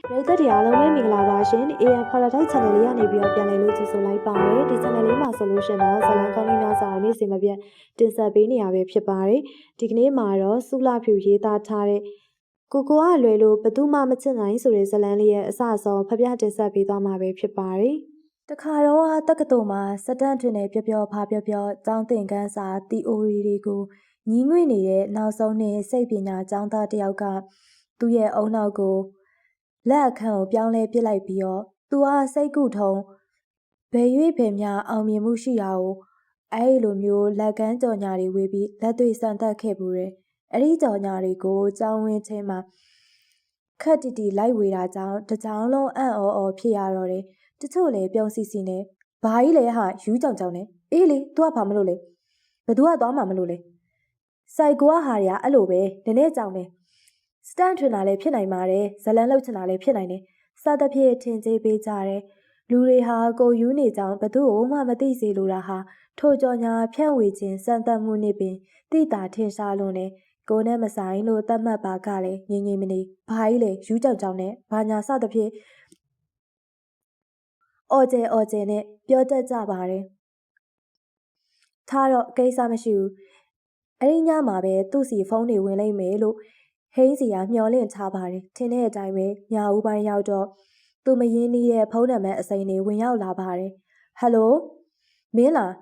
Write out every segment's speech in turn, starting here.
ပရိသတ်တွေအားလုံးပဲမင်္ဂလာပါရှင်။ AR Paradise Channel လေးကနေပြီးတော့ပြန်လည်လို့ကြိုဆိုလိုက်ပါတယ်။ဒီ channel လေးမှာဆိုလို့ရှင်တော့ဇလံကောင်းလေးများစွာနေ့စဉ်မပြတ်တင်ဆက်ပေးနေရပဲဖြစ်ပါတယ်။ဒီကနေ့မှာတော့စူလာဖြူရေးသားထားတဲ့ကိုကလွယ်လို့ဘသူမှမချစ်နိုင်ဆိုတဲ့ဇလံလေးရဲ့အစအဆုံးဖပြတင်ဆက်ပေးသွားမှာပဲဖြစ်ပါတယ်။တခါတော့တက္ကသိုလ်မှာစတန့်ထွင်နေပျော်ဖာပျော်ကျောင်းသင်ခန်းစာ theory တွေကိုညီးငွေ့နေတဲ့နောက်ဆုံးနှစ်စိတ်ပညာကျောင်းသားတစ်ယောက်ကသူ့ရဲ့အုံနောက်ကိုလက်အခန့်ကိုပြောင်းလဲပစ်လိုက်ပြီးတော့သူကစိတ်ကူထုံဘယ်၍ဘယ်မျှအောင်မြင်မှုရှိတာကိုအဲ့လိုမျိုးလက်ကမ်းကြော်ညာတွေဝေပြီးလက်တွေ့စံတက်ခဲ့ပူတယ်။အဲ့ဒီကြော်ညာတွေကိုကျောင်းဝင်းချင်းမှာခက်တီတီလိုက်ဝေတာကြောင့်တကြောင်လုံးအံ့ဩဖြစ်ရတော့တယ်။တချို့လည်းပြုံးစီစီနဲ့ဘာကြီးလဲဟာယူးကြောင်ကြောင်နဲ့အေးလေ तू ကဘာမလို့လဲဘသူကသွားမှာမလို့လဲစိုက်ကိုကဟာတွေကအဲ့လိုပဲနည်းနည်းကြောင်နေစတန်ထွင်တာလည်းဖြစ်နိုင်ပါတယ်ဇလန်လှုပ်ချင်တာလည်းဖြစ်နိုင်တယ်စသဖြင့်ထင်ကြေးပေးကြတယ်လူတွေဟာကိုယူးနေကြောင်ဘသူ့ကိုမှမသိစေလိုတာဟာထိုကြော်ညာဖြန့်ဝေခြင်းစံတတ်မှုနဲ့ပင်တိတာထင်ရှားလို့နဲ့ကိုနဲ့မဆိုင်လို့သတ်မှတ်ပါကလည်းငြိမ်ငြိမ်မနေဘာကြီးလေယူးကြောင်ကြောင်နဲ့ဘာညာစသဖြင့်အော်ကျဲနဲ့ပြောတတ်ကြပါတယ်ထားတော့ကိစ္စမရှိဘူးအဲ့ဒီညမှာပဲသူ့စီဖုန်းတွေဝင်လိုက်မယ်လို့ဟိန်းစီကမျောလင့်ထားပါတယ်ထင်တဲ့အတိုင်းပဲညဦးပိုင်းရောက်တော့သူမရင်းနှီးတဲ့ဖုန်းနံပါတ်အစိမ်းတွေဝင်ရောက်လာပါတယ်ဟယ်လိုမင်းလား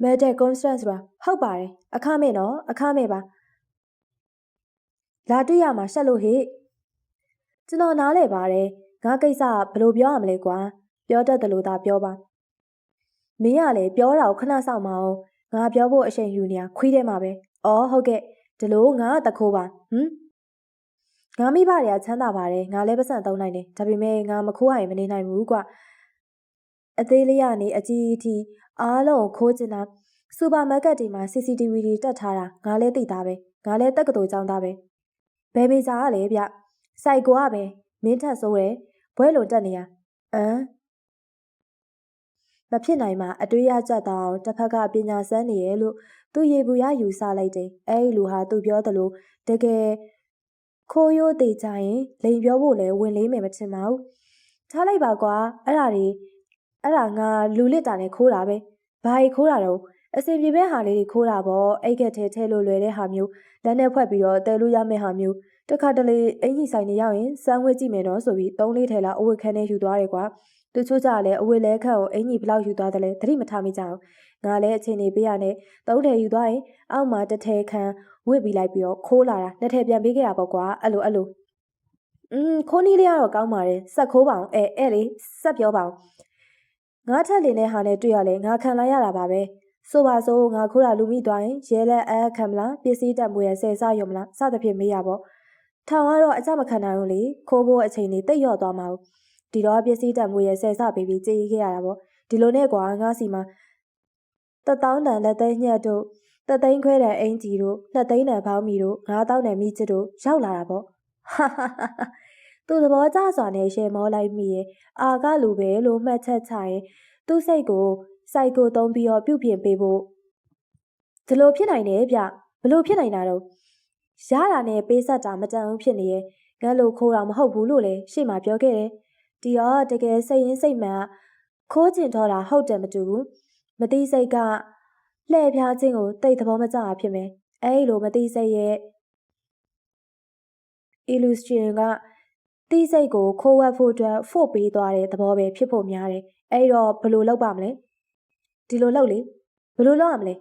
မဲတဲ့ကွန်စတန့်ဆိုတာဟုတ်ပါတယ်အခမဲ့နော်အခမဲ့ပါလာတွေ့ရမှာရှက်လို့ဟိကျွန်တော်နားလဲပါတယ်ငါကိစ္စဘယ်လိုပြောရမလဲကွာပြောတတ်တယ်လို့သာပြောပါမင်းကလည်းပြောတာကိုခဏဆောင်မအောင်ငါပြောဖို့အချိန်ယူနေတာခွေးထဲမှာပဲ။အော်ဟုတ်ကဲ့ဒီလိုငါကတခိုးပါငါမိဘတွေကချမ်းသာပါတယ်ငါလည်းပတ်စံသုံးနိုင်တယ်ဒါပေမဲ့ငါမခိုးရရင်မနေနိုင်ဘူးကွ။အသေးလေးကနေအကြီးအထိအားလုံးခိုးကျင်တာစူပါမားကတ်တွေမှာ CCTV တွေတက်ထားတာငါလည်းသိသားပဲငါလည်းတက္ကသိုလ်ကျောင်းသားပဲ။ဘယ်မေစာကလဲဗျစိုက်ကိုကပဲမင်းထက်ဆိုးတယ်ဘွဲလွန်တက်နေရမဖြစ်နိုင်မှအတွေ့ရကြတော့တစ်ဖက်ကပညာစမ်းနေရဲ့လို့သူရေဘူးရယူဆလိုက်တယ်အဲ့ဒီလူဟာသူပြောသလိုတကယ်ခိုးရိုးသေးကြရင်လိန်ပြောဖို့လဲဝင်လေးမယ်မထင်ပါဘူးထားလိုက်ပါကွာအဲ့ဒါငါလူလစ်တာနဲ့ခိုးတာပဲဘာကြီးခိုးတာတော့အစင်ပြေမဲ့ဟာလေးတွေခိုးတာပေါ့အိတ်ကက်ထဲလို့လွယ်တဲ့ဟာမျိုးလက်နဲ့ဖွက်ပြီးတော့တဲလို့ရမယ့်ဟာမျိုးတခါတလေအင်ကြီးဆိုင်နေရောက်ရင်စမ်းဝဲကြည့်မယ်တော့ဆိုပြီး3-4ထဲလောက်အဝတ်ခန်းထဲယူသွားတယ်ကွာတချို့ကြလည်းအဝတ်လဲခန့်ကိုအင်ကြီးဘလောက်ယူသွားတယ်လဲသတိမထားမိကြအောင်ငါလည်းအချိန်နေပေးရနဲ့3ထည်ယူသွားရင်အောက်မှာတစ်ထည်ခန့်ဝစ်ပြီးလိုက်ပြီးတော့ခိုးလာတာ2ထည်ပြန်ပေးခဲ့တာပေါ့ကွာအဲ့လိုခိုးနီးလေးကတော့ကောင်းပါတယ်ဆက်ခိုးပါအောင်အဲ့လေဆက်ပြောပါအောင်ငါထက်လင်းတဲ့ဟာနဲ့တွေ့ရလဲငါခံလိုက်ရတာပါပဲဆိုပါစို့ငါခိုးတာလူမိသွားရင်ရဲလက်အခံမလားပစ္စည်းတက်မွေရဲ့ဆယ်စရုံမလားစသဖြင့်မေးရပေါ့ထောင်ကတော့အကြမခံနိုင်ဘူးလေခိုးဖို့အချိန်လေးတိတ်ရော့သွားမှာဒီတော့ပစ္စည်းတက်မွေရဲ့ဆယ်စပေးပြီးကြေးခဲ့ရတာပေါ့ဒီလိုနဲ့ကွာငါစီမှာ1000တန်လက်သိန်းညက်တို့3သိန်းခွဲတန်အင်ဂျီတို့2သိန်းတန်ဘောင်းမီတို့9000တန်မိချစ်တို့ရောက်လာတာပေါ့ဟာသူသဘောကျစွာနဲ့ရှယ်မောလိုက်မိရဲ့အာကလူပဲလို့မှတ်ချက်ချရင်သူ့စိတ်ကိုစိုက်ကိုသုံးပြီးတော့ပြုတ်ပြင်ပေးဖို့ဒီလိုဖြစ်နိုင်တယ်ဗျဘလို့ဖြစ်နိုင်တာတော့ရတာနဲ့ပေးဆက်တာမတန်ဘူးဖြစ်နေရဲ့ငါလိုခိုးတာမဟုတ်ဘူးလို့လေရှေ့မှာပြောခဲ့တယ်ဒီတော့တကယ်စိတ်ရင်းစိတ်မှန်ခိုးကျင်တော့တာဟုတ်တယ်မတူဘူးမသိစိတ်ကလှည့်ဖျားခြင်းကိုတိတ်သဘောမကျတာဖြစ်မယ်အဲ့လိုမသိစိတ်ရဲ့ illustration ကတိစိတ်ကိုခိုးဝှက်ဖို့အတွက်ဖို့ပေးသွားတဲ့သဘောပဲဖြစ်ဖို့များတယ်အဲ့တော့ဘယ်လိုလုပ်ပါမလဲဒီလိုလုပ်လေဘယ်လိုလုပ်ရမလဲ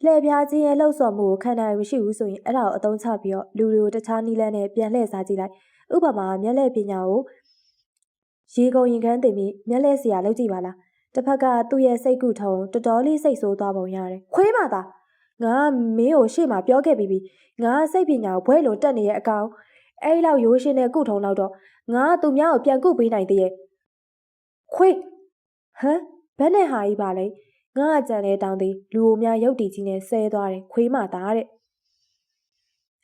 လှည့်ပြားခြင်းရဲ့လှုပ်ဆော်မှုကိုခံနိုင်မရှိဘူးဆိုရင်အဲ့ဒါကိုအသုံးချပြီးတော့လူတွေကိုတခြားနည်းလမ်းနဲ့ပြန်လှည့်စားကြည့်လိုက်ဥပမာမျက်လှည့်ပညာကိုရေကုန်ရင်ခန်းတင်ပြီးမျက်လှည့်စရာလုပ်ကြည့်ပါလားတစ်ဖက်ကသူ့ရဲ့စိတ်ကူထုံတော်တော်လေးစိတ်ဆိုးသွားပုံရတယ်ခွေးပါသားငါမင်းကိုရှေ့မှာပြောခဲ့ပြီးငါစိတ်ပညာကိုဘွဲလုံးတက်နေတဲ့အကောင်အဲ့လောက်ရိုးရှင်းတဲ့ကုထုံလောက်တော့ငါသူများကိုပြန်ကုပေးနိုင်သေးရဲ့ခွေးဟမ်ဘယ်နဲ့ဟာကြီးပါလဲငါအကြံလဲတောင်းသည်လူအိုများရုပ်တည်ကြီးနဲ့ဆဲသွားတယ်ခွေးမသားတဲ့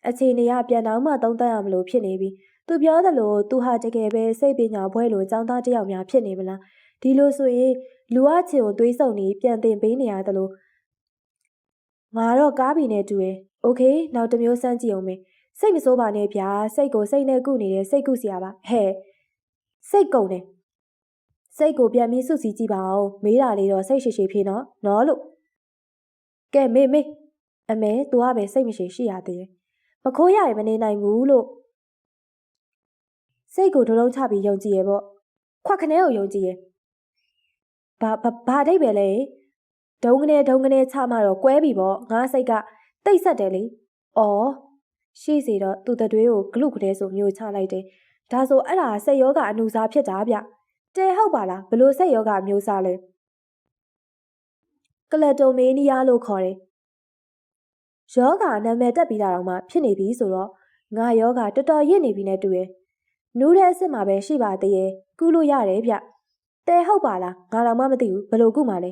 အခြေအနေကပြန်တော့မှသုံးသပ်ရမလို့ဖြစ်နေပြီသူပြောသလိုသူဟာတကယ်ပဲစိတ်ပညာဘွဲလိုចောင်းသားတယောက်များဖြစ်နေမလားဒီလိုဆိုရင်လူအချင်းကိုတွေးဆုံနေပြန်တင်ပေးနေရသလိုငါတော့ကားဘီနဲ့တူတယ်โอเคနောက်တစ်မျိုးစမ်းကြည့်အောင်မယ် စိတ်မဆိုးပါနဲ့ဗျာစိတ်ကိုစိတ်နဲ့ကုနေတဲ့စိတ်ကုစရာပါဟဲ့စိတ်ကုန်တယ်စိတ်ကိုပြန်ပြီးစုစည်းကြည့်ပါဦးမေးတာလေးတော့စိတ်ရှိရှိဖြေနော်လို့ကဲမေးအမေသူကပဲစိတ်မရှိရှိရသေးတယ်မခိုးရရင်မနေနိုင်ဘူးလို့စိတ်ကိုဒုံချပြီးယုံကြည်ရပေါ့ခွက်ခနဲကိုယုံကြည်ရဘာဒိတ်ပဲလဲဒုံကနေချမှတော့ကွဲပြီပေါ့ငါစိတ်ကတိတ်ဆက်တယ်လေအော်ရှိစီတော့သူ့တတွေးကိုဂလုကလေးဆိုမျိုးချလိုက်တယ်ဒါဆိုအဲ့ဒါစိတ်ယောဂအနုစားဖြစ်တာဗျတဲဟုတ်ပါလားဘလို့စိတ်ယောဂမျိုးစားလဲကလတိုမေးနီးယားလို့ခေါ်တယ်ယောဂနာမည်တက်ပြီးတာတော့မှဖြစ်နေပြီဆိုတော့ငါယောဂတော်တော်ရစ်နေပြီနဲ့တူရဲ့နူးတဲ့အစ်စ်မှာပဲရှိပါသေးရဲ့ကုလို့ရတယ်ဗျတဲဟုတ်ပါလားငါတော့မှမသိဘူးဘလို့ကုမှလဲ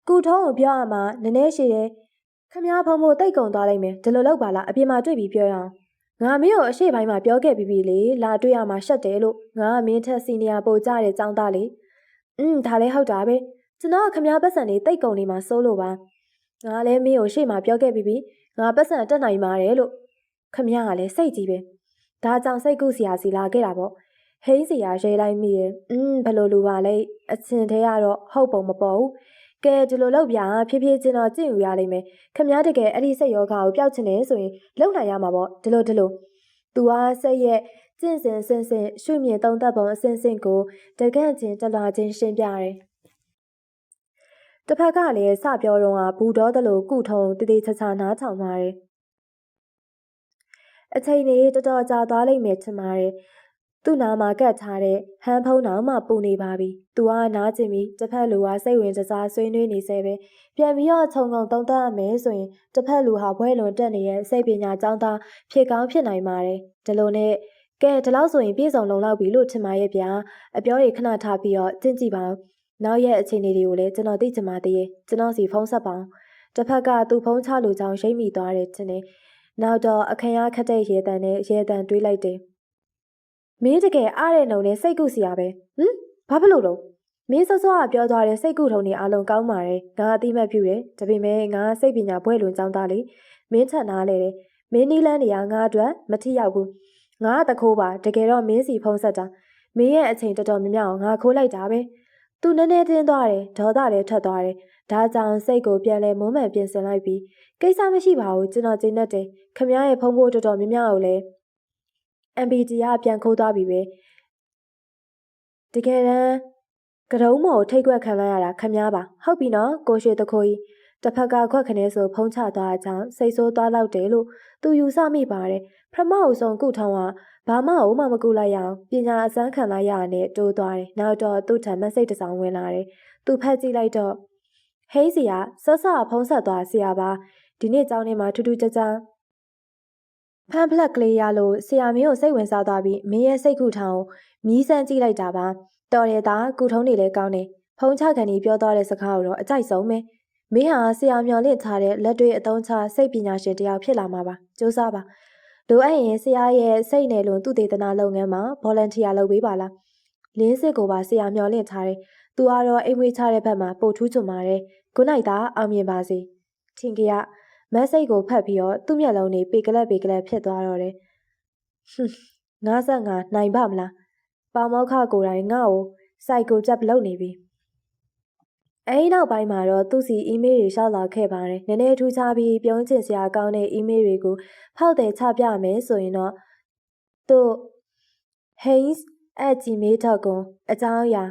ကုထုံးကိုပြောရမှာနည်းနည်းရှိတယ်ခမည်းဖုံဖို့တိတ်ကုံသွားလိုက်မယ်ဒီလိုလောက်ပါလားအပြင်မှာတွေ့ပြီးပြောရအောင်ငါမင်းကိုအရှိပိုင်းမှာပြောခဲ့ပြီးလေလာတွေ့ရမှာရှက်တယ်လို့ငါမင်းထက်စီနီယာပို့ကြတဲ့ចောင်းသားလေဒါလည်းဟုတ်တာပဲကျွန်တော်ခမည်းပတ်စံလေးတိတ်ကုံနေမှာစိုးလို့ပါငါလည်းမင်းကိုရှေ့မှာပြောခဲ့ပြီးငါပတ်စံတက်နိုင်ပါတယ်လို့ခမည်းကလည်းစိတ်ကြီးပဲဒါကြောင့်စိတ်ကူးစရာစီလာခဲ့တာပေါ့ဟိန်းစီရာရဲလိုက်မိရင်ဘယ်လိုလူပါလဲအချင်းသေးကတော့ဟုတ်ပုံမပေါ်ဘူးကဲဒီလိုလောက်ပြဖြည်းဖြည်းချင်းတော့ကြင့်ယူရလိမ့်မယ်ခမည်းတကယ်အဲ့ဒီစိတ်ယောဂကိုပျောက်ချင်တယ်ဆိုရင်လုံနိုင်ရမှာပေါ့ဒီလိုသူအားစိတ်ရဲ့ကျင့်စဉ်စင်ရှုမြင်သုံးသပ်ပုံအစင်ကိုတကန့်ချင်းတလွာချင်းရှင်းပြတယ်တစ်ဖက်ကလည်းစပြောတော့ဘူတော်တလို့ကုထုံတည်တည်ချာချာနားထောင်ပါတယ်အချိန်လေးတော်တော်ကြာသွားလိမ့်မယ်ထင်ပါတယ်သူ့နာမှာကတ်ထားတဲ့ဟန်ဖုံးတော်မှပူနေပါပြီသူကနားကျင်ပြီးတစ်ဖက်လူကစိတ်ဝင်စားဆွေးနွေးနေစေပဲပြန်ပြီးတော့ခြုံငုံသုံးသပ်ရမယ်ဆိုရင်တစ်ဖက်လူဟာဘွဲလွန်တက်နေတဲ့စိတ်ပညာကျောင်းသားဖြစ်ကောင်းဖြစ်နိုင်ပါတယ်ဒီလိုနဲ့ကဲဒီလောက်ဆိုရင်ပြေဆုံးလုံလောက်ပြီလို့ထင်ပါရဲ့ဗျာအပြောတွေခဏထားပြီးတော့ကျင့်ကြည့်ပါဦးနောက်ရဲ့အခြေအနေတွေကိုလည်းကျွန်တော်သိချင်ပါသေးရဲ့ကျွန်တော်စီဖုန်းဆက်ပါအောင်တစ်ဖက်ကသူဖုန်းချလို့ကြောင်းရိပ်မိသွားတယ်ချင်းနေနောက်တော့အခမ်းအခတ်တဲ့ရေတံနဲ့ရေတံတွေးလိုက်တယ်မင်းတကယ်အားတဲ့နှုံနဲ့စိတ်ကုစီရပဲဘာဖြစ်လို့တော့မင်းစောစောကပြောသွားတဲ့စိတ်ကုထုံနေအားလုံးကောင်းပါတယ်ငါအတိမတ်ပြုတယ်ဒါပေမဲ့ငါစိတ်ပညာဘွဲ့လွန်ကြောင်းသားလေမင်းထက်နားလေတယ်မင်းနီးလန်းနေရငါအတွက်မထိရောက်ဘူးငါတခိုးပါတကယ်တော့မင်းစီဖုံးဆက်တာမင်းရဲ့အချိန်တော်တော်များများငါခိုးလိုက်တာပဲသူနည်းနည်းတင်းသွားတယ်ဒေါသလည်းထွက်သွားတယ်ဒါကြောင့်စိတ်ကိုပြန်လဲမုန်းမှန်ပြင်ဆင်လိုက်ပြီးကိစ္စမရှိပါဘူးကျွန်တော်ကျင်းတတ်တယ်ခမရဲ့ဖုံးဖို့တော်တော်များများကိုလည်းMPG ကပြန်ခိုးသွားပြီပဲတကယ်တမ်းကတုံးမော်ထိတ်ခွက်ခံလိုက်ရတာခမပါဟုတ်ပြီနော်ကိုရွှေတခိုးကြီးတစ်ဖက်ကခွက်ခနဲဆိုဖုံးချသွားအကြောင်းစိတ်ဆိုးသွားလောက်တယ်လို့သူယူဆမိပါတယ်ပထမအဆုံးကုထောင်းကဘာမှမကူလိုက်ရအောင်ပညာအစမ်းခံလိုက်ရတဲ့တိုးသွားတယ်နောက်တော့သူ့ထံမစိတ်တစောင်းဝင်လာတယ်သူဖက်ကြည့်လိုက်တော့ဟိန်းစီကဆော့ဆော့ဖုံးဆက်သွားဆရာပါဒီနေ့ကျောင်းထဲမှာထူးထူးခြားခြားဖန်ဖလက်ကလေးရလို့ဆရာမင်းကိုစိတ်ဝင်စားသွားပြီးမင်းရဲ့စိတ်ကူထောင်မြည်စမ်းကြည့်လိုက်တာပါတော်တယ်သားကုထုံးနေလဲကောင်းတယ်ဖုံးချခံကြီးပြောသွားတဲ့စကားကိုတော့အကြိုက်ဆုံးပဲမင်းဟာဆရာမျော်လင့်ထားတဲ့လက်တွေ့အသုံးချစိတ်ပညာရှင်တယောက်ဖြစ်လာမှာပါစူးစမ်းပါလိုအပ်ရင်ဆရာရဲ့စိတ်နယ်လွန်သူတေသနာလုပ်ငန်းမှာ volunteer လုပ်ပေးပါလားလင်းစစ်ကိုပါဆရာမျော်လင့်ထားတယ်သူကတော့အိမ်ဝေးချတဲ့ဘက်မှာပို့ထူးချွန်ပါတယ်ခုနိုင်သားအောင်မြင်ပါစေထင်ကြမက်ဆေ့ကိုဖတ်ပြီးတော့သူ့မျက်လုံးတွေပေကလက်ဖြစ်သွားတော့တယ်55နိုင်ပါမလားပေါမောက်ခကိုယ်တိုင်ငါ့ကိုစိုက်ကိုကြက်လုပ်နေပြီအဲဒီနောက်ပိုင်းမှာတော့သူ့စီအီးမေးလ်တွေရှောက်လာခဲ့ပါတယ်နည်းနည်းထူးခြားပြီးပြုံးချင်စရာကောင်းတဲ့အီးမေးလ်တွေကိုဖောက်တယ်ချပြမယ်ဆိုရင်တော့သူ့ haynes@gmail.com အကြောင်းအရာ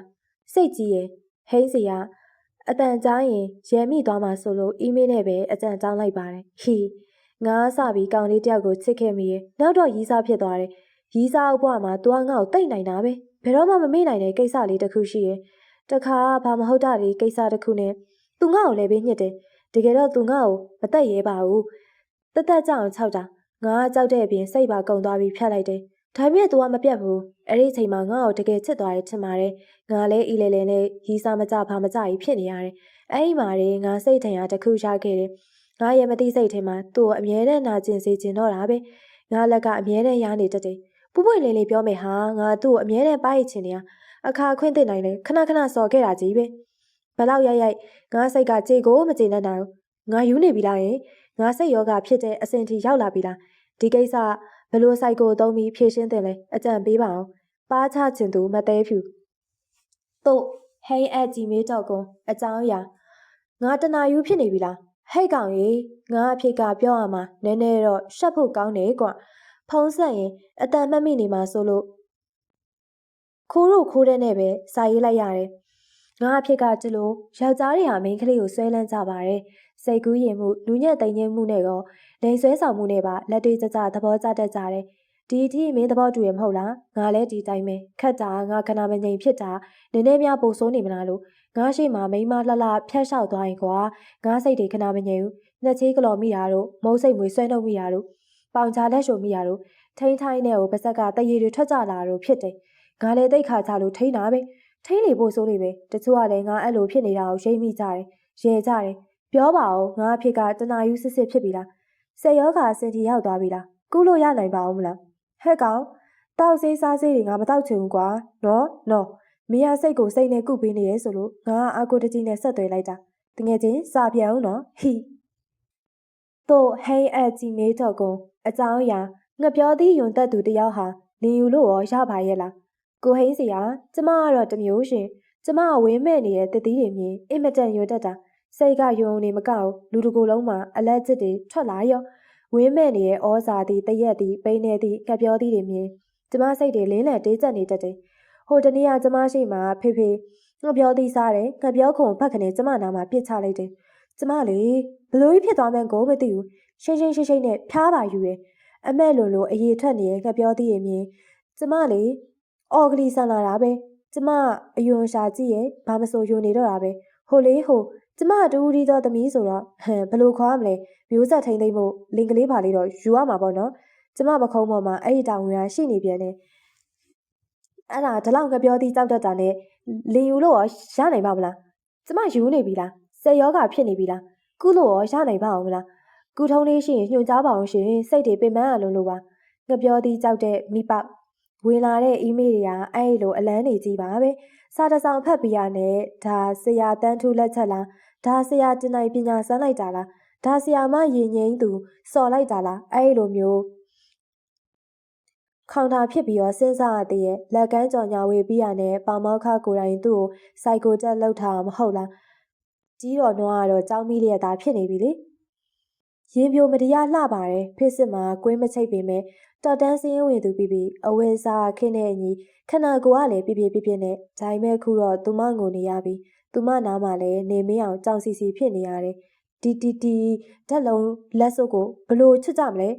စိတ်ကြီးရဲ့ဟိန်းစီကအတန်ကြားရင်ရဲမိသွားမှာဆိုလို့အီးမေးလ်နဲ့ပဲအကြံတောင်းလိုက်ပါတယ်ဟီငါစပြီးကောင်လေးတယောက်ကိုချစ်ခဲ့မိရဲ့နောက်တော့ရီးစားဖြစ်သွားတယ်ရီးစားအဘွားမှာသူကငါ့ကိုတိတ်နိုင်တာပဲဘယ်တော့မှမမေ့နိုင်တဲ့ကိစ္စလေးတစ်ခုရှိရဲ့တခါဘာမဟုတ်တာလေးကိစ္စတစ်ခုနဲ့သူငါ့ကိုလည်းပဲညှစ်တယ်တကယ်တော့သူငါ့ကိုမတက်ရဲပါဘူးတက်ကြောင်ခြောက်တာငါကြောက်တဲ့အပြင်စိတ်ပါကုန်သွားပြီးဖြတ်လိုက်တယ်ဒါပေမဲ့သူကမပြတ်ဘူးအဲ့ဒီအချိန်မှာငါ့ကိုတကယ်ချစ်သွားတယ်ထင်ပါတယ်ငါလည်းအီလေလေနဲ့ရီးစားမကြဘာမကြကြီးဖြစ်နေရတယ်အဲ့ဒီမှာငါစိတ်ထင်ရတစ်ခုရခဲ့တယ်ငါရဲ့မသိစိတ်ထဲမှာသူ့ကိုအမြဲတမ်းနာကျင်စေချင်တော့တာပဲငါလက်ကအမြဲတမ်းရနေတတ်တယ်ပူပွင့်လေးလေးပြောမယ်ဟာငါသူ့ကိုအမြဲတမ်းပါရချင်နေရအခါခွင့်တင်နိုင်လေခဏစော်ခဲ့တာကြီးပဲဘလောက်ရိုက်ငါစိတ်ကကြေကိုမကြေနဲ့နိုင်ငါယူနေပြီလားယင်ငါစိတ်ယောဂဖြစ်တဲ့အဆင့်ထိရောက်လာပြီလား ဒီကိစ္စဘလို့စိုက်ကိုသုံးပြီးဖြည့်ရှင်းတယ်လဲအကြံပေးပါအောင်ပါချချင်သူမသေးဖြူတို့ဟိန်းအကြီးမေးတော့ကွန်အကြောင်းအရာငါတနာယူဖြစ်နေပြီလားဟဲ့ကောင်ကြီးငါအဖြစ်ကပြောရမှာနည်းနည်းတော့ရှက်ဖို့ကောင်းတယ်ကွဖုံးဆက်ရင်အတန်မှတ်မိနေမှာဆိုလို့ခိုးလို့ခိုးတဲ့နဲ့ပဲစာရေးလိုက်ရတယ်ငါအဖြစ်ကဒီလိုယောက်ျားတွေဟာမိန်းကလေးကိုဆွဲလန်းကြပါတယ်စိတ်ကူးရင်မှုလူညံ့သိမ်ငင်းမှုနဲ့ရောလိန်ဆွဲဆောင်မှုနဲ့ပါလက်တွေ့ကြသဘောကျတတ်ကြတယ်ဒီအထိမင်းသဘောတူရမဟုတ်လားငါလည်းဒီတိုင်းပဲခက်တာငါခဏမငြိမ်ဖြစ်တာနည်းနည်းများပိုဆိုးနေမလားလို့ငါရှိမှမိန်းမလှလှဖြတ်လျှောက်သွားရင်ကွာငါစိတ်တွေခဏမငြိမ်ဘူးနှစ်ချေးကလော်မိတာတို့မုံစိတ်မွေဆွဲနှုတ်မိတာတို့ပေါင်ချလက်ရှုံမိတာတို့ထိန်းထိုင်းနဲ့ကိုပါဇက်ကတရေတွေထွက်ကြလာတို့ဖြစ်တယ်ငါလည်းတိတ်ခါကြလို့ထိန်းတာပဲထိန်းလေပို့ဆိုးလေပဲတချို့ကလည်းငါအဲ့လိုဖြစ်နေတာကိုရိပ်မိကြတယ်ရဲကြတယ်ပြောပါဦးငါအဖြစ်ကတနာယူစစ်စစ်ဖြစ်ပြီလားဆေယောဂါစင်တီရောက်သွားပြီလားကုလို့ရနိုင်ပါဦးမလားဟဲ့ကောင်တောက်ဆေးစားဆေးတွေငါမတောက်ချင်ဘူးကွာနော်မင်းရစိတ်ကိုစိတ်နဲ့ကုပေးနေရဲဆိုလို့ငါအာကိုတကြီးနဲ့ဆက်သွယ်လိုက်တာတကယ်ချင်းစာပြန်အောင်နော်ဟီတို့ဟိန်းအကြီးမေးတော့ကွန်အကြောင်းအရာငါပြောသည်ယွန်တက်သူတယောက်ဟာလင်ယူလို့ရောရပါရဲ့လားကိုဟိန်းစီကကျမကတော့တမျိုးရှင်ကျမဝင်းမဲ့နေတဲ့တတိတွေမြင်အင်မတန်ယွန်တက်တာစိတ်ကယုံနေမကောက်လူတကူလုံးမှာအလက်ကျစ်တွေထွက်လာရောဝင်းမဲ့နေတဲ့ဩဇာသည်တရက်သည်ပိန်းနေသည်ကပြောသည်တွေမြင်ကျမစိတ်တွေလင်းလံတေးကျက်နေတတ်တယ်ဟိုတနေ့ကကျမရှိမှဖေငါပြောသည်စားတယ်ငါပြောခုံဖက်ခနဲ့ကျမနာမှာပြစ်ချလိုက်တယ်ကျမလေဘလို့ဖြစ်သွားမှန်းကိုမသိဘူးရှိတ်နဲ့ဖျားပါယူတယ်အမက်လိုအရေးထွက်နေတဲ့ငါပြောသည်တွေမြင်ကျမလေအော်ကလေးဆန်လာတာပဲကျမအယွန်ရှာကြည့်ရဲ့ဘာမဆိုယွန်နေတော့တာပဲဟိုကျမတူဦးဒီသောသမီးဆိုတော့ဘလို့ခေါ်ရမလဲမျိုးဆက်ထိန်သိမ့်ဖို့လင်ကလေးပါလေးတော့ယူရမှာပေါ့နော်ကျမပခုံးပေါ်မှာအဲ့ဒီတောင်ဝင်ရရှိနေပြန်တယ်အဲ့ဒါဒီလောက်ကပြောသည်ကြောက်တတ်တာနဲ့လင်ယူလို့ရောရနိုင်ပါမလားကျမယူနေပြီလားဆယ်ယောဂဖြစ်နေပြီလားကုလို့ရောရနိုင်ပါအောင်မလားကုထုံးလေးရှိရင်ညွှန်ကြားပါအောင်ရှင်စိတ်တွေပင်ပန်းရလို့ပါငါပြောသည်ကြောက်တဲ့မိပေါက်ဝင်လာတဲ့အီးမေးလ်တွေကအဲ့လိုအလန်းနေကြီးပါပဲစာတစောင်ဖတ်ပြရနဲ့ဒါဆရာတန်းထူးလက်ချက်လားဒါဆရာတင်နိုင်ပညာစမ်းလိုက်တာလားဒါဆရာမရင်ငိမ့်သူစော်လိုက်တာလားအဲ့လိုမျိုးခေါင်တာဖြစ်ပြီးတော့စဉ်းစားရတဲ့ရဲ့လက်ကမ်းကြော်ညာဝေးပြီးရနဲ့ပေါမောက်ခကိုယ်တိုင်သူ့ကိုစိုက်ကိုတက်လှုပ်ထားမဟုတ်လားကြီးတော်နွားကတော့ကြောင်းမိလျက်သားဖြစ်နေပြီလေရင်ပြိုမတရားလှပါတယ်ဖိစစ်မှာကွင်းမချိတ်ပေမဲ့တော်တန်းစင်းဝင်သူပြီးအဝဲစားခင်းတဲ့အညီခဏကိုကလည်းပြနဲ့ဂျိုင်းမဲ့ခုတော့သူမငိုနေရပြီသူမနားမှာလည်းနေမင်းအောင်ကြောင်စီဖြစ်နေရတယ်ဒီဓာတ်လုံးလက်စုပ်ကိုဘလို့ချစ်ကြမလဲ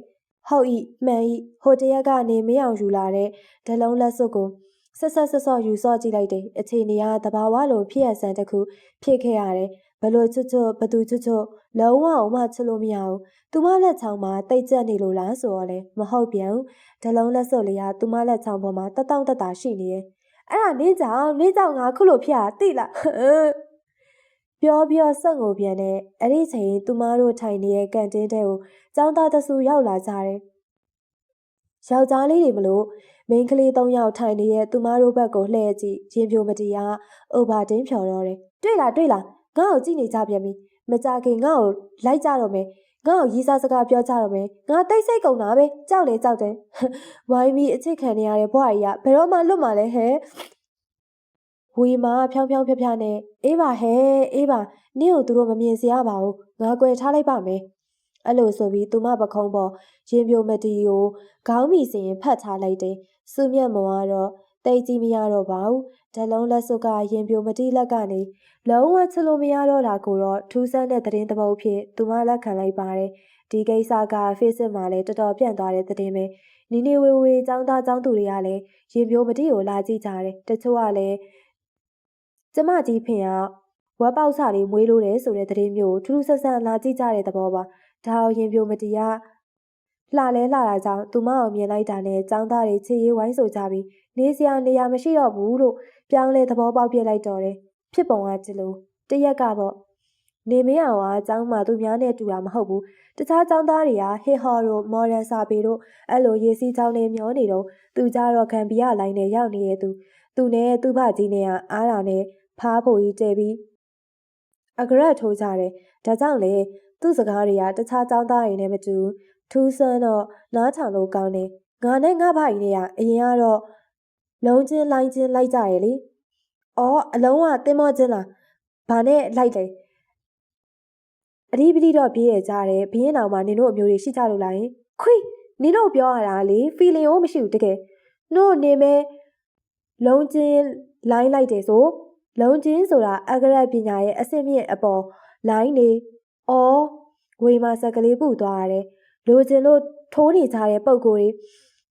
ဟုတ်ဤမှန်ဤဟိုတရက်ကနေမင်းအောင်ယူလာတဲ့ဓာတ်လုံးလက်စုပ်ကိုဆက်ဆော့ယူစော့ကြည့်လိုက်တယ်အခြေအနေကတဘာဝလိုဖြစ်ရဆန်တစ်ခုဖြစ်ခဲ့ရတယ်ဘလို့ချွတ်ဘသူချွတ်လုံးဝအောင်မချစ်လို့မရဘူးသူမလက်ချောင်းမှာတိတ်ကျက်နေလို့လားဆိုတော့လေမဟုတ်ပြန်ဘူးဓာတ်လုံးလက်စုပ်လေးကသူမလက်ချောင်းပေါ်မှာတက်တောင့်တက်တာရှိနေရဲ့အဲ့ဒါနေကြောင်ငါခုလိုဖြစ်ရသိလားပြောပြီးဆက်ငိုပြန်တဲ့အဲ့ဒီချိန်သူမတို့ထိုင်နေတဲ့ကန်တင်းတဲကိုចောင်းသားတဆူရောက်လာကြတယ်ယောက်ျားလေးတွေမလို့မိန်းကလေး၃ယောက်ထိုင်နေတဲ့သူမတို့ဘက်ကိုလှည့်ကြည့်ရင်ပြိုမတရားအိုဘာတင်းဖြော်တော့တယ်တွေ့လားငါ့ကိုကြည့်နေကြပြန်ပြီမကြခင်ငါ့ကိုလိုက်ကြတော့မယ်ငါ့ကိုရီးစားစကားပြောကြတော့မယ်ငါတိတ်ဆိတ်ကုန်တာပဲကြောက်တယ်ဝိုင်းပြီးအချစ်ခံနေရတဲ့ဘွားကြီးကဘယ်တော့မှလွတ်မှာလဲဟဲ့ဝီမာဖြောင်းဖြားနဲ့အေးပါဟဲ့အေးပါနင့်ကိုသူတို့မမြင်စေရပါဘူးငါကွယ်ထားလိုက်ပါမယ်အဲ့လိုဆိုပြီးသူမပခုံးပေါ်ရင်ပြိုမတီကိုခေါင်းမီစင်ဖတ်ထားလိုက်တယ်စုမြတ်မောကတော့တိတ်ကြီးမရတော့ပါဘူးဓလုံးလက်စုပ်ကရင်ပြိုမတီလက်ကနေလုံးဝချလို့မရတော့တာကိုတော့ထူးဆန်းတဲ့သတင်းတစ်ပုဒ်ဖြစ်သူမလက်ခံလိုက်ပါတယ်ဒီကိစ္စက Facebook မှာလည်းတော်တော်ပြန့်သွားတဲ့သတင်းပဲနီနေဝေចောင်းသားចောင်းသူတွေကလည်းရင်ပြိုမတီကိုလာကြည့်ကြတယ်တချို့ကလည်းကျမကြီးဖင်ကဝက်ပေါက်စာလေးမွေးလို့တယ်ဆိုတဲ့သတင်းမျိုးထူးထူးဆန်းဆန်းလာကြည့်ကြတဲ့သဘောပါဒါအောင်ရင်ပြိုမတီကလှတာကြောင့်သူမအောင်မြင်လိုက်တာနဲ့ចောင်းသားတွေချေရေးဝိုင်းဆိုကြပြီးနေစရာနေရာမရှိတော့ဘူးလို့ပြောင်းလဲသဘောပေါက်ပြလိုက်တော့တယ်ဖြစ်ပုံကဒီလိုတရက်ကပေါ့နေမင်းအောင်ကចောင်းမှာသူများနဲ့တူတာမဟုတ်ဘူးတခြားចောင်းသားတွေကဟစ်ဟော်တို့မော်ဒန်စာပေတို့အဲ့လိုရေးစီးချောင်းနဲ့မျောနေတော့သူကြတော့ခံပြရလိုင်းနဲ့ရောက်နေတဲ့သူနဲ့သူ့ဖကြီးနဲ့အားတာနဲ့ဖားဖို့ကြီးတဲပြီးအဂရက်ထိုးကြတယ်ဒါကြောင့်လေသူ့စကားတွေကတခြားចောင်းသားတွေနဲ့မတူ ထူးဆန်းတော့နားထောင်လို့ကောင်းတယ်ငါနဲ့ငါဖိုင်နဲ့ကအရင်ကတော့လုံးချင်းလိုင်းချင်းလိုက်ကြရဲ့လေအော်အလုံးကတင်းမောချင်းလားဘာနဲ့လိုက်တယ်အဒီပတိတော့ပြေးရကြတယ်ဘင်းအောင်မှာနင်တို့အမျိုးတွေရှိကြလို့လားယင်ခွေးနင်တို့ပြောရတာလေဖီလင်ကိုမရှိဘူးတကယ်နို့နေမဲလုံးချင်းလိုင်းလိုက်တယ်ဆိုလုံးချင်းဆိုတာအဂရပညာရဲ့အစစ်မြင့်အပေါ်လိုင်းနေအော်ဝေမာဆက်ကလေးပူသွားရတယ်လိုချင်လို့ထိုးနေကြတဲ့ပုံကိုယ်တွေ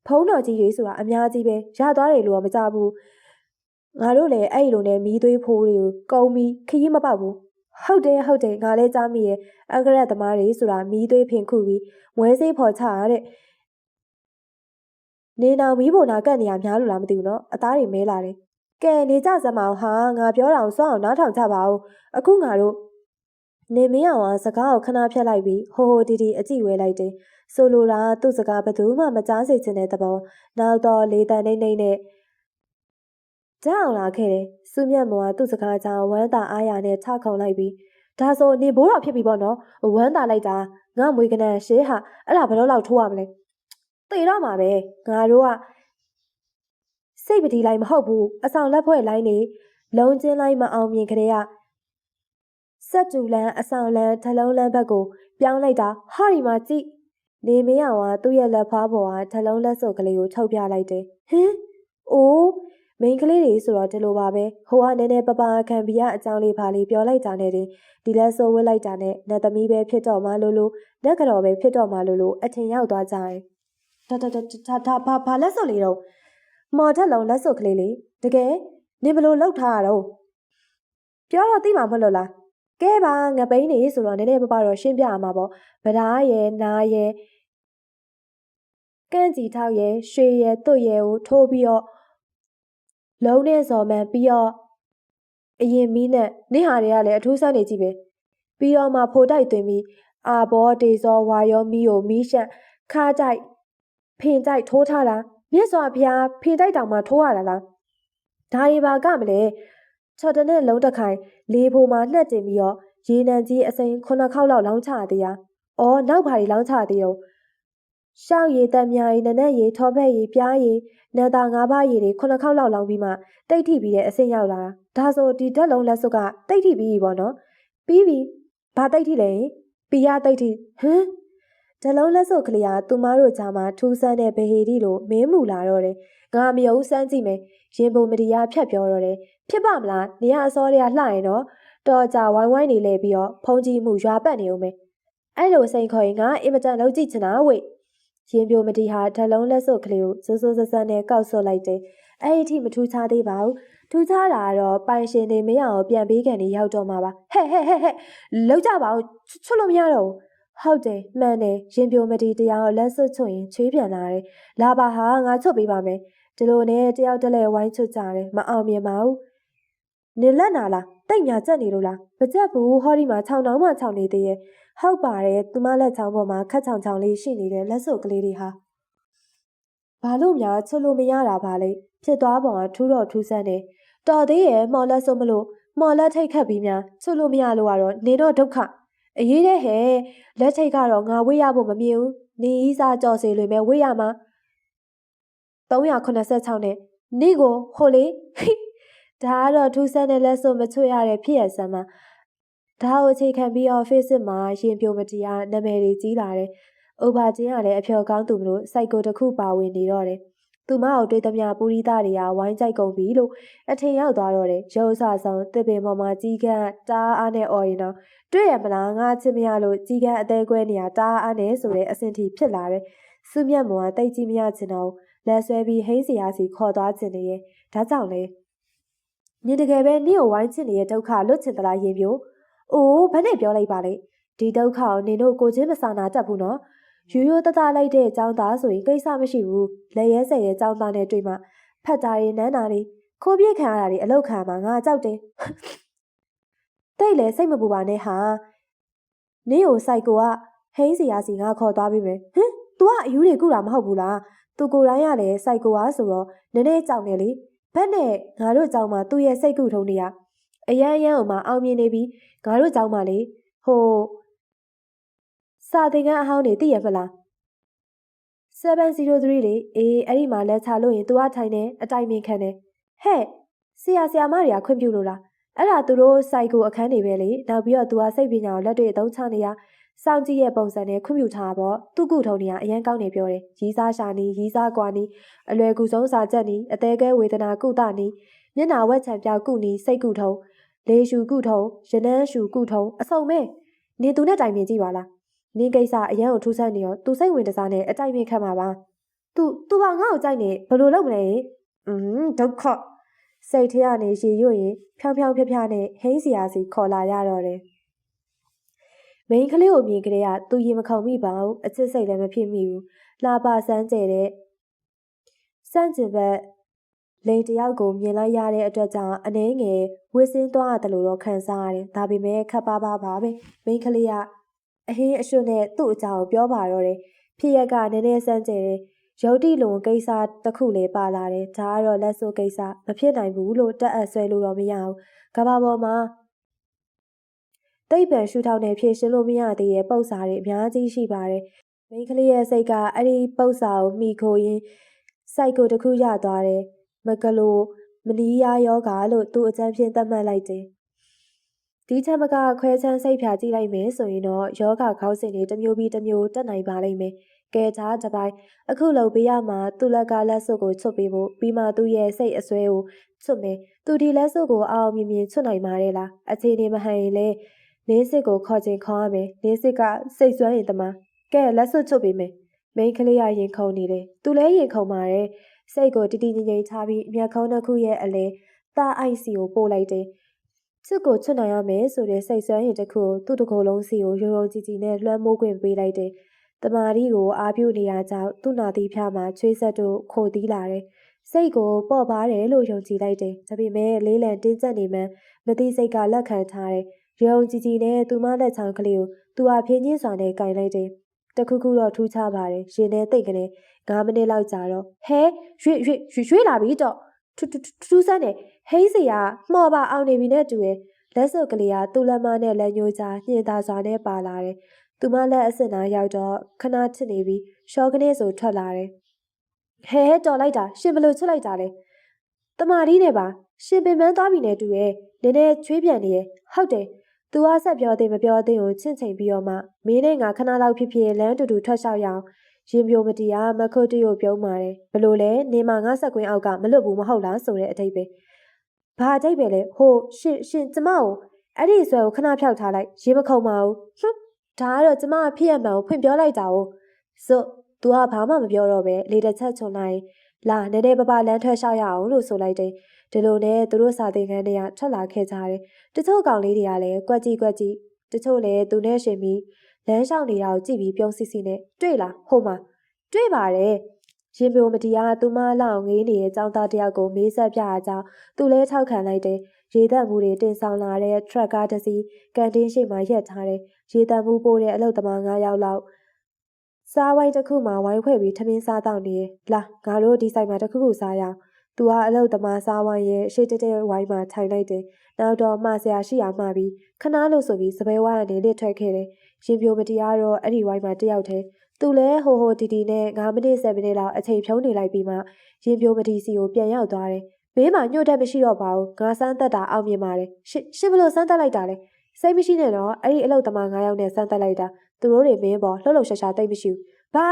ဖုံးတော်ကြီးတွေဆိုတာအများကြီးပဲရသွားတယ်လို့မကြဘူးငါတို့လည်းအဲ့လိုနဲ့မီးသွေးဖိုးတွေကိုကုန်းပြီးခရီးမပေါက်ဘူးဟုတ်တယ်ငါလည်းကြားမိရဲ့အဂရသမားတွေဆိုတာမီးသွေးဖင်ခုပြီးမွဲစေးဖော်ချရတဲ့နေနောင်မီးပုံနာကတ်နေရများလို့လားမသိဘူးနော်အသားတွေမဲလာတယ်ကဲနေကြစမ်းမအောင်ဟာငါပြောတာကိုစောအောင်နားထောင်ကြပါဦးအခုငါတို့နေမင်းအောင်စကားကိုခဏဖြတ်လိုက်ပြီးဟိုတီတီအကြည့်ဝဲလိုက်တယ်ဆိုလိုတာသူ့စကားဘယ်သူမှမကြားစေချင်တဲ့သဘောနောက်တော့လေတန်နေနဲ့ကြောက်အောင်လာခဲ့တယ်စူးမြတ်မောကသူ့စကားကြောင့်ဝမ်းသာအားရနဲ့ထခုန်လိုက်ပြီးဒါဆိုနေဘိုးတော်ဖြစ်ပြီပေါ့နော်ဝမ်းသာလိုက်တာငါမွေးကနန်ရှေးဟာအဲ့ဒါဘယ်တော့လောက်ထိုးရမလဲသေတော့မှာပဲငါတို့ကစိတ်ပတိလိုက်မဟုတ်ဘူးအဆောင်လက်ဖွဲ့လိုင်းနေလုံးချင်းလိုက်မအောင်မြင်ကလေးကစက်တူလန်းအဆောင်လန်းထလုံးလန်းဘက်ကိုပြောင်းလိုက်တာဟာဒီမှာကြည့်နေမင်းအောင်ကသူ့ရဲ့လက်ဖွားပေါ်ကထလုံးလက်စုပ်ကလေးကိုထုတ်ပြလိုက်တယ်ဟင်အိုးမိန်းကလေးတွေဆိုတော့ဒီလိုပါပဲဟိုကနည်းနည်းပပခံပြီးအကြောင်းလေးပါလေးပြောလိုက်တာနဲ့တင်ဒီလက်ဆိုးဝစ်လိုက်တာနဲ့နတ်သမီးပဲဖြစ်တော့မှလို့နတ်ကတော့ပဲဖြစ်တော့မှလို့အထင်ရောက်သွားကြတယ်ဒါဘာလက်စုပ်လေးတော့မော်ထက်လုံးလက်စုပ်ကလေးလေတကယ်နင်ဘလို့လောက်ထားရတော့ပြောတော့သိမှာမဟုတ်လို့လားကဲပါငပိန်းနေဆိုတော့နည်းနည်းပပတော့ရှင်းပြရမှာပေါ့ဗဒါရဲ့နားရဲ့ကန့်ကြီးထောက်ရဲ့ရွှေရဲ့သွတ်ရဲ့ကိုထိုးပြီးတော့လုံးနဲ့စော်မှန်ပြီးတော့အရင်မီးနဲ့နေဟာတွေကလည်းအထူးဆန်းနေကြည့်ပဲပြီးတော့မှဖိုတိုက်သွင်းပြီးအာဘောတေဇောဝါယောမီကိုမီးရှက်ခါကြိုက်ဖင်ကြိုက်ထိုးထားတာမြတ်စွာဘုရားဖင်တိုက်တောင်မှထိုးရတာလားဒါတွေပါကမလဲချော်တနဲ့လုံးတခိုင်လေဖိုမှာနှက်တင်ပြီးတော့ရေနံကြီးအစိမ်း9ခေါက်လောက်လောင်းချသေးရအော်နောက်ဘာတွေလောင်းချသေးတော့ရှောက်ရည်တက်မြားရည်နနဲ့ရည်ထောဖက်ရည်ပြားရည်နန္တာ၅ပါးရည်တွေ9ခေါက်လောက်လောင်းပြီးမှတိတ်ထိပြီးတဲ့အဆင့်ရောက်လာတာဒါဆိုဒီဓာတ်လုံးလက်စုပ်ကတိတ်ထိပြီးပေါ့နော်ပြီးပြီဘာတိတ်ထိလဲပီရတိတ်ထိဟမ်ဓာတ်လုံးလက်စုပ်ကလေးကသူမတို့ကြားမှာထူးဆန်းတဲ့ဘဟေဒီလိုမင်းမူလာတော့တယ်ငါမယုံစမ်းကြည့်မယ်ရင်ပုံမတရားဖြတ်ပြောတော့တယ်ဖြစ်ပါမလားနေရအစောတွေကလှရင်တော့တော်ကြဝိုင်းဝိုင်းနေလဲပြီးတော့ဖုံးကြီးမှုရွာပတ်နေဦးမယ်အဲ့လိုစိန်ခေါ်ရင်ငါအင်မတန်လုံးကြည့်ချင်တာဝိရင်ပြိုမတီဟာဓာတ်လုံးလက်စုပ်ကလေးကိုစိုးစိုးစစနဲ့ကောက်ဆွလိုက်တယ်အဲ့ဒီအထိမထူးခြားသေးပါဘူးထူးခြားတာကတော့ပိုင်ရှင်တွေမရအောင်ပြန်ပေးကန်နေရောက်တော့မှာပါဟဲ့လောက်ကြပါဦးချွတ်လို့မရတော့ဘူးဟုတ်တယ်မှန်တယ်ရင်ပြိုမတီတရားလက်စွပ်ချွတ်ရင်ချွေးပြန်လာတယ်လာပါဟာငါချွတ်ပေးပါမယ်ဒီလိုနဲ့တယောက်တလဲဝိုင်းချွတ်ကြတယ်မအောင်မြင်ပါဘူးနေလက်နာလားတိတ်ညာကြက်နေလို့လားမကြက်ဘူးဟောဒီမှာ6တောင်းမှ6နေသေးရဲ့ဟုတ်ပါတယ်သူမလက်ချောင်းပေါ်မှာခက်ချောင်ချောင်လေးရှိနေတဲ့လက်စုပ်ကလေးတွေဟာဘာလို့များချွတ်လို့မရတာပါလဲဖြစ်သွားပုံကထူးတော့ထူးဆန်းတယ်တော်သေးရဲ့မော်လက်စုပ်မလို့မော်လက်ထိတ်ခတ်ပြီးများချွတ်လို့မရလို့ကတော့နေတော့ဒုက္ခအရေးတဲ့ဟဲ့လက်ထိတ်ကတော့ငါဝေးရဖို့မမြင်ဘူးနေဤစားကြော်စီလွင်မဲ့ဝေးရမှာ386နဲ့နေကိုဟိုလေဒါကတော့ထူးဆန်းတဲ့လက်စုပ်မချွတ်ရတဲ့ဖြစ်ရစမ်းမှာဒါကိုအခြေခံပြီးတော့ Facebook မှာရင်ပြိုမတရားနာမည်တွေကြီးလာတယ်။ဥပါချင်းကလည်းအဖျော်ကောင်းသူမလို့စိုက်ကိုတစ်ခုပါဝင်နေတော့တယ်။သူမကိုတွေးသမျှပူရိသတွေကဝိုင်းကြိုက်ကုန်ပြီလို့အထင်ရောက်သွားတော့တယ်။ရုပ်အဆဆောင်တစ်ပင်ပေါ်မှာကြီးကန်းတားအားနဲ့အော်ရင်တော့တွေ့ရမလားငါချစ်မရလို့ကြီးကန်းအသေးကွဲနေရတားအားနဲ့ဆိုတဲ့အဆင့်ထိဖြစ်လာတယ်။စုမြတ်မောကတိတ်ကြီးမရချင်တော့လက်ဆွဲပြီးဟိန်းစရာစီခေါ်သွားခြင်းနဲ့ဒါကြောင့်လေနင်တကယ်ပဲနင့်ကိုဝိုင်းချင်နေတဲ့ဒုက္ခလွတ်ချင်သလားရင်ပြိုအိုးဘာနဲ့ပြောလိုက်ပါလဲဒီဒုက္ခကိုနင်တို့ကိုချင်းမစာနာတတ်ဘူးနော်ရိုးရိုးတသားလိုက်တဲ့အကြောင်းသားဆိုရင်ကိစ္စမရှိဘူးလက်ရဲဆက်ရဲအကြောင်းသားနဲ့တွေ့မှဖတ်တာတွေနန်းတာတွေခိုးပြစ်ခံရတာတွေအလောက်ခံမှာငါကြောက်တယ်တိတ်လေစိတ်မပူပါနဲ့ဟာနင့်ကိုစိုက်ကိုကဟိန်းစီရစီငါခေါ်သွားပြီးမယ်ဟင် तू ကအယူတွေကုတာမဟုတ်ဘူးလား तू ကိုယ်တိုင်ရလဲစိုက်ကိုကဆိုတော့နည်းနည်းကြောက်နေလေဘက်နဲ့ငါတို့ကြောင့်မှသူ့ရဲ့စိတ်ကူထုံးနေရအရန်အောင်မှအောင်မြင်နေပြီငါတို့ကြောင့်မှလေဟိုစာသင်ခန်းအဟောင်းနေသိရမလား 703လေအေးအဲ့ဒီမှာလက်ချလို့ရင် तू ကထိုင်နေအတိုင်ပင်ခံနေဟဲ့ဆရာမတွေကခွင့်ပြုလို့လားအဲ့ဒါသူတို့စိုက်ကိုအခန်းနေပဲလေနောက်ပြီးတော့ तू ကစိတ်ပညာကိုလက်တွေအသုံးချနေရစောင့်ကြည့်ရဲ့ပုံစံနဲ့ခွင့်ပြုထားပေါ့သူ့ကုထုံနေကအရန်ကောင်းနေပြောတယ်ရီးစားရှာနီရီးစားကွာနီအလွယ်ကူဆုံးစာချက်နီအသေးကဲဝေဒနာကုသနီမျက်နာဝက်ချံပြောက်ကုနီစိတ်ကုထုံလေရှူကုထုံရနန်းရှူကုထုံအစုံမဲနေသူနဲ့တိုင်ပင်ကြည့်ပါလားနင်းကိစ္စအရန်ကိုထူးဆန်းနေရောသူစိတ်ဝင်တစားနဲ့အတိုင်ပင်ခံပါပါသူကငါ့ကိုကြိုက်နေဘယ်လိုလုပ်မလဲဒုက္ခစိတ်ထဲကနေရေရွတ်ရင်ဖြောင်းဖြောင်းဖျက်ဖျက်နဲ့ဟိန်းစရာစီခေါ်လာရတော့တယ်မိန်းကလေးကိုမြင်ကြတဲ့ကသူရင်မခုန်မိပါဘူးအချစ်စိတ်လည်းမဖြစ်မိဘူးလှပစမ်းကျဲတဲ့စန့်ကျင်ဘက်လိန်တယောက်ကိုမြင်လိုက်ရတဲ့အတွက်ကြောင့်အနှဲငယ်ဝစ်စင်းသွားရတယ်လို့တော့ခံစားရတယ်ဒါပေမဲ့ခပ်ပါပါပဲမိန်းကလေးကအဟင်းအရွှတ်နဲ့သူ့အကြောင်းကိုပြောပါတော့တယ်ဖြစ်ရက်ကနည်းနည်းစမ်းကျဲတယ်ရုပ်တိလုံကိစ္စတစ်ခုလည်းပါလာတယ်ဒါကတော့လက်စွပ်ကိစ္စမဖြစ်နိုင်ဘူးလို့တက်အပ်ဆွဲလို့တော့မရဘူးကဘာပေါ်မှာတိတ်ပံရှူထောင်နဲ့ဖြည့်ရှင်းလို့မရသေးတဲ့ပု္ပ္ပစာတွေအများကြီးရှိပါတယ်မိန်းကလေးရဲ့စိတ်ကအဲ့ဒီပု္ပ္ပစာကိုမိခိုရင်းစိုက်ကိုတစ်ခုရသွားတယ်မကလို့မနီးယားယောဂါလို့သူ့အကျန်းဖြင့်သတ်မှတ်လိုက်တယ်ဒီချက်မကခွဲချမ်းစိတ်ဖြာကြည့်လိုက်မယ်ဆိုရင်တော့ယောဂခေါင်းစဉ်တွေတစ်မျိုးပြီးတစ်မျိုးတက်နိုင်ပါလိမ့်မယ်ကဲသားတစ်ပိုင်းအခုလုံပေးရမှာသူ့လက်ကလက်စွပ်ကိုချွတ်ပေးဖို့ပြီးမှသူ့ရဲ့စိတ်အစွဲကိုချွတ်မယ်သူဒီလက်စွပ်ကိုအောင်မြင်မြင်ချွတ်နိုင်ပါတယ်လားအခြေအနေမဟန်ရင်လေလင်းစစ်ကိုခေါ်ချင်းခေါ်ရမယ်လင်းစစ်ကစိတ်စွမ်းရင်တမကဲလက်စွပ်ချွတ်ပေးမယ်မိန်းကလေးကရင်ခုန်နေတယ်သူလည်းရင်ခုန်ပါတယ်စိတ်ကိုတတိငြိမ်ချပြီးမျက်ခုံးတစ်ခုရဲ့အလဲသားအိုက်စီကိုပို့လိုက်တယ်ချစ်ကိုချွတ်နိုင်ရမယ်ဆိုတဲ့စိတ်ဆွမ်းရည်တစ်ခုသူ့တစ်ကိုယ်လုံးစီကိုရုံရုံကြည်ကြည်နဲ့လွှမ်းမိုးခွင့်ပေးလိုက်တယ်။တမာရီကိုအားပြုနေရကြောင်းသူ့နာသီးဖျားမှာချွေးဆက်တို့ခိုတီးလာတယ်။စိတ်ကိုပေါ့ပါတယ်လို့ယုံကြည်လိုက်တယ်။ဒါပေမဲ့လေးလံတင်းကျပ်နေမှမသိစိတ်ကလက်ခံထားတယ်။ရုံကြည်ကြည်နဲ့သူမလက်ချောင်းကလေးကိုသူဟာဖြင်းချင်းစွာနဲ့ကင်လိုက်တယ်။တခုခုတော့ထူးခြားပါတယ်။ရင်ထဲသိတ်ကနေ9မိနစ်လောက်ကြာတော့ဟဲရွေ့လာပြီတော့ထူးဆန်းတယ်ဟိန်းစီကမှော်ပါအောင်နေပြီနဲ့တူရဲ့လက်စွပ်ကလေးကသူ့လက်မနဲ့လက်ညှိုးကြားညှင်သာစွာနဲ့ပါလာတယ်။သူမလက်အစ်စ်နာရောက်တော့ခဏချစ်နေပြီးရှော့ကနေဆိုထွက်လာတယ်။ဟဲတော်လိုက်တာရှင်ဘလို့ချစ်လိုက်တာလဲ။တမာရီနဲ့ပါရှင်ပင်ပန်းသွားပြီနဲ့တူရဲ့နည်းနည်းချွေးပြန်နေရဲ့ဟုတ်တယ်။ तू ကဆက်ပြောသေးမပြောသေးကိုချင့်ချိန်ပြီးတော့မှမင်းနဲ့ငါခဏလောက်ဖြစ်ဖြစ်လမ်းတူတူထွက်လျှောက်ရအောင်ရင်ပြိုမတီးမခုတ်တီကိုပြုံးပါတယ်ဘလို့လဲနေမှာငါဆက်ကွင်းအောက်ကမလွတ်ဘူးမဟုတ်လားဆိုတဲ့အထိပ္ပယ်ဘာအထိပ္ပယ်လဲဟိုရှင်ကျမကိုအဲ့ဒီဆွဲကိုခဏဖျောက်ထားလိုက်ရေမခုံပါဘူးဟွန်းဒါကတော့ကျမဖြစ်ရမှန်ကိုဖွင့်ပြောလိုက်တာ哦စို့ तू ကဘာမှမပြောတော့ပဲလေတစ်ချက်ချွန်လိုက်လာနည်းနည်းပပလမ်းထွက်လျှောက်ရအောင်လို့ဆိုလိုက်တယ်ဒီလိုနဲ့သူတို့စာသင်ခန်းတွေကထွက်လာခဲ့ကြတယ်တချို့ကောင်လေးတွေကလည်းကွက်ကြည့်တချို့လည်းသူနဲ့ရှင်ပြီးလမ်းလျှောက်နေတာကိုကြည့်ပြီးပြုံးစီစီနဲ့တွေ့လားဟိုမှာတွေ့ပါတယ်ရင်ပြိုမတီးသူမလောက်ငေးနေတဲ့ចောင်းသားတယောက်ကိုမေးဆက်ပြအားကြောင့်သူလဲထောက်ခံလိုက်တယ်ရေသက်မှုတွေတင်ဆောင်လာတဲ့ထရက်ကားတစ်စီးကန်တင်းရှိမှရက်ထားတယ်ရေသက်မှုပို့တဲ့အလုပ်သမား9ယောက်လောက်စားဝိုင်းတစ်ခုမှာဝိုင်းဖွဲ့ပြီးထမင်းစားတော့နေလာငါတို့ဒီဆိုင်မှာတစ်ခုခုစားရအောင်သူကအလုပ်သမားစားဝိုင်းရဲ့ရှေ့တက်ဝိုင်းမှာထိုင်လိုက်တယ်နောက်တော့မှာဆရာရှိအောင်မှာပြီးခဏလို့ဆိုပြီးစပွဲဝိုင်းကနေလစ်ထွက်ခဲ့တယ်ရင်ပြိုမတီးတော့အဲ့ဒီဝိုင်းမှာတယောက်တည်းသူလဲဟိုတီတီနဲ့9မိနစ်10မိနစ်လောက်အချိန်ဖြုံးနေလိုက်ပြီးမှရင်ပြိုမတီစီကိုပြန်ရောက်သွားတယ်။ဘေးမှာညှို့တက်မရှိတော့ပါဘူး။ငါစမ်းသက်တာအောင်မြင်ပါတယ်။ရှင်ဘလို့စမ်းသက်လိုက်တာလဲ။စိတ်မရှိနဲ့တော့အဲ့ဒီအလုပ်သမား9ယောက်နဲ့စမ်းသက်လိုက်တာသူတို့တွေမင်းပေါ်လှုပ်လှုပ်ရှားရှားတိတ်မရှိဘူး။ဘာ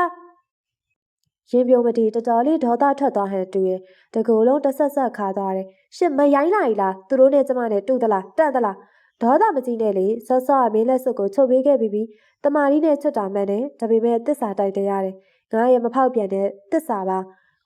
ရင်ပြိုမတီတော်တော်လေးဒေါသထွက်သွားဟန်တူရဲ့တကူလုံးတဆက်ဆက်ခါသွားတယ်။ရှင်မရိုင်းလိုက်လားသူတို့နဲ့ကျမနဲ့တူသလားတန့်သလားဒေါသမကြီးနဲ့လေဆော့ဆော့မင်းလက်စွပ်ကိုချုပ်ပေးခဲ့ပြီးတမာရီနဲ့ချွတ်တာမှန်တယ်ဒါပေမဲ့တစ္ဆာတိုက်တယ်ရတယ်ငါရဲ့မဖောက်ပြန်တဲ့တစ္ဆာပါ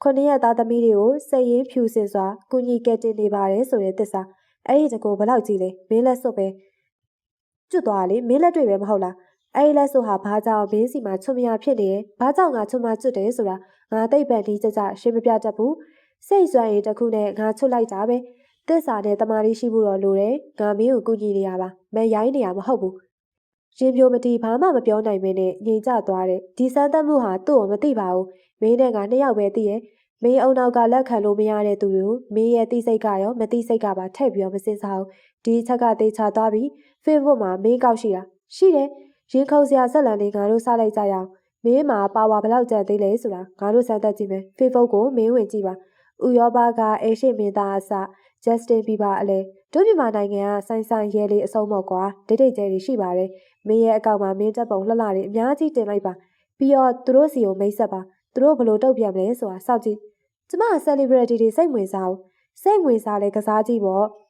9ရက်သားသမီးတွေကိုစိတ်ရင်းဖြူစင်စွာကုညီကဲတင်နေပါတယ်ဆိုတဲ့တစ္ဆာအဲ့ဒီတကူဘလောက်ကြီးလဲမင်းလက်စွပ်ပဲကျွတ်သွားလေမင်းလက်တွေ့ပဲမဟုတ်လားအဲ့ဒီလက်စွပ်ဟာဘာကြောင့်မင်းစီမှာချွတ်မရဖြစ်နေဘာကြောင့်ငါချွတ်မကျွတ်တယ်ဆိုတာငါသိပ်ပန်ဒီကြကြရှင်းမပြတတ်ဘူးစိတ်စွမ်းရည်တခုနဲ့ငါချွတ်လိုက်တာပဲတစ္ဆာနဲ့တမာရီရှိဖို့တော့လိုတယ်ငါမင်းကိုကူညီနေရပါမရိုင်းနေရမဟုတ်ဘူးရင်ပြိုမတီဘာမှမပြောနိုင်မင်းနဲ့ငြိမ်ကျသွားတယ်ဒီစမ်းသပ်မှုဟာသူ့ကိုမသိပါဘူးမင်းနဲ့က2ယောက်ပဲသိရဲ့မင်းအုံနောက်ကလက်ခံလို့မရတဲ့သူတွေကိုမင်းရဲ့သိစိတ်ကရောမသိစိတ်ကပါထည့်ပြီးတော့မစင်စားဘူးဒီချက်ကသေချာသွားပြီး Facebook မှာမင်းကောက်ရှိတာရှိတယ်ရင်ခုန်စရာဆက်လန်လေးငါတို့စားလိုက်ကြရအောင်မ မင်းမှာပါဝါဘလောက်ကြံသေးလဲဆိုတာငါတို့စမ်းသပ်ကြည့်မယ်။ Facebook ကိုမင်းဝင်ကြည့်ပါ။ဥရောပကအေရှိမင်းသားအစဂျက်စတင်ဘီဘာအလဲတို့မြန်မာနိုင်ငံကဆိုင်ရဲလေးအစုံပေါ့ကွာဒိတ်ကျဲတွေရှိပါတယ်။မင်းရဲ့အကောင့်မှာမင်းတက်ပုံလှလှတွေအများကြီးတင်လိုက်ပါ။ပြီးတော့သူတို့စီကိုမိတ်ဆက်ပါ။သူတို့ဘလို့တုတ်ပြန်မလဲဆိုတာစောင့်ကြည့်။ကျမ celebrity တွေစိတ်ဝင်စားဘူး။စိတ်ဝင်စားလဲကစားကြည့်ပေါ့။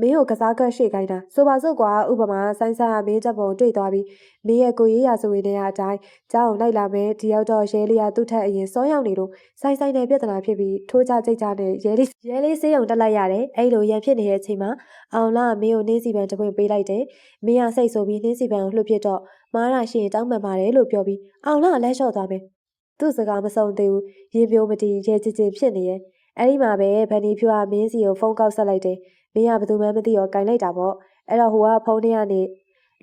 မင်းကိုကစားကတ်ရှေ့ခိုင်းတာဆိုပါစို့ကွာဥပမာဆိုင်းဆာမင်းချက်ပုံတွေ့သွားပြီးမင်းရဲ့ကိုရေးရာဆိုရင်တဲ့အတိုင်းကြောင်းလိုက်လာမယ်ဒီရောက်တော့ရဲလေးကသူ့ထက်အရင်စောရောက်နေလို့ဆိုင်နဲ့ပြဿနာဖြစ်ပြီးထိုးကြကြိတ်ကြနဲ့ရဲလေးစေးုံတက်လိုက်ရတယ်အဲ့လိုရန်ဖြစ်နေတဲ့အချိန်မှာအောင်လာမင်းကိုနှင်းစီပန်တပွင့်ပေးလိုက်တယ်မင်းကစိတ်ဆိုပြီးနှင်းစီပန်ကိုလှုပ်ပြတော့မားရရှိရင်တောင်းပန်ပါတယ်လို့ပြောပြီးအောင်လာလက်လျှော့သွားမယ်သူ့စကားမဆုံးသေးဘူးရင်ပြိုမတီရဲချစ်ချင်းဖြစ်နေရဲ့အဲ့ဒီမှာပဲဗန်နီဖြူကမင်းစီကိုဖုန်းကောက်ဆက်လိုက်တယ်မင်းကဘယ်သူမှမသိရောကင်လိုက်တာပေါ့အဲ့တော့ဟိုကဖုန်းထဲကနေ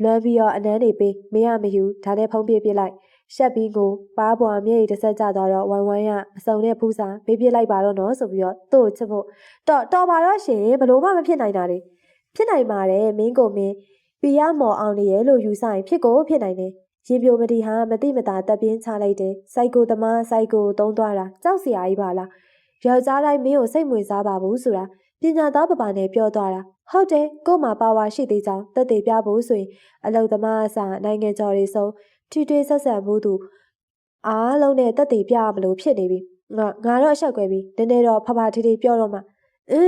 လွမ်းပြီးတော့အနမ်းနေပေးမင်းကမယူဒါနဲ့ဖုန်းပြလိုက်ရှက်ပြီးကိုပါးပွားမျက်ရည်တစ်ဆက်ကျသွားတော့ဝိုင်းဝိုင်းကအစုံနဲ့ဖူးစာပေးပြလိုက်ပါတော့နော်ဆိုပြီးတော့သူ့ကိုချစ်ဖို့တော်ပါတော့ရှင်ဘလို့မှမဖြစ်နိုင်တာလေဖြစ်နိုင်ပါတယ်မင်းကိုမင်းပီရမော်အောင်နေရဲ့လို့ယူဆိုင်ဖြစ်ကိုဖြစ်နိုင်တယ်ရင်ပြိုမတီဟာမတိမတာတက်ပြင်းချလိုက်တယ်စိုက်ကိုသမားစိုက်ကိုသုံးသွားတာကြောက်စရာကြီးပါလားယောက်ျားတိုင်းမင်းကိုစိတ်ဝင်စားပါဘူးဆိုတာပညာသားပပနဲ့ပြောသွားတာဟုတ်တယ်ကို့မှာပါဝါရှိသေးကြောင်းတက်သေးပြဖို့ဆိုရင်အလုံသမားအစနိုင်ငံကျော်တွေဆုံးထွေထွေဆက်ဆံမှုသူအားလုံးနဲ့တက်သေးပြမလို့ဖြစ်နေပြီငါတော့အဆက်ကွဲပြီနည်းနည်းတော့ဖဖထီထီပြောတော့မှ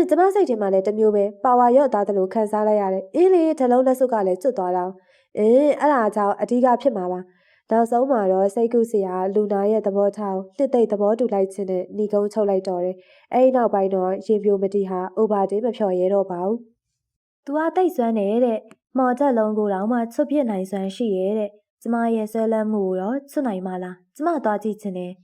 ကျမစိတ်ထဲမှာလည်းတမျိုးပဲပါဝါရော့သားတယ်လို့ခံစားလိုက်ရတယ်အေးလေဓလုံးလက်စုပ်ကလည်းကျွတ်သွားတော့အဲ့ဒါကြောင့်အဓိကဖြစ်မှာပါနောက်ဆုံးမှာတော့စိတ်ကူးစရာလူနာရဲ့သဘောထားကိုနှစ်သိမ့်သဘောတူလိုက်ခြင်းနဲ့ညီကုန်းချုပ်လိုက်တော့တယ်အဲ့ဒီနောက်ပိုင်းတော့ရင်ပြိုမတီဟာအိုဘာတင်းမဖြော်ရဲတော့ပါဘူး။ "तू ကတိတ်ဆွမ်းနေတဲ့။မော်တက်လုံးကိုတော့မှချွတ်ပြစ်နိုင်စွမ်းရှိရဲ့တဲ့။ကျမရဲ့ဆွဲလန်းမှုကိုတော့ချွတ်နိုင်မလား။ကျမသွားကြည့်ချင်တယ်။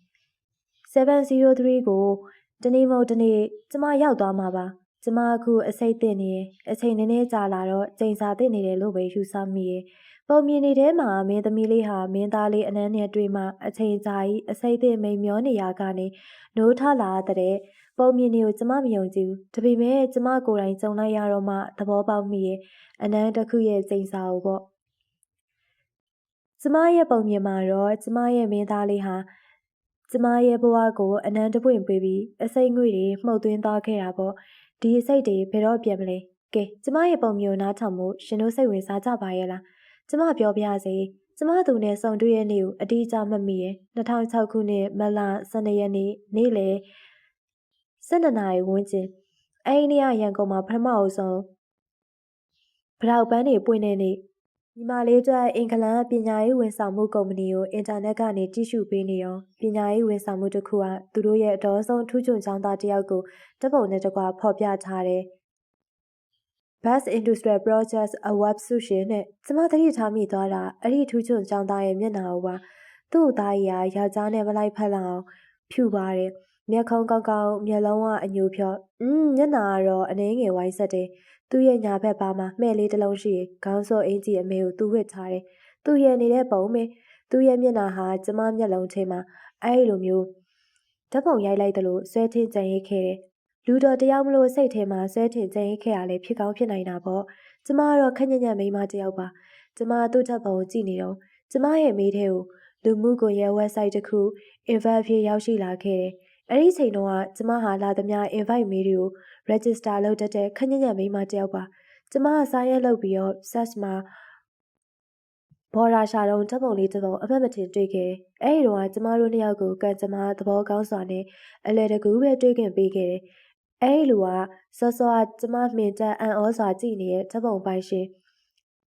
703ကိုတနေ့မဟုတ်တနေ့ကျမရောက်သွားမှာပါ။ကျမအခုအစိတ်သင့်နေရဲ့။အချိန်နည်းနည်းကြာလာတော့ကျိန်စာသင့်နေတယ်လို့ပဲယူဆမိရဲ့။ပုံမြင်နေထဲမှာမင်းသမီးလေးဟာမင်းသားလေးအနမ်းနဲ့တွေ့မှအချိန်ကြာကြီးအစိတ်သင့်မိန်မျောနေရကနေနိုးထလာတဲ့ပုံမြင်တွေကိုကျမမယုံကြည်ဘူး။ဒါပေမဲ့ကျမကိုယ်တိုင်ကြုံလိုက်ရတော့မှသဘောပေါက်မိရဲ့။အနမ်းတစ်ခုရဲ့ကျိန်စာကိုပေါ့။ကျမရဲ့ပုံမြင်မှာတော့ကျမရဲ့မင်းသားလေးဟာကျမရဲ့ဘဝကိုအနမ်းတပွင့်ပေးပြီးအစိတ်ငွေတွေမှုတ်သွင်းသွားခဲ့တာပေါ့။ဒီအစိတ်တွေဘယ်တော့ပြန်မလဲ။ကဲကျမရဲ့ပုံမျိုးနားထောင်မှုရှင်တို့စိတ်ဝင်စားကြပါရဲ့လား။ကျမပြောပြစေ။ကျမသူနဲ့ဆုံတွေ့ရဲ့နေ့ကိုအတိအကျမှတ်မိရဲ့2006ခုနှစ်မတ်လ12ရက်နေ့နေ့လယ်12နာရီဝန်းကျင်အဲ့ဒီနေ့ကရန်ကုန်မှာပထမအဆုံးဗလောက်ပန်းတွေပွင့်တဲ့နေ့ညီမလေးအတွက်အင်္ဂလန်ပညာရေးဝန်ဆောင်မှုကုမ္ပဏီကိုအင်တာနက်ကနေကြည့်ရှုပေးနေရောပညာရေးဝန်ဆောင်မှုတစ်ခုကသူတို့ရဲ့အတော်ဆုံးထူးချွန်ကျောင်းသားတစ်ယောက်ကိုတပ်ပုံနဲ့တကွဖော်ပြထားတယ်Best Industrial Projects Award ဆုရှင်နဲ့ကျမသတိထားမိသွားတာအဲ့ဒီထူးချွန်ကျောင်းသားရဲ့မျက်နှာကိုပါသူ့သားကြီးကယောက်ျားနဲ့မလိုက်ဖက်လောက်အောင်ဖြူပါတယ်မျက်ခုံးကောက်ကောက်မျက်လုံးကအညိုဖြော့မျက်နှာကတော့အနှဲငယ်ဝိုင်းဆက်တယ်သူ့ရဲ့ညာဘက်ပါမှာမှဲ့လေးတစ်လုံးရှိရင်ခေါင်းစောအင်ကြီးအမေကိုသူ့ဝစ်ထားတယ်သူ့ရဲ့နေတဲ့ပုံပဲသူ့ရဲ့မျက်နှာဟာကျမမျက်လုံးထဲမှာအဲ့လိုမျိုးဓာတ်ပုံရိုက်လိုက်တယ်လို့ဆွဲထင်းကြံရိတ်ခဲ့တယ်လူတော်တယောက်မလို့စိတ်ထဲမှာဆွဲထင်ကြံရိတ်ခဲ့ရလဲဖြစ်ကောင်းဖြစ်နိုင်တာပေါ့ကျမကတော့ခက်ညံ့ညံ့မိန်းမတယောက်ပါကျမသူ့ဓာတ်ပုံကိုကြည့်နေတော့ကျမရဲ့မိထဲကိုလူမှုကွန်ရက် website တစ်ခု invite ဖြစ်ရောက်ရှိလာခဲ့တယ်အဲ့ဒီချိန်တုန်းကကျမဟာလာသမျှ invite mail တွေကို register လုပ်တတ်တဲ့ခက်ညံ့ညံ့မိန်းမတယောက်ပါကျမစာရက်လုပ်ပြီးတော့ search မှာဘော်ရာရှာတော့ဓာတ်ပုံလေးတစ်ပုံအမှတ်မထင်တွေ့ခဲ့တယ်။အဲဒီတော့ကျမတို့နှစ်ယောက်ကိုကံကြမ္မာသဘောကောင်းစွာနဲ့အလဲတကူပဲတွေ့ခင်ပေးခဲ့တယ်။အဲဒီလူကစောစောကကျမမှင်တက်အံ့ဩစွာကြည့်နေတဲ့ဓာတ်ပုံပိုင်ရှင်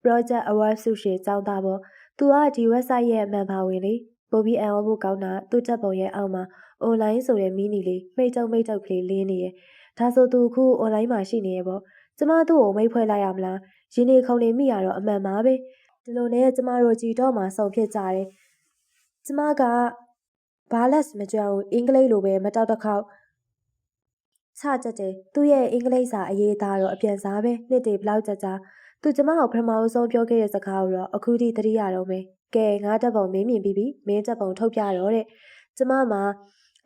Project Award ဆုရှင်ကျောင်းသားပေါ့။သူကဒီ website ရဲ့အမှန်ပါဝင်လေ။ပိုပြီးအံ့ဩဖို့ကောင်းတာသူ့ဓာတ်ပုံရဲ့အောက်မှာ online ဆိုတဲ့မီနီလေးမိတ်တုပ်ကလေးလင်းနေရဲ့။ဒါဆိုသူအခု online မှာရှိနေရဲ့ပေါ့။ကျမသူ့ကိုမိတ်ဖွဲ့လိုက်ရမလား။ရင်းနေခုန်နေမိရတော့အမှန်ပါပဲ။ဒီလိုနဲ့ကျမတို့ကြည်တော့မှဆုံဖြစ်ကြတယ်။ကျမကဘာလက်မကြွဘူးအင်္ဂလိပ်လိုပဲမတောက်တစ်ခေါက်ချကြတယ်။သူ့ရဲ့အင်္ဂလိပ်စာအရေးသားတော့အပြန်စားပဲနှစ်တွေဘလောက်ကြာသူကျမကိုပထမဆုံးပြောခဲ့တဲ့စကားကိုတော့အခုထိသတိရတော့မယ်။ကဲငါတက်ပုံမင်းမြင်ပြီးပြီမင်းတက်ပုံထုတ်ပြတော့တဲ့။ကျမမှာ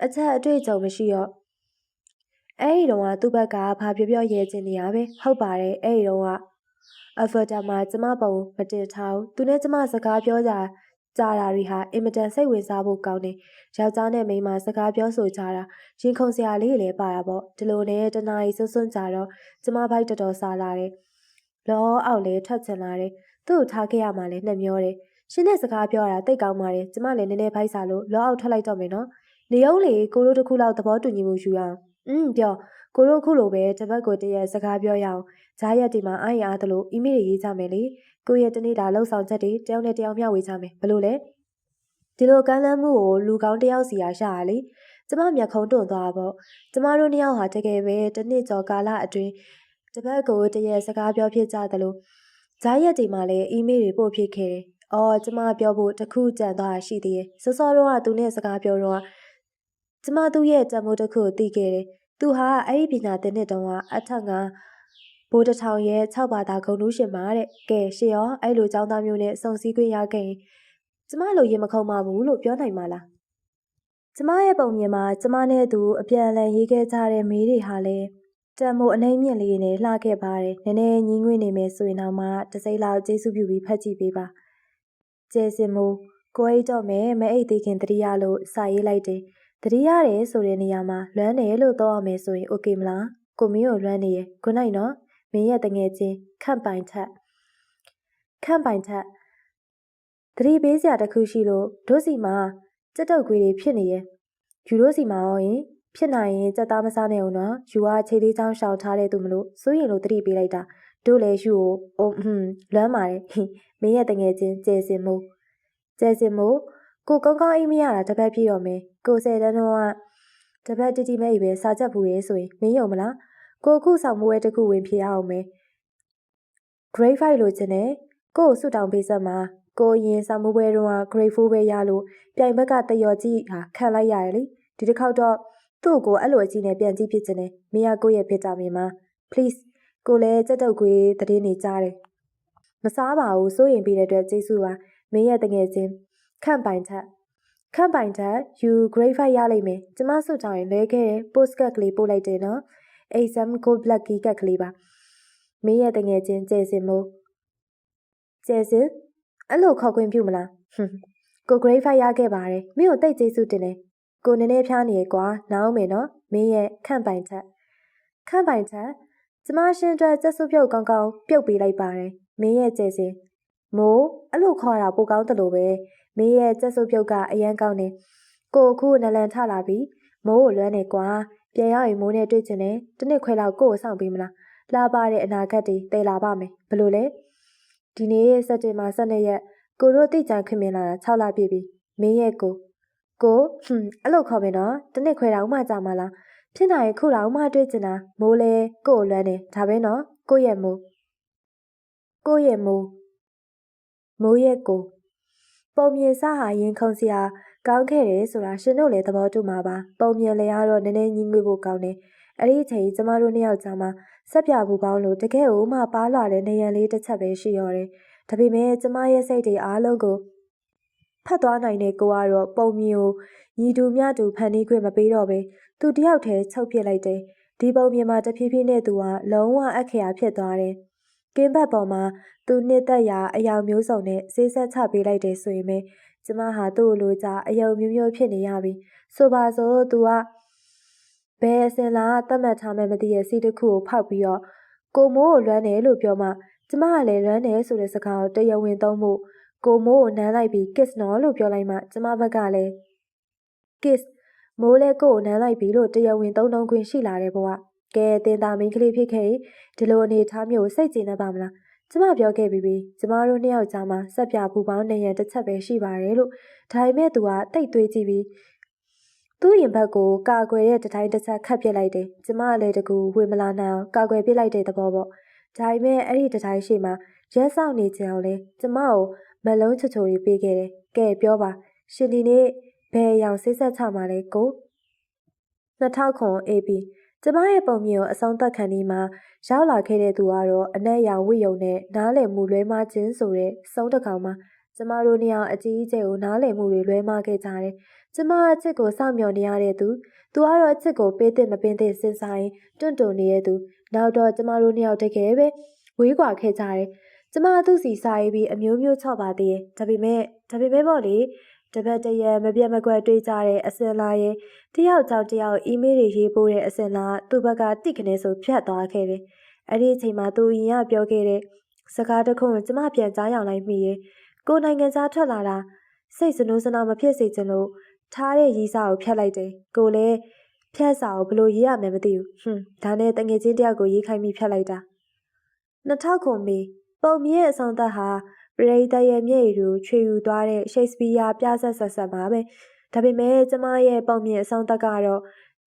အချက်အတွေ့အကြုံမရှိတော့အဲ့ဒီတော့သူ့ဘက်ကဘာပြောရဲချင်နေရပဲဟုတ်ပါတယ်အဲ့ဒီတော့အဖတာမှာကျမပုံမတင်ထားဘူးသူနဲ့ကျမစကားပြောကြ ကြာတာတွေဟာအင်မတန်စိတ်ဝင်စားဖို့ကောင်းတယ်ယောက်ျားနဲ့မိန်းမစကားပြောဆိုကြတာရင်ခုန်စရာလေးလည်းပါတာပေါ့ဒီလိုနဲ့တနားရီစွန်းစွန်းကြတော့ကျမဘိုက်တော်တော်စားလာတယ်လောအောက်လည်းထွက်ချင်လာတယ်သူ့ကိုထားခဲ့ရမှလည်းနှမျောတယ်ရှင်နဲ့စကားပြောတာတိတ်ကောင်းပါတယ်ကျမလည်းနည်းနည်းဖိုက်စားလို့လောအောက်ထွက်လိုက်တော့မယ်နော်နေအောင်လေကိုတို့တစ်ခုလောက်သဘောတူညီမှုယူအောင်ပြောကိုတို့ခုလိုပဲတစ်ပတ်ကိုတရက်စကားပြောရအောင်ဂျားရက်ဒီမှာအားရအားသလိုအီးမေးလ်ရေးကြမယ်လေကိုရဲ့တနေ့တာလှုပ်ဆောင်ချက်တွေတယောက်နဲ့တယောက်မျှဝေကြမယ်ဘလို့လဲဒီလိုကမ်းလှမ်းမှုကိုလူကောင်းတယောက်စီရရှာရလေကျမမျက်ခုံးတွန့်သွားပေါ့ကျမတို့နှစ်ယောက်ဟာတကယ်ပဲတစ်နှစ်ကျော်ကာလအတွင်းတစ်ပတ်ကိုတရက်စကားပြောဖြစ်ကြသလိုဂျားရက်ဒီမှာလည်းအီးမေးလ်တွေပို့ဖြစ်ခဲ့တယ်ကျမပြောဖို့တခုကြံသွားရှိသေးတယ်စောစောတော့ကသူနဲ့စကားပြောတော့ကျမသူ့ရဲ့တံမိုးတစ်ခုကိုသိခဲ့တယ်သူဟာအဲ့ဒီပညာသင်နှစ်တုန်းကအထက်ကဘိုးတစ်ထောင်ရဲ့6ဘာသာဂုဏ်ထူးရှင်ပါတဲ့ကဲရှေ့ရောအဲ့လိုចောင်းသားမျိုးနဲ့စုံစည်းခွင့်ရခဲ့ရင်ကျမလိုရင်မခုံပါဘူးလို့ပြောနိုင်မှာလားကျမရဲ့ပုံမြင်မှာကျမနဲ့သူအပြန်အလှန်ရေးခဲ့ကြတဲ့မေးတွေဟာလည်းတံမိုးအနှိမ့်မြင့်လေးနဲ့လှခဲ့ပါတယ်နည်းနည်းညီးငွေ့နေမယ်ဆိုရင်တော့မှတစ်စိမ့်လောက်ကျေးဇူးပြုပြီးဖတ်ကြည့်ပေးပါကျဲစင်မိုးကိုအိတ်တော့မယ်မအိတ်သေးခင်တတိယလို့စာရေးလိုက်တယ်တတိရတယ်ဆိုတဲ့နေရာမှာလွမ်းတယ်လို့တော့ရမယ်ဆိုရင်โอเคမလားကိုမင်းကိုလွမ်းနေရခုနိုင်နော်မင်းရဲ့တငယ်ချင်းခန့်ပိုင်ထက်သတိပေးစရာတစ်ခုရှိလို့တို့စီမှာစက်တုပ်ခွေးတွေဖြစ်နေရဲ့ယူတို့စီမှာရောရင်ဖြစ်နိုင်ရင်စက်သားမစားနေအောင်နော်ယူကခြေလေးချောင်းရှောင်ထားတဲ့သူမလို့စိုးရင်လို့သတိပေးလိုက်တာတို့လည်းယူကိုလွမ်းပါတယ်မင်းရဲ့တငယ်ချင်းကျဲစင်မိုးကိုကောင်းကောင်းအိမ်မရတာတပတ်ပြည့်တော့မယ်ကို10တန်းတော့တပတ်တိမဲ့ပဲစာချက်ဘူးရဲဆိုရင်မင်းယုံမလားကိုခုဆောင်မွေးတစ်ခုဝင်ဖြေရအောင်မယ် grade 5လို့ချင်တယ်ကို့ဆွတောင်ပေးစက်မှာကိုရင်ဆောင်မွေးတော့ grade 4ပဲရလို့ပြိုင်ဘက်ကတယော်ကြီးဟာခံလိုက်ရတယ်လေဒီတစ်ခေါက်တော့သူ့ကိုအဲ့လိုအကြီးနဲ့ပြန်ကြည့်ဖြစ်ချင်တယ်မင်းကကိုရဲ့ဗီတာမင်မှာ please ကိုလည်းစက်တုပ်ခွေးသတင်းနေကြားတယ်မစားပါဘူးစိုးရင်ပြီးတဲ့အတွက်ကျေးဇူးပါမင်းရဲ့တငယ်ချင်းခန့်ပိုင်ထက်ယူ grade 5ရလိမ့်မယ်ကျမစွတ်တောင်းရင်လဲခဲ့တဲ့ postcard ကလေးပို့လိုက်တယ်နော် exam gold black key ကတ်ကလေးပါမင်းရဲ့တငယ်ချင်းကျဲစင်မိုးအဲ့လိုခေါ်ခွင့်ပြုမလားကို grade 5ရခဲ့ပါတယ်မင်းကိုတိတ်ကျေးဇူးတင်တယ်ကိုနည်းနည်းဖျားနေရကွာနားအောင်မယ်နော်မင်းရဲ့ခန့်ပိုင်ထက်ကျမရှင်အတွက်စက်စုပ်ပြုတ်ကောင်းကောင်းပြုတ်ပေးလိုက်ပါတယ်မင်းရဲ့ကျဲစင်မိုးအဲ့လိုခေါ်တာပိုကောင်းတယ်လို့ပဲမင်းရဲ့စက်စုပ်ပြုတ်ကအရန်ကောင်းတယ်ကိုခုနလန်ထလာပြီမိုးကိုလွမ်းနေကွာပြန်ရောက်ရင်မိုးနဲ့တွေ့ချင်တယ်တစ်နှစ်ခွဲလောက်ကိုကိုဆောင်ပေးမလားလာပါတဲ့အနာဂတ်တွေတည်လာပါမယ်ဘလို့လဲဒီနေ့စက်တင်ဘာ12ရက်ကိုတို့တိကျခင်မင်လာတာ6လပြည့်ပြီမင်းရဲ့ကိုအဲ့လိုခေါ်မယ်နော်တစ်နှစ်ခွဲတောင်မှကြာမလားဖြစ်နိုင်ခုတောင်မှတွေ့ချင်တာမိုးလဲကိုကိုလွမ်းနေဒါပဲနော်ကိုရဲ့မိုးရဲ့ကိုပုံမြင်စဟာရင်ခုန်စရာကောင်းခဲ့တယ်ဆိုတာရှင်တို့လည်းသဘောတူမှာပါပုံမြင်လည်းကတော့နည်းနည်းညီးငွေ့ဖို့ကောင်းတယ်အဲ့ဒီအချိန်ကျမတို့နှစ်ယောက်ကြားမှာဆက်ပြဘူးပေါင်းလို့တကယ်ကိုမှပါလာတဲ့နေရန်လေးတစ်ချက်ပဲရှိရောတယ်ဒါပေမဲ့ကျမရဲ့စိတ်တွေအားလုံးကိုဖတ်သွားနိုင်တဲ့ကိုကတော့ပုံမြင်ကိုညီတူမျှတူဖန်တီးခွင့်မပေးတော့ပဲသူတယောက်တည်းချုပ်ပစ်လိုက်တယ်ဒီပုံမြင်မှာတဖြည်းဖြည်းနဲ့သူကလုံးဝအခရာဖြစ်သွားတယ်ကင်းဘတ်ပေါ်မှာသူနှစ်သက်ရာအယောင်မျိုးစုံနဲ့ဆေးဆက်ချပေးလိုက်တယ်ဆိုရင်ပဲကျမဟာသူ့ကိုလိုချအယုံမျိုးမျိုးဖြစ်နေရပြီဆိုပါစို့သူကဘယ်အစင်လားတတ်မှတ်ထားမှမသိရဲ့စီးတစ်ခုကိုဖောက်ပြီးတော့ကိုမိုးကိုလွမ်းတယ်လို့ပြောမှကျမကလည်းလွမ်းတယ်ဆိုတဲ့စကားကိုတရားဝင်သုံးဖို့ကိုမိုးကိုနမ်းလိုက်ပြီး kiss နော်လို့ပြောလိုက်မှကျမဘက်ကလည်း kiss မိုးလဲကိုကိုနမ်းလိုက်ပြီးလို့တရားဝင်သုံးခွင့်ရှိလာတဲ့ဘဝကဲတင်တာမင်းကလေးဖြစ်ခဲ့ဒီလိုအနေထားမျိုးစိတ်ကျေနပ်ပါမလားကျမပြောခဲ့ပြီးကျမတို့နှစ်ယောက်ကြားမှာဆက်ပြပူပေါင်းနေရတစ်ချက်ပဲရှိပါတယ်လို့ဒါပေမဲ့သူကတိတ်သွေးကြည့်ပြီးသူ့ရင်ဘတ်ကိုကာကွယ်တဲ့တတိုင်းတစ်ချက်ခတ်ပစ်လိုက်တယ်ကျမလည်းတကူဝင်မလာနိုင်အောင်ကာကွယ်ပစ်လိုက်တဲ့သဘောပေါ့ဒါပေမဲ့အဲ့ဒီတတိုင်းရှိမှာရက်ဆောင်နေကြအောင်လဲကျမကိုမလုံးချချိုတွေပေးခဲ့တယ်ကဲပြောပါရှင်ဒီနေ့ဘယ်ရောင်ဆေးဆက်ချမှာလဲကို2000 AB ကျမရဲ့ပုံမြင်ကိုအဆုံးသတ်ခံဒီမှာရောက်လာခဲ့တဲ့သူကတော့အနက်ရောင်ဝိယုံနဲ့နားလည်မှုလွဲမှားခြင်းဆိုတဲ့စုံးတစ်ကောင်မှာကျမတို့နှစ်ယောက်အကြီးအကျယ်ကိုနားလည်မှုတွေလွဲမှားခဲ့ကြတယ်။ကျမအချစ်ကိုစောင့်မျှော်နေရတဲ့သူကတော့အချစ်ကိုပေးသင့်မပေးသင့်စဉ်းစားရင်တွန့်နေတဲ့သူနောက်တော့ကျမတို့နှစ်ယောက်တကယ်ပဲဝေးကွာခဲ့ကြတယ်။ ကျမသူ့စီစာရေးပြီးအမျိုးမျိုးချော့ပါသေးရဲ့ဒါပေမဲ့ပေါ့လေတပတ်တရက်မပြတ်မကွက်တွေးကြတဲ့အစင်လာရဲ့တယောက်ကြောင့်တယောက်အီးမေးလ်တွေရေးပို့တဲ့အစင်လာသူ့ဘက်ကတိကနေဆိုဖြတ်သွားခဲ့တယ်အဲ့ဒီအချိန်မှာသူရင်ကပြောခဲ့တဲ့စကားတစ်ခုကျမပြန်ကြားရောက်လိုက်မိရဲ့ကိုနိုင်ငံသားထွက်လာတာစိတ်စနိုးစနာမဖြစ်စေချင်လို့ထားတဲ့ရီးစားကိုဖျက်လိုက်တယ်ကိုလည်းဖျက်စာကိုဘလို့ရေးရမယ်မသိဘူးဒါနဲ့တငယ်ချင်းတယောက်ကိုရေးခိုင်းပြီးဖျက်လိုက်တာ2000ခုမီပုံမြင့်အဆောင်သက်ဟာပရိသတ်ရဲ့မျက်ရည်ကိုချွေယူသွားတဲ့ရှိတ်စပီးယားပြဆက်ဆက်ပါပဲဒါပေမဲ့ကျမရဲ့ပုံမြင့်အဆောင်သက်ကတော့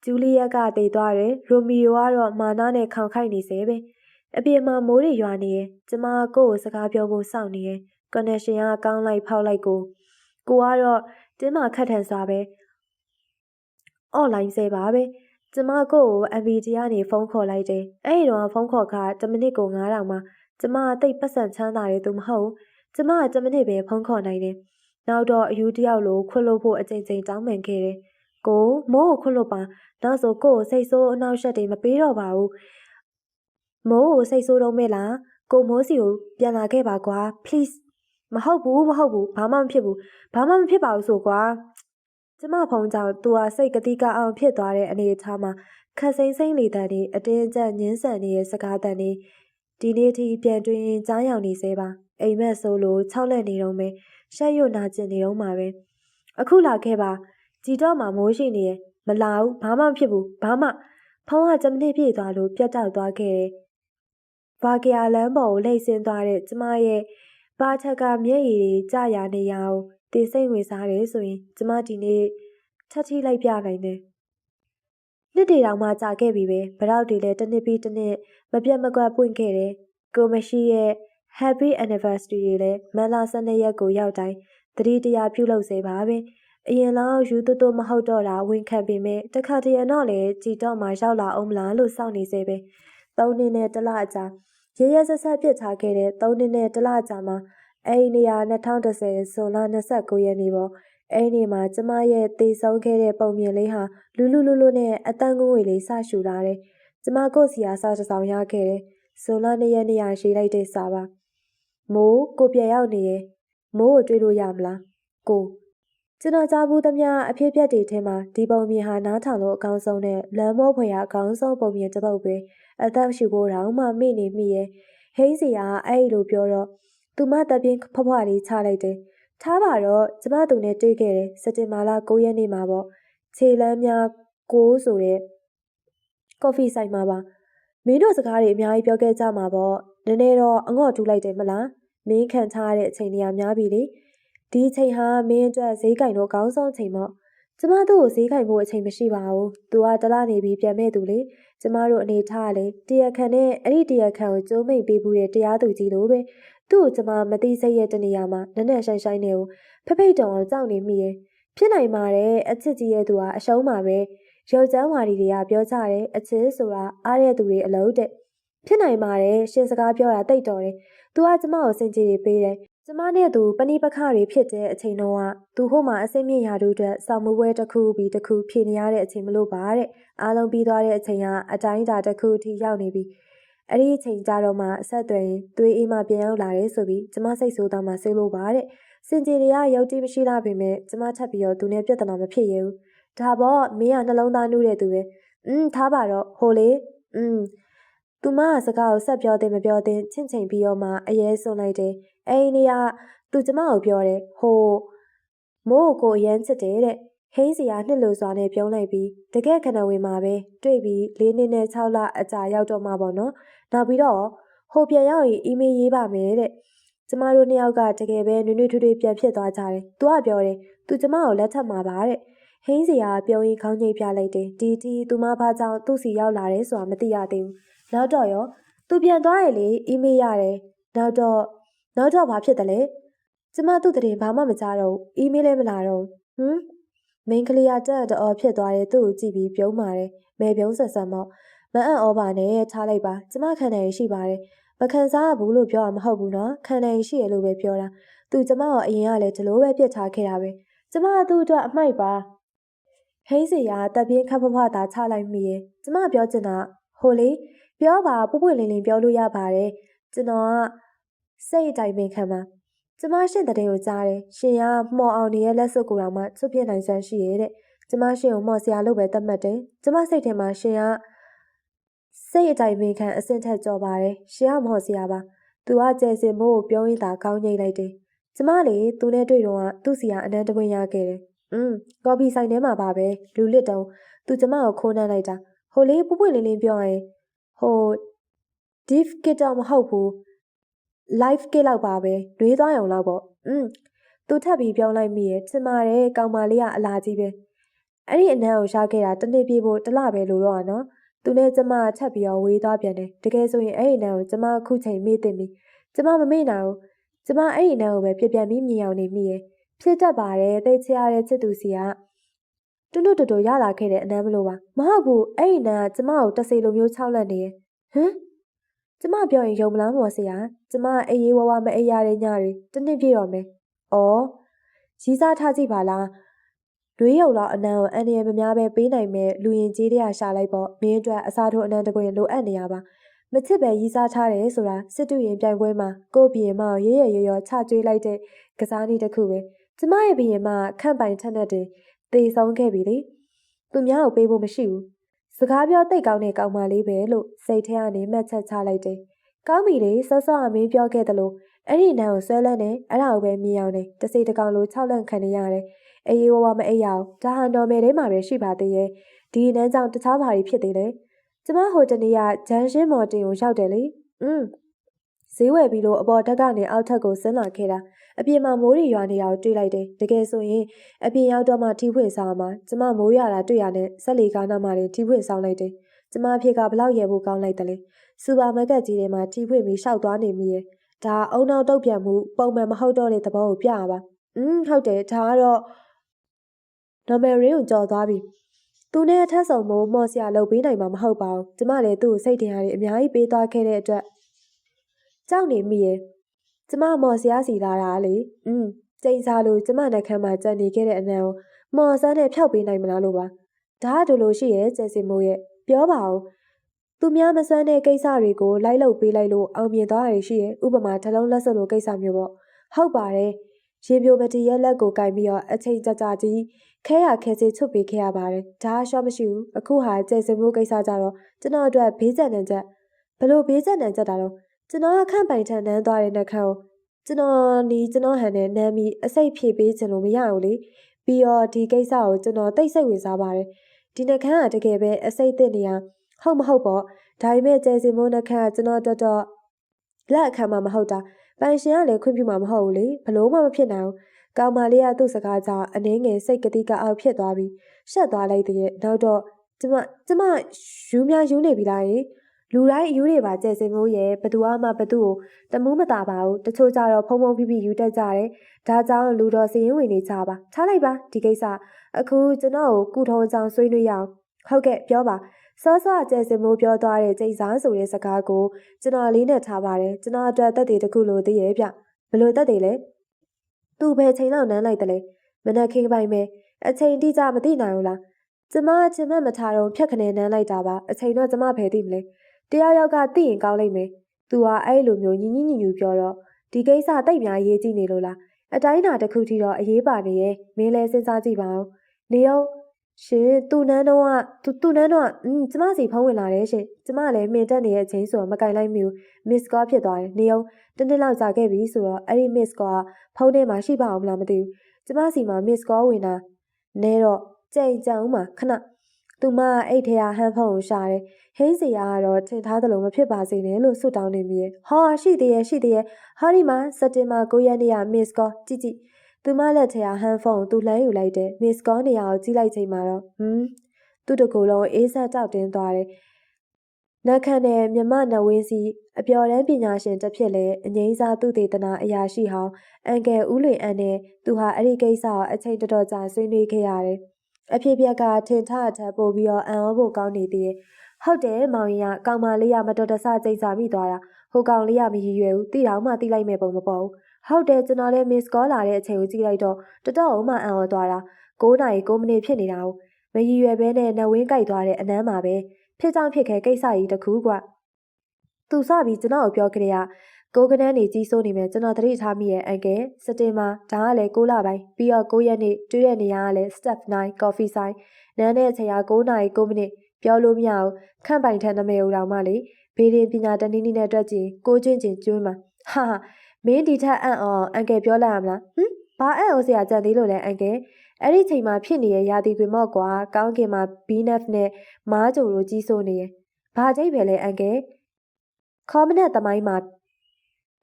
ဂျူလီယက်ကတည်သွားတယ်ရိုမီယိုကတော့မာနာနဲ့ခေါင်ခိုက်နေစေပဲအပြင်မှာမိုးတွေရွာနေရဲ့ကျမကိုယ့်ကိုစကားပြောဖို့စောင့်နေရဲ့ကွန်နက်ရှင်ကကောင်းလိုက်ဖောက်လိုက်ကိုကတော့တင်းမာခက်ထန်စွာပဲအော့လိုင်းဆဲပါပဲကျမကိုယ့်ကို MBT ကနေဖုန်းခေါ်လိုက်တယ်အဲ့ဒီတော့ဖုန်းခေါ်က10မိနစ်ကို9000မှာကျမတိတ်ပတ်စံချမ်းသာတယ်သူမဟုတ်ကျမ10မိနစ်ပဲဖုန်းခေါ်နိုင်တယ်နောက်တော့အယူတယောက်လိုခွတ်လို့ဖို့အချိန်ချင်းတောင်းပန်ခဲ့တယ်ကိုမိုးကိုခွတ်လို့ပါနောက်ဆိုကိုစိတ်ဆိုးအနောက်ရှက်တွေမပေးတော့ပါဘူးမိုးကိုစိတ်ဆိုးတော့မဲ့လားကိုမိုးစီကိုပြန်လာခဲ့ပါကွာ please မဟုတ်ဘူးဘာမှမဖြစ်ဘူးဘာမှမဖြစ်ပါဘူးဆိုကွာကျမဖုန်းကြောင့်သူဟာစိတ်ကတိကအောင်ဖြစ်သွားတဲ့အနေအထားမှာခက်စိမ့်စိမ့်လေတန်နေအတင်းကျပ်ညင်းဆန်နေတဲ့စကားတန်နေဒီနေ့ထိပြန်တွင်ကြားရောက်နေစေပါအိမ်မက်ဆိုလို့၆လက်နေတော့မယ်ရှက်ရွနာကျင်နေတော့မှာပဲအခုလာခဲ့ပါကြည်တော့မှမိုးရှိနေရဲ့မလာဘူးဘာမှမဖြစ်ဘူးဘာမှဖုန်းက10မိနစ်ပြည့်သွားလို့ပြတ်တောက်သွားခဲ့တယ်ဘာကရလမ်းပေါ်ကိုလှည့်ဆင်းသွားတဲ့ကျမရဲ့ဘာချက်ကမျက်ရည်တွေကျရာနေရအောင်တင်စိတ်ဝင်စားတယ်ဆိုရင်ကျမဒီနေ့ထပ်ထိလိုက်ပြနိုင်တယ်နှစ်တွေတောင်မှကြာခဲ့ပြီပဲဘရောက်တွေလည်းတစ်နှစ်ပြီးတစ်နှစ်မပြတ်မကွက်ပွင့်ခဲ့တယ်ကိုမရှိရဲ့ Happy Anniversary တွေလည်းမန်လာ12ရက်ကိုရောက်တိုင်းသတိတရားပြုလုပ်စေပါပဲအရင်လောက်ယူသွတ်မဟုတ်တော့တာဝန်ခံပေမဲ့တခါတရံတော့လေကြည်တော့မှရောက်လာအောင်မလားလို့စောင့်နေစေပဲ3နှစ်နဲ့1လအကြာရရဆက်ဆက်ပြစ်ထားခဲ့တဲ့3နှစ်နဲ့1လအကြာမှာအဲ့ဒီနေရာ2010ဇွန်လ29ရက်နေ့ပေါ့အဲ့ဒီမှာကျမရဲ့တေဆုံးခဲ့တဲ့ပုံမြင်လေးဟာလူနဲ့အတန်းငွေလေးစရှူလာတယ်ကျမကိုစီအားစာတစ်စောင်ရခဲ့တယ်ဇွန်လ2ရက်နေ့ရရှိလိုက်တဲ့စာပါမိုးကိုပြန်ရောက်နေရဲ့မိုးကိုတွေ့လို့ရမလားကိုကျွန်တော်ကြားဘူးသမျှအဖြစ်ပြက်တွေထဲမှာဒီပုံမြင်ဟာနားထောင်လို့အကောင်းဆုံးနဲ့လမ်းမောဖွယ်ရာအကောင်းဆုံးပုံမြင်တစ်ပုဒ်ပဲအသက်ရှူဖို့တောင်မှမိနေမိရဲ့ဟိန်းစီကအဲ့လိုပြောတော့သူမတပ်ပြင်းဖွားလေးချလိုက်တယ်ထားပါတော့ကျမသူနဲ့တွေ့ခဲ့တယ်စက်တင်ဘာလ9ရက်နေ့မှာပေါ့ခြေလမ်းများ9ဆိုတဲ့ကော်ဖီဆိုင်မှာပါမင်းတို့စကားတွေအများကြီးပြောခဲ့ကြမှာပေါ့နည်းနည်းတော့အငေါ့တူးလိုက်တယ်မလားမင်းခံထားရတဲ့အချိန်တွေကများပြီလေဒီအချိန်ဟာမင်းအတွက်ဈေးကင်တော့အကောင်းဆုံးအချိန်ပေါ့ကျမတို့ကိုဈေးကင်ဖို့အချိန်မရှိပါဘူးသူကတလားနေပြီးပြန်မဲ့သူလေကျမတို့အနေထားလေတရားခံနဲ့အဲ့ဒီတရားခံကိုကျုံးမိန်ပေးဘူးတဲ့တရားသူကြီးလိုပဲသူ့ကိုကျမမသိစိတ်ရဲ့တနေရာမှာနက်နက်ရှိုင်းရှိုင်းနေကိုဖဖိတ်တုံအောင်ကြောက်နေမိရဲ့ဖြစ်နိုင်ပါတယ်အချစ်ကြီးရဲ့သူကအရှုံးပါပဲရုပ်ချမ်းဝါဒီတွေကပြောကြတယ်အချစ်ဆိုတာအားတဲ့သူတွေအလုံးတဲ့ဖြစ်နိုင်ပါတယ်ရှင်စကားပြောတာတိတ်တော်တယ်သူကကျမကိုစင်ကြေတွေပေးတယ်ကျမနဲ့သူပဏိပခတွေဖြစ်တဲ့အချိန်တုန်းကသူဟိုမှာအစိမ့်မြင့်ရာတို့အတွက်စောင့်မပွဲတစ်ခုပြီးတစ်ခုဖြည့်နေရတဲ့အချိန်မလို့ပါတဲ့အားလုံးပြီးသွားတဲ့အချိန်ကအတိုင်းအတာတစ်ခုအထိရောက်နေပြီအဲ့ဒီအချိန်ကြတော့မှအဆက်အသွယ်ရင်သွေးအေးမှပြန်ရောက်လာတယ်ဆိုပြီးကျမစိတ်ဆိုးတော့မှဆေးလို့ပါတဲ့စင်ကြေတွေကရုပ်တိမရှိလားပေမဲ့ကျမထပ်ပြီးတော့သူနဲ့ပြဿနာမဖြစ်ရဘူးဒါပေါ့မင်းကနှလုံးသားနူးတဲ့သူပဲထားပါတော့ဟိုလေသူမစကားကိုဆက်ပြောတဲ့မပြောတဲ့ချင့်ချိန်ပြီးတော့မှအရေးစွန်လိုက်တယ်အဲ့ဒီနေ့ကသူကျမကိုပြောတယ်ဟိုမိုးကိုအရန်ချစ်တယ်တဲ့ဟိန်းစီကနှစ်လိုစွာနဲ့ပြုံးလိုက်ပြီးတကယ်ခဏဝင်မှာပဲတွေ့ပြီး4နှစ်နဲ့6လအကြာရောက်တော့မှာပေါ့နော်နောက်ပြီးတော့ဟိုပြန်ရောက်ရင်အီးမေးလ်ရေးပါမယ်တဲ့ကျမတို့နှစ်ယောက်ကတကယ်ပဲနွေ့နွေ့ထွေးထွေးပြန်ဖြစ်သွားကြတယ်သူကပြောတယ်သူကျမကိုလက်ထပ်မှာပါတဲ့ဟိန်းစီကပြုံးရင်ခေါင်းငိတ်ပြလိုက်တယ်ဒီသူမဘာကြောင့်သူ့စီရောက်လာတယ်ဆိုတာမသိရသေးဘူးနောက်တော့ရောသူပြန်သွားရလေအီးမေးလ်ရတယ်နောက်တော့ဘာဖြစ်တယ်လဲကျမသူ့တဲ့ဘာမှမကြားတော့အီးမေးလ်လည်းမလာတော့မိန်းကလေးကတက်တော်ဖြစ်သွားတယ်သူ့ကိုကြည့်ပြီးပြုံးပါတယ်မဲပြုံးဆက်ဆက်မော့မအံ့ဩပါနဲ့ထားလိုက်ပါကျမခံနိုင်ရှိပါတယ်မခံစားဘူးလို့ပြောတာမဟုတ်ဘူးနော်ခံနိုင်ရှိရလို့ပဲပြောတာသူကျမကိုအရင်ကလည်းဒီလိုပဲပြစ်ထားခဲ့တာပဲကျမသူ့အတွက်အမိုက်ပါဟိန်းစီကတပ်ပြင်းခပ်ဖွားသာချလိုက်မိရဲ့ကျမပြောချင်တာဟိုလေပြောပါပွပွလင်းလင်းပြောလို့ရပါတယ်ကျွန်တော်က စိတ်အတိုင်းပင်ခံပါကျမရှင်တဲ့ကိုကြားတယ်ရှင်ကမော်အောင်နေရဲ့လက်စွပ်ကိုယ်တော်မှစွတ်ပြစ်နိုင်စွမ်းရှိရဲ့တဲ့ကျမရှင်ကိုမော်စရာလို့ပဲသတ်မှတ်တယ်ကျမစိတ်ထဲမှာရှင်ကစိတ်အတိုင်းပင်ခံအစင်ထက်ကြော်ပါတယ်ရှင်ကမော်စရာပါသူကကျဲစင်မိုးကိုပြောရင်းသာကောင်းငိမ့်လိုက်တယ်ကျမလေသူနဲ့တွေ့တော့သူ့စီကအနမ်းတပွင့်ရခဲ့တယ်ကော်ဖီဆိုင်ထဲမှာပါပဲလူလစ်တုံးသူကျမကိုခိုးနှမ်းလိုက်တာဟိုလေးပွပွလင်းလင်းပြောရင်ဟို div kit တော့မဟုတ်ဘူး live kit လောက်ပါပဲနှွေးသွားအောင်လောက်ပေါ့သူထပ်ပြီးပြောလိုက်မိရဲ့ချင်ပါတယ်ကောင်မလေးကအလားကြီးပဲအဲ့ဒီအနမ်းကိုရခဲ့တာတစ်နေ့ပြည့်ဖို့တစ်လပဲလို့တော့နော်သူနဲ့ကျမထပ်ပြီးတော့ဝေးသွားပြန်တယ်တကယ်ဆိုရင်အဲ့ဒီအနမ်းကိုကျမခုချိန်မေ့သိပြီကျမမမေ့နိုင်ဘူးကျမအဲ့ဒီအနမ်းကိုပဲပြပြန်ပြီးမြင်အောင်နေမိရဲ့ဖြစ်တတ်ပါတယ်သိချရတဲ့ချစ်သူစီကတွတ်တူရလာခဲ့တဲ့အနမ်းမလို့ပါမဟုတ်ဘူးအဲ့ဒီအနမ်းကကျမကိုတဆေလိုမျိုးခြောက်လန့်နေရဲ့ကျမပြောရင်ယုံမလားမော်ဆရာကျမအေးရေးဝဝမအေးရတဲ့ညတွေတစ်နှစ်ပြည့်တော့မယ်။အော်ရီးစားထားကြည့်ပါလား။တွေးရုံတော့အနံကိုအန်ရမများပဲပေးနိုင်မဲ့လူရင်ကြီးတွေကရှာလိုက်ပေါ့မင်းအတွက်အစားထိုးအနံတကွင်လိုအပ်နေရပါ။မချစ်ပဲရီးစားထားတယ်ဆိုတာစစ်တူရင်ပြိုင်ပွဲမှာကို့ဘီရင်မကိုရဲရောချကျွေးလိုက်တဲ့ကစားနည်းတစ်ခုပဲ။ကျမရဲ့ဘီရင်မခန့်ပိုင်ထက်နဲ့တင်သေဆုံးခဲ့ပြီလေ။သူများကိုပေးဖို့မရှိဘူး။စကားပြောတိတ်ကောင်းတဲ့ကောင်မလေးပဲလို့စိတ်ထဲကနေမှတ်ချက်ချလိုက်တယ်။ကောင်းပြီလေဆော့ဆော့အမင်းပြောခဲ့သလိုအဲ့ဒီနန်းကိုဆွဲလန်းနေအဲ့ဒါကိုပဲမြင်အောင်နေတစိတကောင်လို6လန့်ခံနေရတယ်။အေးဝဝမအေးရအောင်ဒါဟာနော်မယ်ထဲမှာပဲရှိပါသေးရဲ့။ဒီနန်းကြောင့်တခြားဘာတွေဖြစ်သေးလဲ။ကျမဟိုတနေ့ကဂျန်ရှင်းမော်တင်ကိုရောက်တယ်လေ။ဈေးဝယ်ပြီးလို့အပေါ်ဓာတ်ကနေအောက်ထပ်ကိုဆင်းလာခဲ့တာ။အပြင်မှာမိုးရီရွာနေတာကိုတွေ့လိုက်တယ်။တကယ်ဆိုရင်အပြင်ရောက်တော့မှထီဖွင့်ဆောင်မှာကျမမိုးရတာတွေ့ရတဲ့ဆက်လီကားနားမှာထီဖွင့်ဆောင်လိုက်တယ်။ကျမအဖြစ်ကဘလောက်ရဲဖို့ကောင်းလိုက်တယ်လေ။စူပါမားကတ်ကြီးထဲမှာထီဖွင့်ပြီးရှောက်သွားနေမိရဲ့။ဒါအုံနောက်တုတ်ပြန်မှုပုံမှန်မဟုတ်တော့တဲ့သဘောကိုပြရပါ။ဟုတ်တယ်ဒါကတော့နော်မယ်ရင်းကိုကြော်သွားပြီ။သူနဲ့အထက်ဆောင်မိုးမော်စရာလုပ်ပေးနိုင်မှာမဟုတ်ပါဘူး။ကျမလည်းသူ့ကိုစိတ်တင်ရတယ်အများကြီးပေးသွားခဲ့တဲ့အတွက်ကြောက်နေမိရဲ့ကျမမော်စရာစီလာတာလေကျိန်စားလို့ကျမနှက်ခမ်းမှာကြံနေခဲ့တဲ့အနံကိုမော်စမ်းနဲ့ဖျောက်ပေးနိုင်မလားလို့ပါဒါကတို့လိုရှိရဲ့ကျဲစင်မိုးရဲ့ပြောပါဦးသူများမစွမ်းတဲ့ကိစ္စတွေကိုလိုက်လုပ်ပေးလိုက်လို့အောင်မြင်သွားရရှိရဲ့ဥပမာတစ်လုံးလက်စွပ်လိုကိစ္စမျိုးပေါ့ဟုတ်ပါတယ်ရေပြိုမတီရဲ့လက်ကိုကင်ပြီးတော့အချိန်ကြာကြီးခဲရခဲစေချွတ်ပေးခဲ့ရပါတယ်ဒါကရှော့မရှိဘူးအခုဟာကျဲစင်မိုးကိစ္စကြတော့ကျွန်တော်အတွက်ဘေးကျန်တဲ့ချက်ဘလို့ဘေးကျန်တဲ့ချက်တာတော့ကျွန်တော်ခန့်ပိုင်ထန်တန်းသွားတဲ့နှက်ခမ်းကိုကျွန်တော်ဟန်နဲ့နမ်းပြီးအစိတ်ဖြည့်ပေးချင်လို့မရဘူးလေပြီးတော့ဒီကိစ္စကိုကျွန်တော်တိတ်ဆိတ်ဝင်စားပါတယ်ဒီနှက်ခမ်းကတကယ်ပဲအစိတ်သစ်နေရဟုတ်မဟုတ်ပေါ့ဒါပေမဲ့ကျဲစင်မိုးနှက်ခမ်းကကျွန်တော်တော့လက်အခမ်းမှမဟုတ်တာပိုင်ရှင်ကလည်းခွင့်ပြုမှာမဟုတ်ဘူးလေဘလို့မှမဖြစ်နိုင်ဘူးကောင်မလေးကသူ့စကားကြောင့်အနှင်းငယ်စိတ်ကတိကအောက်ဖြစ်သွားပြီးရှက်သွားလိုက်တဲ့နောက်တော့ကျမယူများယူနေပြီလားယလူတိုင်းအယူတွေပါကျဲစင်မိုးရဲ့ဘသူမှဘသူ့ကိုတမူးမတာပါဘူးတချို့ကြတော့ဖုံဖုံဖိဖိယူတတ်ကြတယ်ဒါကြောင့်လူတော်စရင်ဝင်နေကြပါထားလိုက်ပါဒီကိစ္စအခုကျွန်တော်ကိုကုထုံးအောင်ဆွေးနွေးရအောင်ဟုတ်ကဲ့ပြောပါစောစောကျဲစင်မိုးပြောသွားတဲ့ကျိန်စားဆိုတဲ့စကားကိုကျွန်တော်လေးနဲ့ထားပါတယ်ကျွန်တော်အတွက်တက်တည်တစ်ခုလိုသေးရဲ့ဗျဘလို့တက်တည်လဲသူပဲချိန်လောက်နမ်းလိုက်တယ်လေမနက်ခင်းပိုင်းပဲအချိန်တိကျမသိနိုင်ဘူးလားကျမချင်မထားတော့ဖြက်ခနဲနမ်းလိုက်တာပါအချိန်တော့ကျမဖယ်သိမလဲတယောက်ကသိရင်ကောင်းလိမ့်မယ်။ तू ဟာအဲ့လိုမျိုးညီညူပြောတော့ဒီကိစ္စတိတ်များရေးကြည့်နေလို့လားအတိုင်းအတာတစ်ခုထိတော့အရေးပါနေရဲ့မင်းလည်းစဉ်းစားကြည့်ပါဦး။နေအောင်ရှင်သူ့နန်းတော့ကျမစီဖုံးဝင်လာတယ်ရှင်။ကျမလည်းမှင်တက်နေတဲ့အချိန်ဆိုတော့မကင်လိုက်မိဘူး။ Miss Call ဖြစ်သွားတယ်။နေအောင်တနေ့လောက်ကြာခဲ့ပြီဆိုတော့အဲ့ဒီ Miss Call ကဖုန်းထဲမှာရှိပါအောင်မလားမသိဘူး။ကျမစီမှာ Miss Call ဝင်တာနဲတော့ကြိမ်ဦးမှာခဏသူမအဲ့ထဲကဟန်ဖုန်းကိုရှာတယ်ဟင်းစီကတော့ထင်ထားသလိုမဖြစ်ပါစေနဲ့လို့ဆုတောင်းနေမိရဲ့ဟောရှိသေးရဲ့ဟာဒီမှာစက်တင်ဘာ9ရက်နေ့က Miss Call ကြည့်သူမလက်ထဲကဟန်ဖုန်းကိုသူလှမ်းယူလိုက်တယ် Miss Call နေရာကိုကြည့်လိုက်ချိန်မှာတော့သူ့တကူလုံးအေးဆက်တောက်တင်းသွားတယ်နက်ခန့်နဲ့မြမနဝင်းစီအပျော်တန်းပညာရှင်တစ်ဖြစ်လဲအငိမ့်စားသူတေသနာအရာရှိဟောင်းအန်ကယ်ဦးလွင်အန်နဲ့သူဟာအဲ့ဒီကိစ္စကိုအချိန်တော်ကြာဆွေးနွေးခဲ့ရတယ်အဖြစ်ပြက်ကထင်ထထပို့ပြီးတော့အံ့ဩဖို့ကောင်းနေသေးတယ်ဟုတ်တယ်မောင်ရင်ကကောင်မလေးကမတော်တဆကြိတ်စာမိသွားတာဟိုကောင်လေးကမရည်ရွယ်ဘူးတိတောင်မှတိလိုက်မဲ့ပုံမပေါ်ဘူးဟုတ်တယ်ကျွန်တော်လည်း Miss Call လာတဲ့အချိန်ကိုကြည့်လိုက်တော့တတော်အောင်မှအံ့ဩသွားတာ9 နာရီ9မိနစ်ဖြစ်နေတာကိုမရည်ရွယ်ဘဲနဲ့နဝင်းကြိုက်သွားတဲ့အနမ်းမှာပဲဖြစ်ကြောင်ဖြစ်ခဲကိစ္စကြီးတစ်ခုကွသူစပြီးကျွန်တော်ကိုပြောကြတဲ့ ကိုကနန်းနေကြီးစိုးနေမယ်ကျွန်တော်သတိထားမိရဲ့အန်ကယ်စတင်မှာဒါကလည်း6လပိုင်းပြီးတော့9ရက်နေ့တွေ့တဲ့နေရာကလည်း step 9 coffee sign နန်းတဲ့အချိန်က9နာရီ9မိနစ်ပြောလို့မရအောင်ခန့်ပိုင်ထန်းနမဲဦးတော်မှလေဘေးရင်ပညာတနည်းနည်းနဲ့အတွက်ကြည့်ကိုကျွင်းကျင်ကျွန်းမှာဟာမင်းဒီထက်အံ့အော်အန်ကယ်ပြောလိုက်ရမလားဘာအံ့ဩစရာကြံသေးလို့လဲအန်ကယ်အဲ့ဒီချိန်မှာဖြစ်နေတဲ့ရာသီတွင်မော့ကွာကောင်းကင်မှာ BNF နဲ့မားကြိုတို့ကြီးစိုးနေရဲ့ဘာကြိတ်ပဲလဲအန်ကယ်ခေါမနက်သမိုင်းမှာ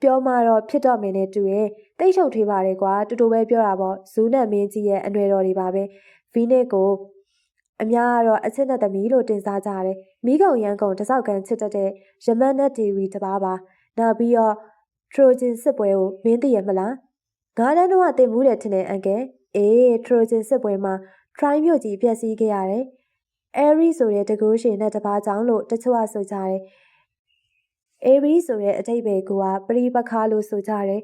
ပြောမှတော့ဖြစ်တော့မယ်နဲ့တူရဲ့တိတ်ရှုပ်ထွေးပါတယ်ကွာတူတူပဲပြောတာပေါ့ဇူးနဲ့မင်းကြီးရဲ့အနွယ်တော်တွေပါပဲဗီနစ်ကိုအများကတော့အချစ်နဲ့သမီးလို့တင်စားကြတယ်မိကုံရန်ကုန်တစောက်ကန်ချစ်တတ်တဲ့ရမန်နဲ့ဒေဝီတပါးပါနောက်ပြီးတော့ထရိုဂျင်စစ်ပွဲကိုမင်းသိရမလားငါးတန်းတော့တင်မှုတယ်ထင်တယ်အန်ကယ်အေးထရိုဂျင်စစ်ပွဲမှာ try မြို့ကြီးပြက်စီးခဲ့ရတယ်အဲရီဆိုတဲ့တကူးရှင်နဲ့တပါးကြောင့်လို့တချို့ကဆိုကြတယ်အေရီဆိုတဲ့အတိတ်ပဲကိုကပရိပခါလို့ဆိုကြတယ်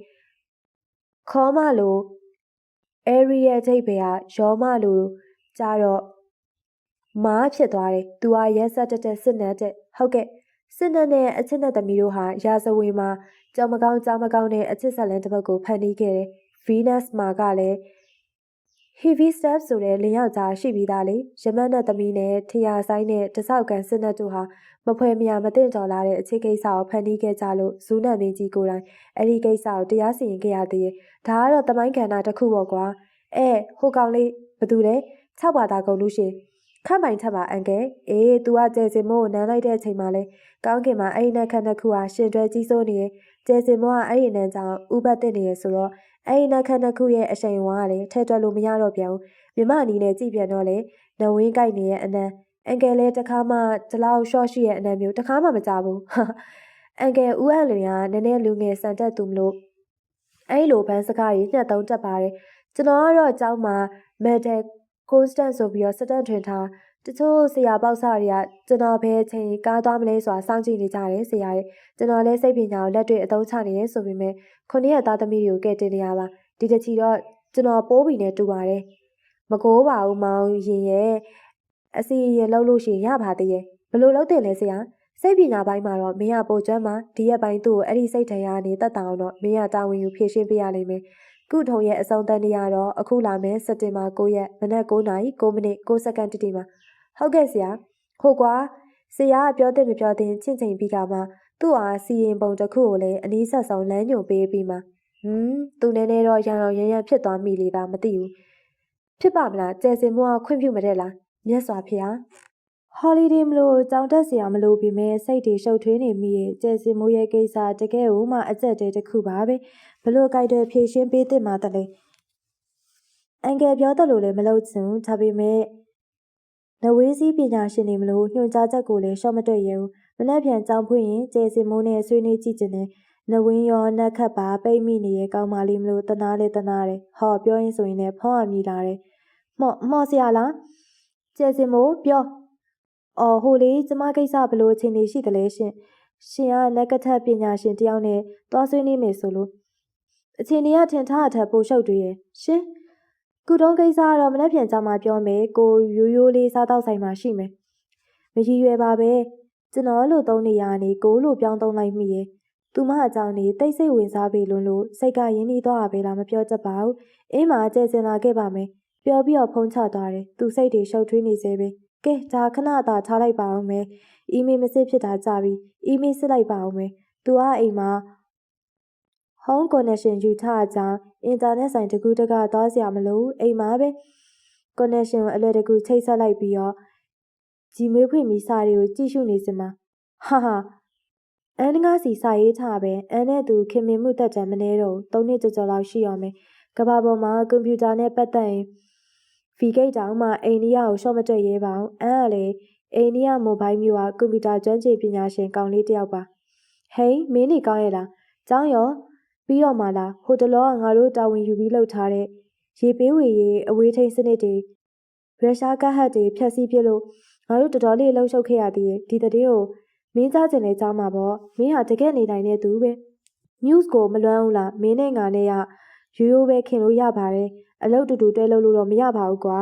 ခေါ်မလို့အေရီရဲ့အတိတ်ပဲကရောမလို့ကြတော့မားဖြစ်သွားတယ်သူကရက်ဆက်တက်စစ်နတ်တဲ့ဟုတ်ကဲ့စစ်နတ်နဲ့အချစ်နဲ့သမီးတို့ဟာရာဇဝင်မှာကြောင်မကောင်းကြားမကောင်းတဲ့အချစ်ဆက်လန်းတစ်ပုဒ်ကိုဖန်တီးခဲ့တယ်ဗီနပ်စ်မှာကလည်း heavy step ဆိုတဲ့လင်ယောက်ကြားရှိပြီးသားလေရမတ်နဲ့သမီးနဲ့ထရာဆိုင်နဲ့တဆောက်ကန်စစ်နတ်တို့ဟာမဖွဲမရမသိတော်လာတဲ့အချစ်ကိစ္စကိုဖန်တီးခဲ့ကြလို့ဇူးနတ်မင်းကြီးကိုယ်တိုင်အဲ့ဒီကိစ္စကိုတရားစီရင်ခဲ့ရသေးတယ်ဒါကတော့တမိုင်းကဏ္ဍတစ်ခုပေါ့ကွာဟိုကောင်လေးဘသူလဲ6ဘာသာကုန်လို့ရှင်ခန့်ပိုင်ထက်ပါအန်ကယ်အေး तू ကကျဲစင်မိုးကိုနမ်းလိုက်တဲ့အချိန်မှာလဲကောင်းကင်မှာအဲ့ဒီနက်ခတ်တစ်ခုဟာရှင်တွဲကြီးစိုးနေရဲ့ကျဲစင်မိုးကအဲ့ဒီနန်းကြောင့်ဥပတ်တက်နေရဆိုတော့အဲ့ဒီနက်ခတ်တစ်ခုရဲ့အရှိန်ဝါးကလည်းထဲတွက်လို့မရတော့ပြန်ဘူးမြမနီနဲ့ကြည့်ပြန်တော့လေနဝင်းကြိုက်နေရဲ့အနံအန်ကယ်လဲတခါမှဒီလောက်ရှော့ရှိရဲ့အနံမျိုးတခါမှမကြဘူးအန်ကယ်ဦးအလွင်ကနည်းနည်းလူငယ်စံတက်သူမလို့အဲ့လိုဘန်းစကားကြီးညှက်သုံးတက်ပါတယ်ကျွန်တော်ကတော့အเจ้าမှာမက်တယ်ကိုစတန်ဆိုပြီးတော့စတန်ထွင်ထားတချို့ဆရာပေါက်စားတွေကကျွန်တော်ဘယ်ချိန်ကားသွားမလဲဆိုတာစောင့်ကြည့်နေကြတယ်ဆရာရဲ့ကျွန်တော်လည်းစိတ်ပညာကိုလက်တွေ့အသုံးချနေတယ်ဆိုပေမဲ့9ရက်သားသမီးတွေကိုကဲတင်နေရပါဒီတစ်ချီတော့ကျွန်တော်ပိုးပြီးနဲ့တူပါတယ်မကိုးပါဘူးမောင်ရင်ရဲ့အစီရင်လှုပ်လို့ရှိရင်ရပါသေးရဲ့ဘလို့လှုပ်တယ်လဲဆရာစိတ်ပညာပိုင်းမှာတော့မင်းကပိုကျွမ်းမှာဒီရက်ပိုင်းသူ့ကိုအဲ့ဒီစိတ်ထရကနေတတ်တာအောင်တော့မင်းကတာဝန်ယူဖြည့်ရှင်းပေးရလိမ့်မယ်ကုထုံရဲ့အဆုံးတန်းနေရတော့အခုလာမယ်စက်တင်ဘာ9ရက်မနက်9:09မိနစ်9စက္ကန့်တိမှာဟုတ်ကဲ့ဆရာဟုတ်ကွာဆရာကပြောတဲ့မပြောတဲ့ချင့်ချိန်ပြီးကမှသူ့အားစီရင်ပုံတစ်ခုကိုလည်းအနည်းဆက်ဆုံးလမ်းညွှန်ပေးပြီးမှသူနည်းနည်းတော့ရံရံဖြစ်သွားမိလေပါမသိဘူးဖြစ်ပါမလားကျဲစင်မိုးကခွင့်ပြုမတဲ့လားမြတ်စွာဘုရားဟော်လီဒေးမလို့ကြောင်တက်စရာမလိုပေမဲ့စိတ်တွေရှုပ်ထွေးနေမိရဲ့ကျဲစင်မိုးရဲ့ကိစ္စတကယ်ကိုမှအကျက်တဲတစ်ခုပါပဲဘလို့ကြိုက်တဲ့ဖြည့်ရှင်းပေးတဲ့မှာတလေအန်ကယ်ပြောတယ်လို့လည်းမလုပ်ချင်ဘူးဒါပေမဲ့နဝေးစည်းပညာရှင်တွေမလို့ညွှန်ကြားချက်ကိုလည်းရှော့မတွေ့ရဘူးမနှက်ပြန်ကြောင်ဖွင့်ရင်ကျဲစင်မိုးနဲ့ဆွေးနွေးကြည့်ခြင်းနဲ့နဝင်းရောနက်ခတ်ပါပိတ်မိနေရဲ့ကောင်းမလေးမလို့တနာလေတနာတယ်ဟောပြောရင်ဆိုရင်လည်းဖုံးအမြည်လာတယ်မော်ဆရာလားကျဲစင်မိုးပြောဟိုလေကျမကိစ္စဘလို့အချိန်နေရှိတယ်လဲရှင်ကနက်ကထက်ပညာရှင်တယောက်နဲ့သွားဆွေးနွေးမယ်ဆိုလို့အချိန်တွေကထင်ထားအထက်ပိုရှုပ်တွေရဲ့ရှင်ကုတုံးကိစ္စကတော့မနှက်ပြန်ကြမှာပြောမယ်ကိုရိုးလေးစားတော့ဆိုင်မှာရှိမယ်မရည်ရွယ်ပါပဲကျွန်တော်လို့သုံးနေရနေကိုလို့ပြောင်းသုံးလိုက်မိရဲ့သူမအကြောင်းနေတိတ်ဆိတ်ဝင်စားပေလို့စိတ်ကရင်းနှီးသွားတာပဲလားမပြောတတ်ပါဘူးအင်းမှာကျဲစင်လာခဲ့ပါမယ်ပြောပြီးတော့ဖုန်းချသွားတယ်သူစိတ်တွေရှုပ်ထွေးနေစေပဲကဲဒါခဏသာထားလိုက်ပါအောင်မယ်အီးမေးလ်မစစ်ဖြစ်တာကြပြီအီးမေးလ်စစ်လိုက်ပါအောင်မယ်သူကအိမ်မှာ home connection ယူထားကြအင်တာနက်ဆိုင်တကူတကသွားစရာမလိုအိမ်မှာပဲ connection ကိုအလွယ်တကူချိတ်ဆက်လိုက်ပြီးတော့ဂျီမေးဖွင့်ပြီးစာတွေကိုကြည့်ရှုနေစမှာဟာအန်ငါစီစာရေးထားပဲအန်နဲ့သူခင်မင်မှုတက်တံမနေတော့3နှစ်ကျော်လောက်ရှိရမယ်ကဘာပေါ်မှာကွန်ပျူတာနဲ့ပတ်သက်ရင်ဗီဂိတ်တောင်မှအိန္ဒိယကိုရှော့မတက်ရဲပါဘူးအန်ကလည်းအိန္ဒိယမိုဘိုင်းမျိုးကကွန်ပျူတာကျွမ်းကျင်ပညာရှင်ကောင်လေးတယောက်ပါဟိမင်းနေကောင်းရဲ့လားကျောင်းရောပြီးတော့မှလားဟိုတလောကငါတို့တာဝန်ယူပြီးလှုပ်ထားတဲ့ရေပေးဝေရေးအဝေးထိန်စနစ်တွေရုရှားကဟတ်တွေဖျက်ဆီးပြလို့ငါတို့တော်တော်လေးလှုပ်ရှုပ်ခဲ့ရသေးတယ်ဒီတဲ့ကိုမင်းကြားကျင်လဲကြားမှာပေါ့မင်းဟာတကယ်နေနိုင်တဲ့သူပဲ news ကိုမလွမ်းဘူးလားမင်းနဲ့ငါနဲ့ကရိုးပဲခင်လို့ရပါတယ်အလုပ်တူတွဲလုပ်လို့တော့မရပါဘူးကွာ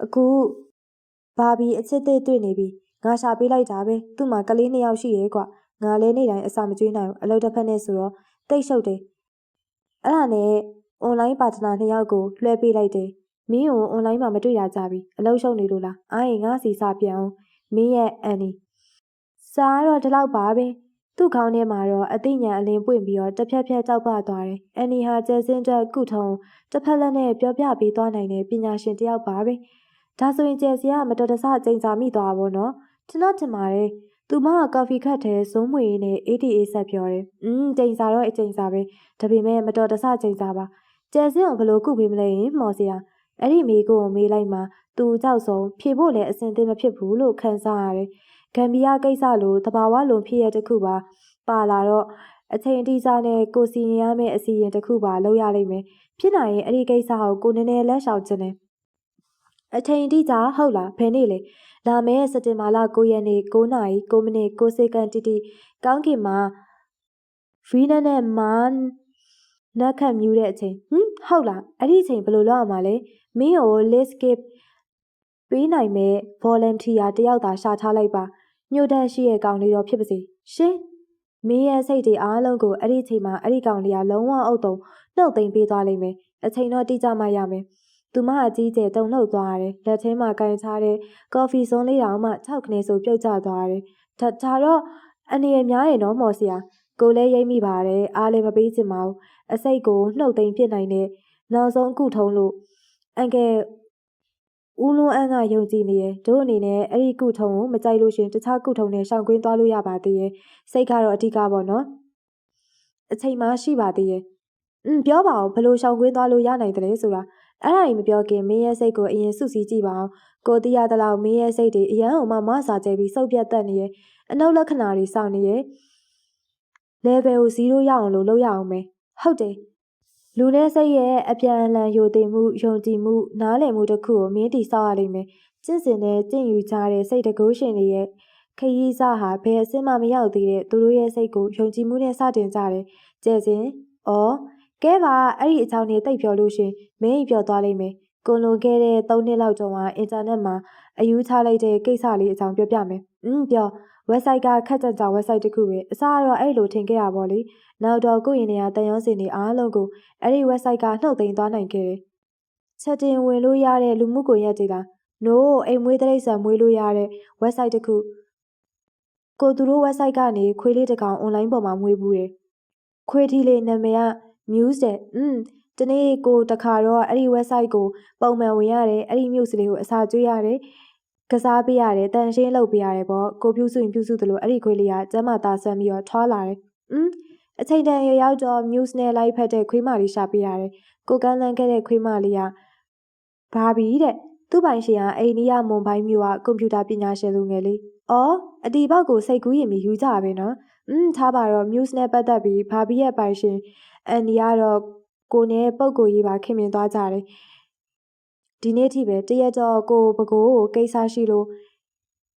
အခုဘာဘီအချစ်သေးတွေ့နေပြီငါရှာပေးလိုက်တာပဲသူ့မှာကလေး2ယောက်ရှိရဲ့ကွာ ငါလည်းနေ့တိုင်းအစာမကျွေးနိုင်ဘူးအလုပ်တစ်ဖက်နဲ့ဆိုတော့တိတ်ရှုပ်တယ်အဲ့ဒါနဲ့ online partner 2 ယောက်ကိုလွှဲပေးလိုက်တယ်မင်းကို online မှာမတွေ့တာကြပြီအလုပ်ရှုပ်နေလို့လားအားရင်ငါစီစာပြန်အောင်မင်းရဲ့အန်နီစားတော့ဒီလောက်ပါပဲသူ့ခေါင်းထဲမှာတော့အသိဉာဏ်အလင်းပွင့်ပြီးတော့တစ်ဖြက်ဖြက်တောက်ပသွားတယ်အန်နီဟာကျဲစင်းအတွက်ကုထုံတစ်ဖက်လက်နဲ့ပြောပြပေးသွားနိုင်တဲ့ပညာရှင်တစ်ယောက်ပါပဲဒါဆိုရင်ကျဲစီကမတော်တဆကြိမ်စာမိသွားပါတော့ကျွန်တော်ထင်ပါတယ်သူမကကော်ဖီခတ်ထဲဇုံးမွေနဲ့ ATA ဆက်ပြောတယ်ကြိမ်စာတော့အကျိန်စာပဲဒါပေမဲ့မတော်တဆကြိမ်စာပါကျဲစင်းကိုဘလို့ကုပေးမလဲရင်မော်စရာအဲ့ဒီမိကိုမေးလိုက်မှသူကြောက်ဆုံးဖြေဖို့လည်းအဆင်သင့်မဖြစ်ဘူးလို့ခံစားရတယ်ဂမ်ဘီယာကိစ္စလိုတဘာဝလုံးဖြစ်ရတဲ့ခုပါလာတော့အချိန်တိကျနဲ့ကိုစီရင်ရမယ့်အစီရင်တစ်ခုပါလုပ်ရလိမ့်မယ်ဖြစ်နိုင်ရင်အဲ့ဒီကိစ္စကိုနည်းနည်းလက်ရှောင်ခြင်းနဲ့အချိန်တိကျဟုတ်လားဘယ်နေ့လဲလာမယ့်စက်တင်ဘာလ9ရက်နေ့9နာရီ9မိနစ်9စက္ကန့်တိကောင်းကင်မှာဗီနက်နဲ့မာနက်ခတ်မြူးတဲ့အချိန်ဟုတ်လားအဲ့ဒီအချိန်ဘယ်လိုလုပ်ရမှာလဲမင်းကို landscape ပေးနိုင်မဲ့ volunteer တယောက်သာရှာထားလိုက်ပါညှို့တန်းရှိရဲ့ကောင်လေးတော့ဖြစ်ပါစေရှင်မင်းရဲ့စိတ်တွေအားလုံးကိုအဲ့ဒီအချိန်မှာအဲ့ဒီကောင်လေးကလုံးဝအုပ်တုံနှုတ်သိမ်းပေးသွားလိမ့်မယ်အချိန်တော့တိကျမှရမယ်သူမအကြီးကျယ်တုန်လှုပ်သွားရတယ်လက်ထဲမှာကင်ထားတဲ့ကော်ဖီစွန်းလေးတောင်မှ6ခနေဆိုပြုတ်ကျသွားရတယ်ဒါတော့အနေရများရင်တော့မော်စရာကိုလည်းရိမ့်မိပါတယ်အားလည်းမပေးချင်ပါဘူးအစိတ်ကိုနှုတ်သိမ်းပြစ်နိုင်တဲ့နောက်ဆုံးအခုထုံးလို့အန်ကယ်ဦးလွန်အန်းကယုံကြည်နေရဲ့တို့အနေနဲ့အဲ့ဒီကုထုံကိုမကြိုက်လို့ရှင်တခြားကုထုံနဲ့ရှောင်ကွင်းသွားလို့ရပါသေးရဲ့စိတ်ကတော့အဓိကပေါ့နော်အချိန်မှရှိပါသေးရဲ့ပြောပါဦးဘလို့ရှောင်ကွင်းသွားလို့ရနိုင်တယ်လဲဆိုတာအဲ့ဒါကြီးမပြောခင်မင်းရဲ့စိတ်ကိုအရင်စုစည်းကြည့်ပါအောင်ကိုသိရသလောက်မင်းရဲ့စိတ်တွေအရန်အောင်မဆာကျဲပြီးစုပ်ပြတ်တက်နေရဲ့အနှုတ်လက္ခဏာတွေစောင့်နေရဲ့ level ကို0ရအောင်လုပ်ရအောင်မယ်ဟုတ်တယ်လူနဲ့စိတ်ရဲ့အပြန်အလှန်ယိုသိမှုယုံကြည်မှုနားလည်မှုတစ်ခုကိုမင်းတီဆောက်ရလိမ့်မယ်ကျင့်စဉ်နဲ့ကျင့်ယူကြတဲ့စိတ်တကူရှင်တွေရဲ့ခရီးစားဟာဘယ်အစမှမရောက်သေးတဲ့သူတို့ရဲ့စိတ်ကိုယုံကြည်မှုနဲ့စတင်ကြတယ်ကျဲစဉ်ကဲပါအဲ့ဒီအကြောင်းနဲ့တိတ်ပြောလို့ရှင်မင်းပြောသွားလိမ့်မယ်ကိုလွန်ခဲ့တဲ့3နှစ်လောက်တုန်းကအင်တာနက်မှာအယူချလိုက်တဲ့ကိစ္စလေးအကြောင်းပြောပြမယ်ပြော website ကခက်ကြကြ website တစ်ခုပဲအစားတော့အဲ့လိုထင်ခဲ့ရပါလေနောက်တော့ကိုယ့်ရင်ထဲကတန်ရုံးစင်တွေအားလုံးကိုအဲ့ဒီ website ကနှုတ်သိမ်းသွားနိုင်ခဲ့တယ်ချက်တင်ဝင်လို့ရတဲ့လူမှုကွန်ရက်တွေလား no အိမ်မွေးတိရစ္ဆာန်မွေးလို့ရတဲ့ website တစ်ခုကိုသူတို့ website ကနေခွေးလေးတစ်ကောင် online ပေါ်မှာမွေးဘူးတယ်ခွေးထီးလေးနာမည်က news တဲ့တနေ့ကိုတခါတော့အဲ့ဒီ website ကိုပုံမှန်ဝင်ရတယ်အဲ့ဒီ news လေးကိုအစာကျွေးရတယ်ကစားပေးရတယ်တန်ရှင်းလုပ်ပေးရတယ်ပေါ့ကိုပြုစုရင်ပြုစုသလိုအဲ့ဒီခွေးလေးကကျမ်းမာသားဆန်းပြီးတော့ထွားလာတယ်အချိန်တန်ရရောက်တော့ news နဲ့လိုက်ဖက်တဲ့ခွေးမလေးရှာပေးရတယ်ကိုကန်းလန်းခဲ့တဲ့ခွေးမလေးကဘာဘီတဲ့သူ့ပိုင်ရှင်ကအိန္ဒိယမွန်ဘိုင်းမြို့ကကွန်ပျူတာပညာရှင်လူငယ်လေးအတီပေါက်ကိုစိတ်ကူးရင်ပြီးယူကြပဲနော်ထားပါတော့ news နဲ့ပတ်သက်ပြီးဘာဘီရဲ့ပိုင်ရှင်အန်ဒီကတော့ကိုနဲ့ပုံကိုရေးပါခင်မင်သွားကြတယ်ဒီနေ့ထိပဲတရက်တော့ကိုပကိုးကိုကိစ္စရှိလို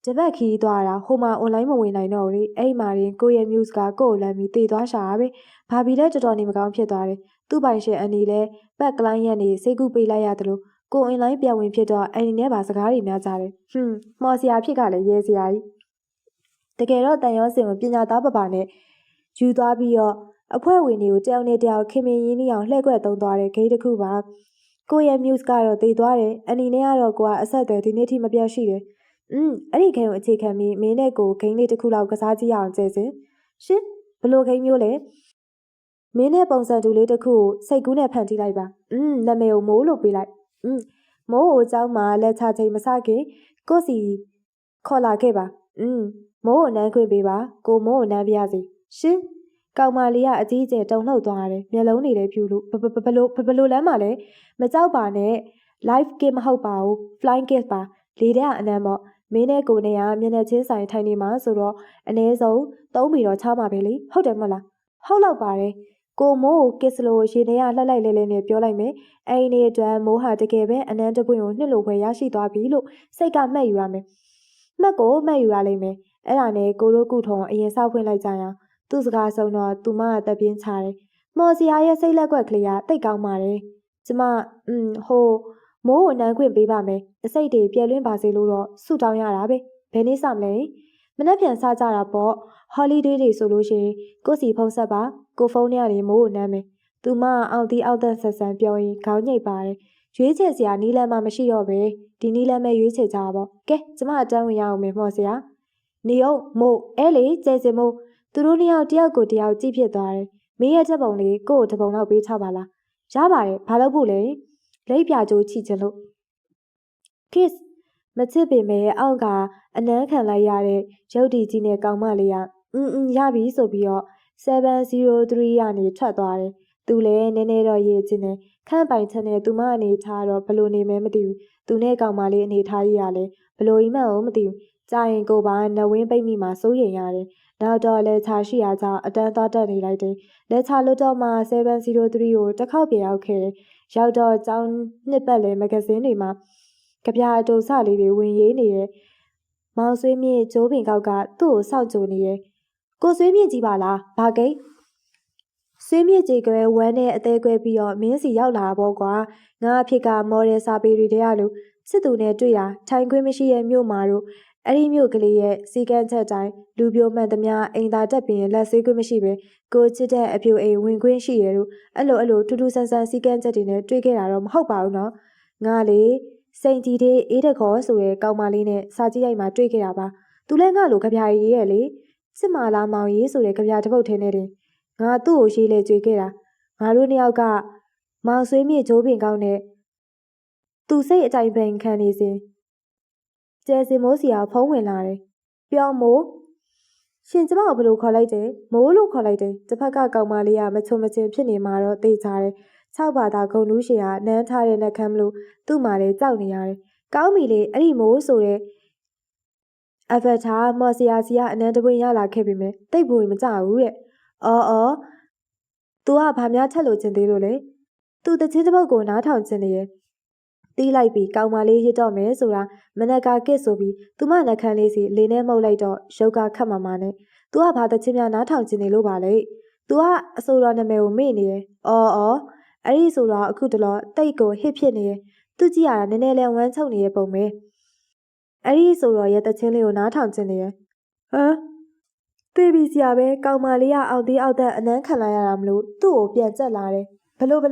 ့တပတ်ခီးသွားတာဟိုမှာ online မဝင်နိုင်တော့ဘူးလေအဲ့မှာရင်ကိုရဲ့ news ကကိုကိုလမ်းပြီးတည်သွားရှာတာပဲဘာဘီလည်းတော်တော်နေမကောင်းဖြစ်သွားတယ်သူ့ပိုင်ရှင်အန်ဒီလည်းဘက်ကလိုင်းရက်နေစိတ်ကူးပေးလိုက်ရတယ်လို့ကို online ပြန်ဝင်ဖြစ်တော့အန်ဒီနဲ့ပါစကားတွေများကြတယ်မော်စရာဖြစ်ကလည်းရဲစရာကြီးတကယ်တော့တန်ရောစင်ကိုပညာသားပပါနဲ့ယူသွားပြီးတော့အဖွဲ့ဝင်တွေကိုတယောက်နဲ့တယောက်ခင်မင်ရင်းနှီးအောင်လှည့်ကွက်သုံးသွားတဲ့ဂိမ်းတစ်ခုပါကိုရဲ့ news ကတော့တည်သွားတယ်အန်ဒီနဲ့ကတော့ကိုကအဆက်အသွယ်ဒီနေ့ထိမပြတ်ရှိတယ်အဲ့ဒီဂိမ်းကိုအခြေခံပြီးမင်းနဲ့ကိုဂိမ်းလေးတစ်ခုလောက်ကစားကြည့်အောင်ကျဲစင်ရှင်ဘလို့ဂိမ်းမျိုးလဲမင်းနဲ့ပုံစံတူလေးတစ်ခုကိုစိတ်ကူးနဲ့ဖန်တီးလိုက်ပါနာမည်ကိုမိုးလို့ပေးလိုက်မိုးကိုအเจ้าမှာလက်ချချိန်မစခင်ကိုစီခေါ်လာခဲ့ပါမိုးကိုနမ်းခွင့်ပေးပါကိုမိုးကိုနမ်းပြရစီရှင်ကောင်မလေးကအကြီးအကျယ်တုန်လှုပ်သွားတယ်မျက်လုံးတွေလည်းဖြူလို့ဘလို့လမ်းမှာလဲမကြောက်ပါနဲ့ live game မဟုတ်ပါဘူး flying game ပါလေတဲ့အနမ်းပေါ့မင်းနဲ့ကိုနဲ့ကမျက်နှာချင်းဆိုင်ထိုင်နေမှာဆိုတော့အနည်းဆုံး3ဘီတော့ချမှာပဲလေဟုတ်တယ်မဟုတ်လားဟုတ်တော့ပါတယ်ကိုမိုးကိုကစ်စလိုရေထဲကလှက်လိုက်လဲလဲနဲ့ပြောလိုက်မယ်အဲ့ဒီနေ့အတွက်မိုးဟာတကယ်ပဲအနမ်းတပွင့်ကိုနှစ်လိုခွဲရရှိသွားပြီလို့စိတ်ကမှတ်ယူရမယ်မှတ်ကိုမှတ်ယူရလိမ့်မယ်အဲ့ဒါနဲ့ကိုတို့ကုထုံအရင်ဆောက်ဖွင့်လိုက်ကြရအောင်သူ့စကားဆုံးတော့သူမကတက်ပြင်းချတယ်မော်စရာရဲ့စိတ်လက်ကွက်ကလေးကတိတ်ကောင်းပါတယ်ကျမဟိုမိုးကိုနမ်းခွင့်ပေးပါမယ်အစိတ်တွေပြဲလွင်းပါစေလို့တော့ဆုတောင်းရတာပဲဘယ်နေ့စမလဲ မနှက်ပြန်စားကြတာပေါ့ဟော်လီဒေးတွေဆိုလို့ရှိရင်ကိုစီဖုန်းဆက်ပါကိုဖုန်းထဲကနေမိုးကိုနမ်းမယ်သူမအောင်တီအောက်သက်ဆက်ဆန်ပြောရင်ခေါင်းညိတ်ပါတယ်ရွေးချယ်စရာနီးလန်းမှမရှိတော့ပဲဒီနီးလန်းမဲ့ရွေးချယ်ကြပါပေါ့ကဲကျမအတန်းဝင်ရအောင်မယ်မော်စရာနေအောင်မို့အဲလေကျဲစင်မို့သူတို့နှစ်ယောက်တယောက်ကိုတယောက်ကြည့်ဖြစ်သွားတယ်မင်းရဲ့ချက်ပုံလေးကို့ကိုတပုံလောက်ပေးချပါလားရပါတယ်ဘာလို့ဖို့လဲလိပ်ပြကြိုးချီချင်လို့ kiss မချစ်ပေမဲ့အောက်ကအနမ်းခံလိုက်ရတဲ့ရုပ်တည်ကြီးနဲ့ကောင်းမလေးရရပြီဆိုပြီးတော့703ကနေထွက်သွားတယ်သူလည်းနည်းနည်းတော့ရေးချင်းနဲ့ခန့်ပိုင်ချက်နဲ့သူမအနေထားတော့ဘလို့နေမဲမသိဘူးသူနဲ့ကောင်မလေးအနေထားကြီးရလဲဘလို့ကြီးမှန်းမသိဘူးကြာရင်ကိုပါနဝင်းပိတ်မိမှာစိုးရိမ်ရတယ်နောက်တော့လက်ချရှိရာကြောင့်အတန်းသွားတက်နေလိုက်တယ်လက်ချလွတ်တော့မှ703ကိုတစ်ခေါက်ပြန်ရောက်ခဲ့တယ်ရောက်တော့ကျောင်းနှစ်ပတ်လည်မဂဇင်းတွေမှာကြပြအတူစလေးတွေဝင်ရေးနေတဲ့မောင်ဆွေးမြင့်ကျိုးပင်ကောက်ကသူ့ကိုစောင့်ကြိုနေရဲ့ကိုဆွေးမြင့်ကြီးပါလားဘာကိတ်ဆွေးမြင့်ကြီးကွယ်ဝမ်းနဲ့အသေးကွဲပြီးတော့မင်းစီရောက်လာတော့ကွာငါအဖြစ်ကမော်ဒယ်စာပေတွေတည်းရလို့စစ်သူနဲ့တွေ့တာထိုင်ခွင့်မရှိရဲ့မြို့မှာတော့အဲ့ဒီမြို့ကလေးရဲ့စီကန်းချက်တိုင်းလူပြိုမှန်သမျှအိမ်သာတက်ပြီးလက်ဆေးခွင့်မရှိပဲကိုချစ်တဲ့အပြိုအိမ်ဝင်ခွင့်ရှိရလို့အဲ့လိုထူးထူးဆန်းဆန်းစီကန်းချက်တွေနဲ့တွေ့ခဲ့တာတော့မဟုတ်ပါဘူးနော်ငါလေစိန်ကြီးတဲ့အေးတခေါ်ဆိုတဲ့ကောင်မလေးနဲ့စာကြည့်လိုက်မှတွေ့ခဲ့တာပါသူလည်းငါ့လိုကြပြားရေးရဲ့လေစစ်မာလာမောင်ရေးဆိုတဲ့ကြပြားတစ်ပုတ်ထဲနဲ့တင်ငါသူ့ကိုရေးလေကြွေခဲ့တာငါတို့နှစ်ယောက်ကမောင်ဆွေးမြေဂျိုးပင်ကောင်းနဲ့သူစိတ်အတိုင်းပင်ခံနေစဉ်ကျဲစင်မိုးစီကဖုံးဝင်လာတယ်ပြောင်းမိုးရှင်ကျမကိုဘယ်လိုခေါ်လိုက်တယ်မိုးလို့ခေါ်လိုက်တယ်တစ်ဖက်ကကောင်မလေးကမချုံမချင်းဖြစ်နေမှာတော့သိကြတယ်6ဘာသာဂုံလူးရှင်ကနန်းထားတဲ့နှက်ခမ်းမလို့သူ့မှာလည်းကြောက်နေရတယ်ကောင်းပြီလေအဲ့ဒီမိုးဆိုတဲ့အဖက်ထားမော်စီယာစီကအနန်းတပွင့်ရလာခဲ့ပြီမယ်တိတ်ဘူးမကြဘူးတဲ့အော်သူကဘာများချက်လို့ချင်းသေးလို့လဲသူတချင်းတစ်ပုတ်ကိုနားထောင်ချင်းနေရဲ့တီးလိုက်ပြီးကောင်မလေးရစ်တော့မယ်ဆိုတာမနက်ကကစ်ဆိုပြီးသူမနှက်ခမ်းလေးစီလေနဲ့မှုတ်လိုက်တော့ရုပ်ကခတ်မှမှနဲ့သူကဘာတချင်းများနားထောင်ချင်းနေလို့ပါလေသူကအဆိုတော်နာမည်ကိုမေ့နေရဲ့အော်အဲ့ဒီဆိုတော့အခုတလောတိတ်ကိုဟစ်ဖြစ်နေရဲ့သူကြည့်ရတာနည်းနည်းလဲဝမ်းချုပ်နေတဲ့ပုံပဲအဲ့ဒီဆိုတော့ရဲ့တချင်းလေးကိုနားထောင်ချင်းနေရဲ့ဟမ်တေးပြီးစရာပဲကောင်မလေးကအောက်သေးအောက်သက်အနမ်းခံလိုက်ရတာမလို့သူ့ကိုပြန်ကြက်လာတယ်ဘလို့ဟ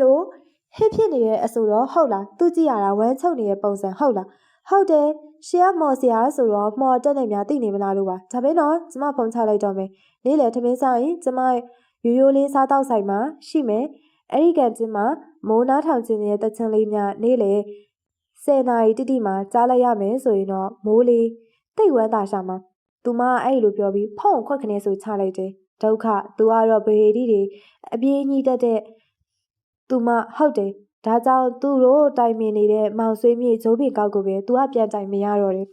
စ်ဖြစ်နေတဲ့အဆိုတော့ဟုတ်လားသူကြည့်ရတာဝမ်းချုပ်နေတဲ့ပုံစံဟုတ်လားဟုတ်တယ်ရှင်ကမော်စရာဆိုတော့မော်တက်နေများသိနေမလားလို့ပါဒါပဲနော်ကျမဖုန်းချလိုက်တော့မယ်နေ့လေထမင်းစားရင်ကျမရိုးလေးစားတော့ဆိုင်မှာရှိမယ်အဲ့ဒီကန်ချင်းမှာမိုးနားထောင်ခြင်းရဲ့တချင်လေးများနေ့လေ10နာရီတိမှာကြားလိုက်ရမယ်ဆိုရင်တော့မိုးလေးတိတ်ဝမ်းသာရှာမှာသူမအဲ့လိုပြောပြီးဖုန်းခွက်ခနဲဆိုချလိုက်တယ်ဒုက္ခသူကတော့ဗဟေဒီတွေအပြေးညှိတတ်တဲ့သူမဟုတ်တယ်ဒါကြောင့်သူတို့တိုင်ပင်နေတဲ့မောင်ဆွေးမြေဂျိုးပင်ကောက်ကိုပဲသူကပြန်တိုင်မရတော့တယ်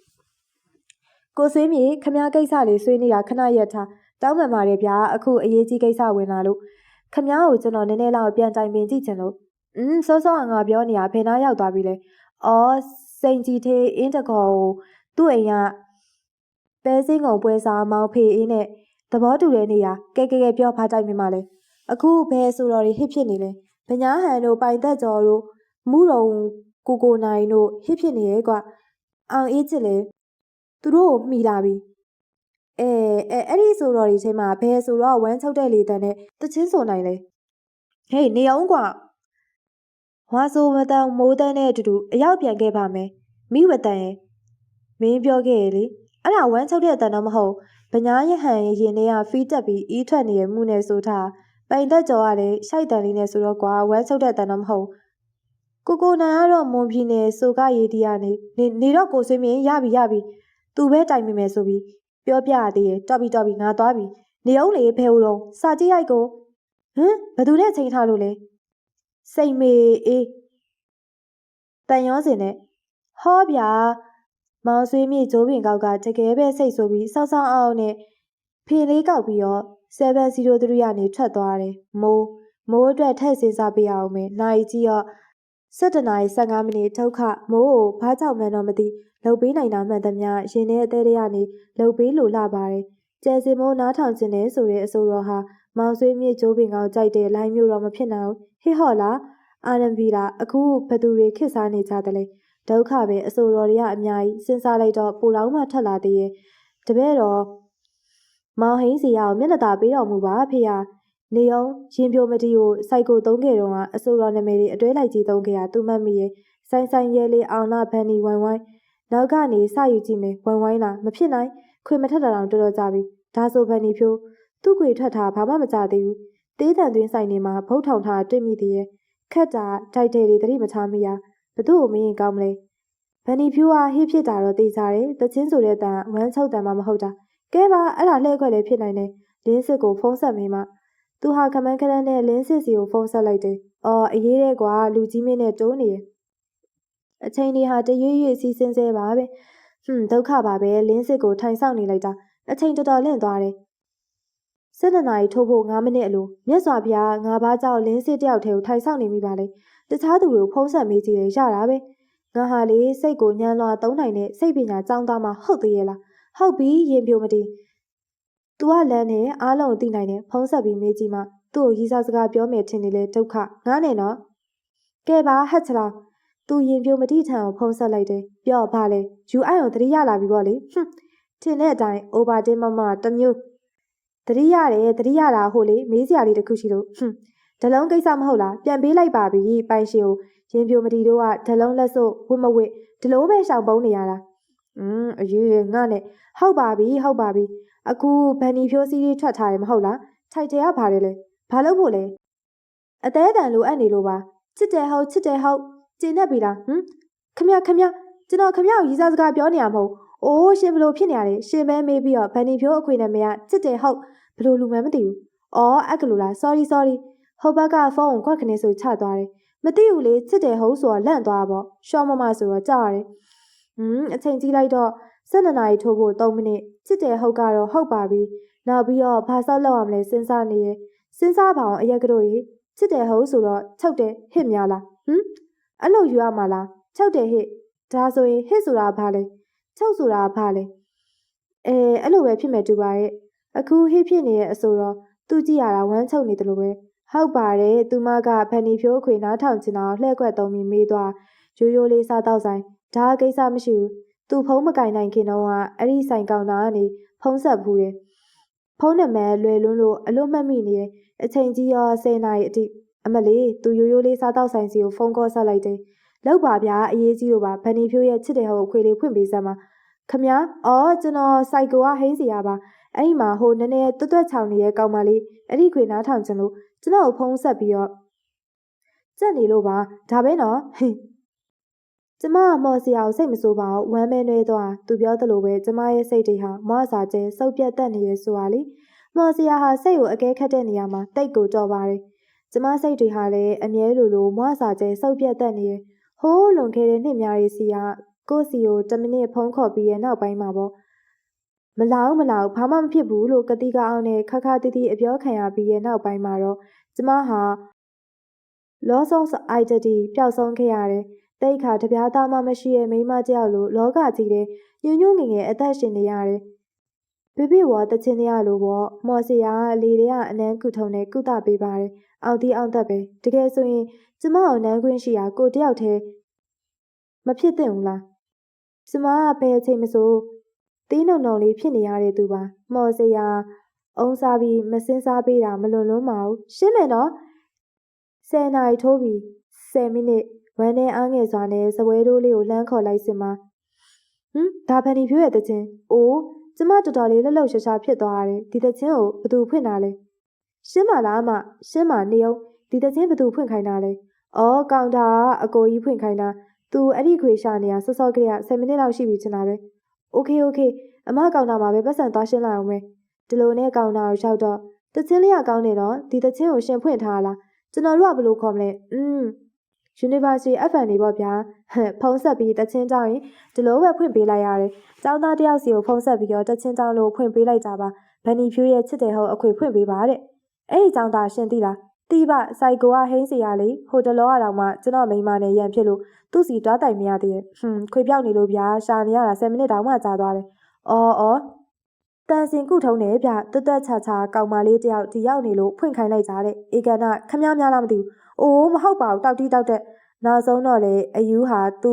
ကိုဆွေးမြေခမားကိစ္စလေးဆွေးနေတာခဏရက်ထားတောင်းပန်ပါတယ်ဗျာအခုအရေးကြီးကိစ္စဝင်လာလို့ခမားကိုကျွန်တော်နည်းနည်းလောက်ပြန်တိုင်ပင်ကြည့်ချင်လို့စောငါပြောနေတာဘယ်နာရောက်သွားပြီလဲအော်စိန်ကြီးသေးအင်းတကောကိုသူ့အိမ်ကပဲစင်းကုန်ပွဲစားမောင်ဖေးအင်းနဲ့သဘောတူတဲ့နေရာကဲပြောဖားတိုင်မိမှလဲအခုဘယ်ဆိုတော်တွေဟစ်ဖြစ်နေလဲဗညာဟန်တို့ပိုင်သက်ကျော်တို့မူတော်ကိုနိုင်တို့ဟစ်ဖြစ်နေရဲ့ကွာအောင်အေးချစ်လေသူတို့ကိုမှီလာပြီအဲ့ဒီဆိုတော်ဒီချိန်မှာဘယ်ဆိုတော့ဝမ်းချုပ်တဲ့လေတန်းနဲ့တချင်းဆိုနိုင်လေဟေးနေအောင်ကွာဝါဆိုမတန်မိုးတန်းနဲ့အတူတူအရောက်ပြန်ခဲ့ပါမယ်မိဝတန်ရဲ့မင်းပြောခဲ့လေအဲ့ဒါဝမ်းချုပ်တဲ့အတန်တော့မဟုတ်ဗညာရဟန်ရဲ့ရင်ထဲကဖီးတက်ပြီးအီးထွက်နေတဲ့မှုနဲ့ဆိုထားပိုင်သက်ကျော်ကလည်းရှိုက်တန်လေးနဲ့ဆိုတော့ကွာဝမ်းချုပ်တဲ့အတန်တော့မဟုတ်ကိုနိုင်ကတော့မွန်ပြည်နယ်ဆိုကရေးတီကနေနေတော့ကိုဆွေးမင်းရပြီသူပဲတိုင်မိမယ်ဆိုပြီးပြောပြရသေးတယ်တော်ပြီငါသွားပြီနေအောင်လေဖဲဦးတော့စာကြည့်ရိုက်ကိုဘသူနဲ့ချိန်ထားလို့လဲစိတ်မေအေးတန်ရောစင်နဲ့ဟောဗျာမောင်ဆွေးမြေဂျိုးပင်ကောက်ကတကယ်ပဲစိတ်ဆိုပြီးစောက်အောင်နဲ့ဖေလေးကောက်ပြီးတော့703ကနေထွက်သွားတယ်မိုးအတွက်ထည့်စဉ်းစားပေးအောင်မယ်နိုင်ကြီးရော17:15မိနစ်ဒုက္ခမိုးကိုဘာကြောင့်မှန်းတော့မသိလှုပ်ပေးနိုင်တာမှန်သမျှရင်ထဲအသေးတွေကနေလှုပ်ပေးလို့လာပါတယ်ကျဲစင်မိုးနားထောင်ခြင်းနဲ့ဆိုတဲ့အဆိုတော်ဟာမောင်ဆွေးမြေဂျိုးပင်ကောက်ကြိုက်တဲ့လိုင်းမျိုးတော့မဖြစ်နိုင်ဘူးဟေ့ဟော့လားအာရန်ဘီလာအခုဘသူတွေခစ်စားနေကြတယ်လေဒုက္ခပဲအဆိုတော်တွေကအများကြီးစဉ်းစားလိုက်တော့ပူလောင်းမှထွက်လာသေးရဲ့ တပည့်တော်မောင်ဟင်းစီရကိုမျက်နှာသာပေးတော်မူပါဖေရနေအောင်ရင်ပြိုမတီကိုစိုက်ကိုသုံးခဲ့တော့ကအဆိုတော်နာမည်တွေအတွဲလိုက်ကြီးသုံးခဲ့ရသူမှတ်မိရဲ့ဆိုင်ရဲလေးအောင်လာဗန်နီဝိုင်းဝိုင်းနောက်ကနေစယူကြည့်မယ်ဝိုင်းဝိုင်းလားမဖြစ်နိုင်ခွေမထက်တာတောင်တော်တော်ကြပြီဒါဆိုဗန်နီဖြိုးသူ့ခွေထွက်တာဘာမှမကြသေးဘူးသေးတန်သွင်းဆိုင်နေမှာဖုတ်ထောင်ထားတွေ့မိသေးရဲ့ခက်တာတိုက်တယ်တွေတတိမချမီရဘသူ့ကိုမင်းကောင်းမလဲဗန်နီဖြိုးဟာဟိဖြစ်တာတော့သိကြတယ်တချင်းဆိုတဲ့တန်ဝမ်းချုပ်တန်မှမဟုတ်တာကဲပါအဲ့ဒါလှည့်ခွက်လည်းဖြစ်နိုင်တယ်လင်းစစ်ကိုဖုံးဆက်မင်းမှသူဟာခမန်းခရမ်းနဲ့လင်းစစ်စီကိုဖုံးဆက်လိုက်တယ်အော်အေးတဲ့ကွာလူကြီးမင်းနဲ့တိုးနေရဲ့အချိန်တွေဟာတရွေ့ရွေ့စီးစင်းစဲပါပဲဒုက္ခပါပဲလင်းစစ်ကိုထိုင်ဆောင်နေလိုက်တာအချိန်တော်တော်လင့်သွားတယ်12 နာရီထိုးဖို့9 မိနစ်အလိုမြတ်စွာဘုရားငါးပါးကြောင့်လင်းစစ်တယောက်တည်းကိုထိုင်ဆောင်နေမိပါလေတခြားသူတွေကိုဖုံးဆက်မေးကြည့်တယ်ရတာပဲငါဟာလေစိတ်ကိုညံလွှာသုံးနိုင်တဲ့စိတ်ပညာကျောင်းသားမှဟုတ်သေးရဲ့လားဟုတ်ပြီရင်ပြိုမတည်သူကလမ်းနဲ့အားလုံးသိနိုင်တယ်ဖုံးဆက်ပြီးမေးကြည့်မှသူ့ကိုရီးစားစကားပြောမယ်ထင်နေလေဒုက္ခငါနဲ့နော်ကဲပါဟတ်ချလားသူရင်ပြိုမတိထံကိုဖုံးဆက်လိုက်တယ်ပြော့ပါလေယူအိုင်ကိုတတိယလာပြီပေါ့လေထင်တဲ့အတိုင်းအိုဘာတင်းမမတမျိုးတတိရတယ်တတိယတာဟိုလေမေးစရာလေးတစ်ခုရှိလို့ဒလုံးကိစ္စမဟုတ်လားပြန်ပေးလိုက်ပါပြီပိုင်ရှင်ကိုရင်ပြိုမတိတို့ကဒလုံးလက်စို့ဝတ်မဝတ်ဒီလိုပဲရှောင်ပုံးနေရတာအရေးငါနဲ့ဟုတ်ပါပြီအခုဗန်နီဖြိုးစီးရီးထွက်ထားတယ်မဟုတ်လားထိုက်တယ်ကဘာလဲဘာလို့ဖို့လဲအသေးတန်လိုအပ်နေလို့ပါချစ်တယ်ဟုတ်ကျင်းနေပြီလားခမကျွန်တော်ခမကိုရီးစားစကားပြောနေရမဟုတ်အိုးရှင်ဘလို့ဖြစ်နေရလဲရှင်ပဲမေးပြီးတော့ဗန်နီဖြိုးအခွေနဲ့မရချစ်တယ်ဟုတ်ဘလို့လူမှန်းမသိဘူးအော်အဲ့ကလိုလား sorry ဟုတ်ဘက်ကဖုန်းကိုခွက်ခနေဆိုချသွားတယ်မသိဘူးလေချစ်တယ်ဟုတ်ဆိုတော့လန့်သွားပေါ့ရှော့မမဆိုတော့ကြောက်ရတယ်အချိန်ကြီးလိုက်တော့12 နာရီထိုးဖို့3 မိနစ်ချစ်တယ်ဟုတ်ကတော့ဟုတ်ပါပြီနောက်ပြီးတော့ဘာဆောက်လောက်ရမလဲစဉ်းစားနေရဲ့စဉ်းစားပါအောင်အရက်ကတို့ကြီးချစ်တယ်ဟုတ်ဆိုတော့ချုပ်တယ်ဟစ်များလားအဲ့လိုယူရမှာလားချုပ်တယ်ဟစ်ဒါဆိုရင်ဟစ်ဆိုတာဘာလဲချုပ်ဆိုတာဘာလဲအဲ့လိုပဲဖြစ်မယ်တူပါရဲ့အခုဟစ်ဖြစ်နေရဲ့အဆိုတော့သူကြည့်ရတာဝမ်းချုပ်နေတယ်လို့ပဲဟုတ်ပါတယ်သူမကဖန်နီဖြိုးခွေနားထောင်ချင်တာလှဲ့ခွက်သုံးပြီးမေးသွားရိုးလေးစားတော့ဆိုင်ဒါကိစ္စမရှိဘူးသူဖုံးမကင်နိုင်ခင်တော့အဲ့ဒီဆိုင်ကောင်တာကနေဖုံးဆက်ဘူးတယ်ဖုံးနံပါတ်လွယ်လွန်းလို့အလွတ်မှတ်မိနေရဲ့အချိန်ကြီးရော10 နာရီအထိအမလေးသူရိုးလေးစားတော့ဆိုင်စီကိုဖုန်းကောဆက်လိုက်တယ်လောက်ပါဗျာအရေးကြီးလို့ပါဗန်နီဖြိုးရဲ့ချစ်တယ်ဟုတ်အခွေလေးဖွင့်ပေးစမ်းပါခမကျွန်တော်စိုက်ကိုကဟိန်းစီရပါအဲ့ဒီမှာဟိုနည်းနည်းတွတ်ချောင်နေတဲ့ကောင်မလေးအဲ့ဒီခွေနားထောင်ချင်လို့ကျွန်တော်ဖုန်းဆက်ပြီးတော့ကြက်နေလို့ပါဒါပဲနော်ကျမမော်စရာကိုစိတ်မဆိုးပါဘူးဝမ်းမဲနွဲသွားသူပြောသလိုပဲကျမရဲ့စိတ်တွေဟာမော့စာကျဲစုပ်ပြတ်တတ်နေရဲ့ဆိုတာလေမော်စရာဟာစိတ်ကိုအကဲခတ်တဲ့နေရာမှာတိတ်ကိုတော်ပါတယ်ကျမစိတ်တွေဟာလည်းအမြဲလိုမော့စာကျဲစုပ်ပြတ်တတ်နေရဲ့ဟိုးလွန်ခဲ့တဲ့နှစ်များရေးစီကကိုစီကို10 မိနစ်ဖုန်းခေါ်ပြီးရဲ့နောက်ပိုင်းမှာပေါ့မလောင်ဘာမှမဖြစ်ဘူးလို့ကတိကအောင်နဲ့ခါတီအပြောခံရပြီးရဲ့နောက်ပိုင်းမှာတော့ကျမဟာ loss of identity ပျောက်ဆုံးခဲ့ရတယ်တိတ်ခါတပြားသားမှမရှိရဲ့မိန်းမတယောက်လိုလောကကြီးတဲ့ညွညွငငယ်အသက်ရှင်နေရတယ်ပြပြဝတချင်းရလို့ပေါ့မော်စီယာလေတွေကအနန်းကုထုံနဲ့ကုသပေးပါတယ်အောင်တီအောင်သက်ပဲတကယ်ဆိုရင်ကျမကိုနန်းခွင့်ရှိရာကိုတယောက်တည်းမဖြစ်သင့်ဘူးလားကျမကဘယ်အချိန်မဆိုတီးနှုံလေးဖြစ်နေရတဲ့သူပါမော်စီယာအုံစားပြီးမစင်းစားပေးတာမလွန်လွန်းပါဘူးရှင်းမယ်နော်10 နာရီထိုးပြီး10 မိနစ်ဝမ်းနဲ့အားငယ်စွာနဲ့စပွဲတိုးလေးကိုလှမ်းခေါ်လိုက်စင်မှာဒါဖန်နီဖြိုးရဲ့တခြင်းအိုးကျမတော်တော်လေးလှုပ်ရှားဖြစ်သွားရတယ်ဒီတခြင်းကိုဘသူဖွင့်တာလဲရှင်းပါလားအမရှင်းပါနေအောင်ဒီတခြင်းဘသူဖွင့်ခိုင်းတာလဲကောင်တာအကိုကြီးဖွင့်ခိုင်းတာသူအဲ့ဒီခွေရှာနေရစောကလေးက10 မိနစ်လောက်ရှိပြီချင်တာပဲโอเคအမကောင်တာမှာပဲပတ်စံသွားရှင်းလိုက်အောင်ပဲဒီလိုနဲ့ကောင်တာကိုရောက်တော့တခြင်းလေးကကောင်းနေတော့ဒီတခြင်းကိုရှင်ဖွင့်ထားလားကျွန်တော်တို့ကဘယ်လိုခေါ်မလဲUniversity FN နေပေါ့ဗျာဖုန်းဆက်ပြီးတချင်းတောင်းရင်ဒီလိုပဲဖွင့်ပေးလိုက်ရတယ်ကျောင်းသားတယောက်စီကိုဖုန်းဆက်ပြီးတော့တချင်းတောင်းလို့ဖွင့်ပေးလိုက်တာပါဗန်နီဖြိုးရဲ့ချစ်တယ်ဟုတ်အခွေဖွင့်ပေးပါတဲ့အဲ့ဒီကျောင်းသားရှင်သိလားတီးပါစိုက်ကိုကဟင်းစီရလေဟိုတလောကတော့မှကျွန်တော်မိန်းမနဲ့ရန်ဖြစ်လို့သူ့စီတွားတိုင်မရသေးရဲ့ခွေပြောက်နေလို့ဗျာရှာနေရတာ10 မိနစ်တောင်မှကြာသွားတယ်အော်တန်စင်ကုထုံးနေဗျတွတ်ချာကောင်မလေးတယောက်ဒီရောက်နေလို့ဖွင့်ခိုင်းလိုက်ကြတဲ့ဧကနာခမများလားမသိဘူးအိုးမဟုတ်ပါဘူးတောက်တဲ့နောက်ဆုံးတော့လေအယူဟာသ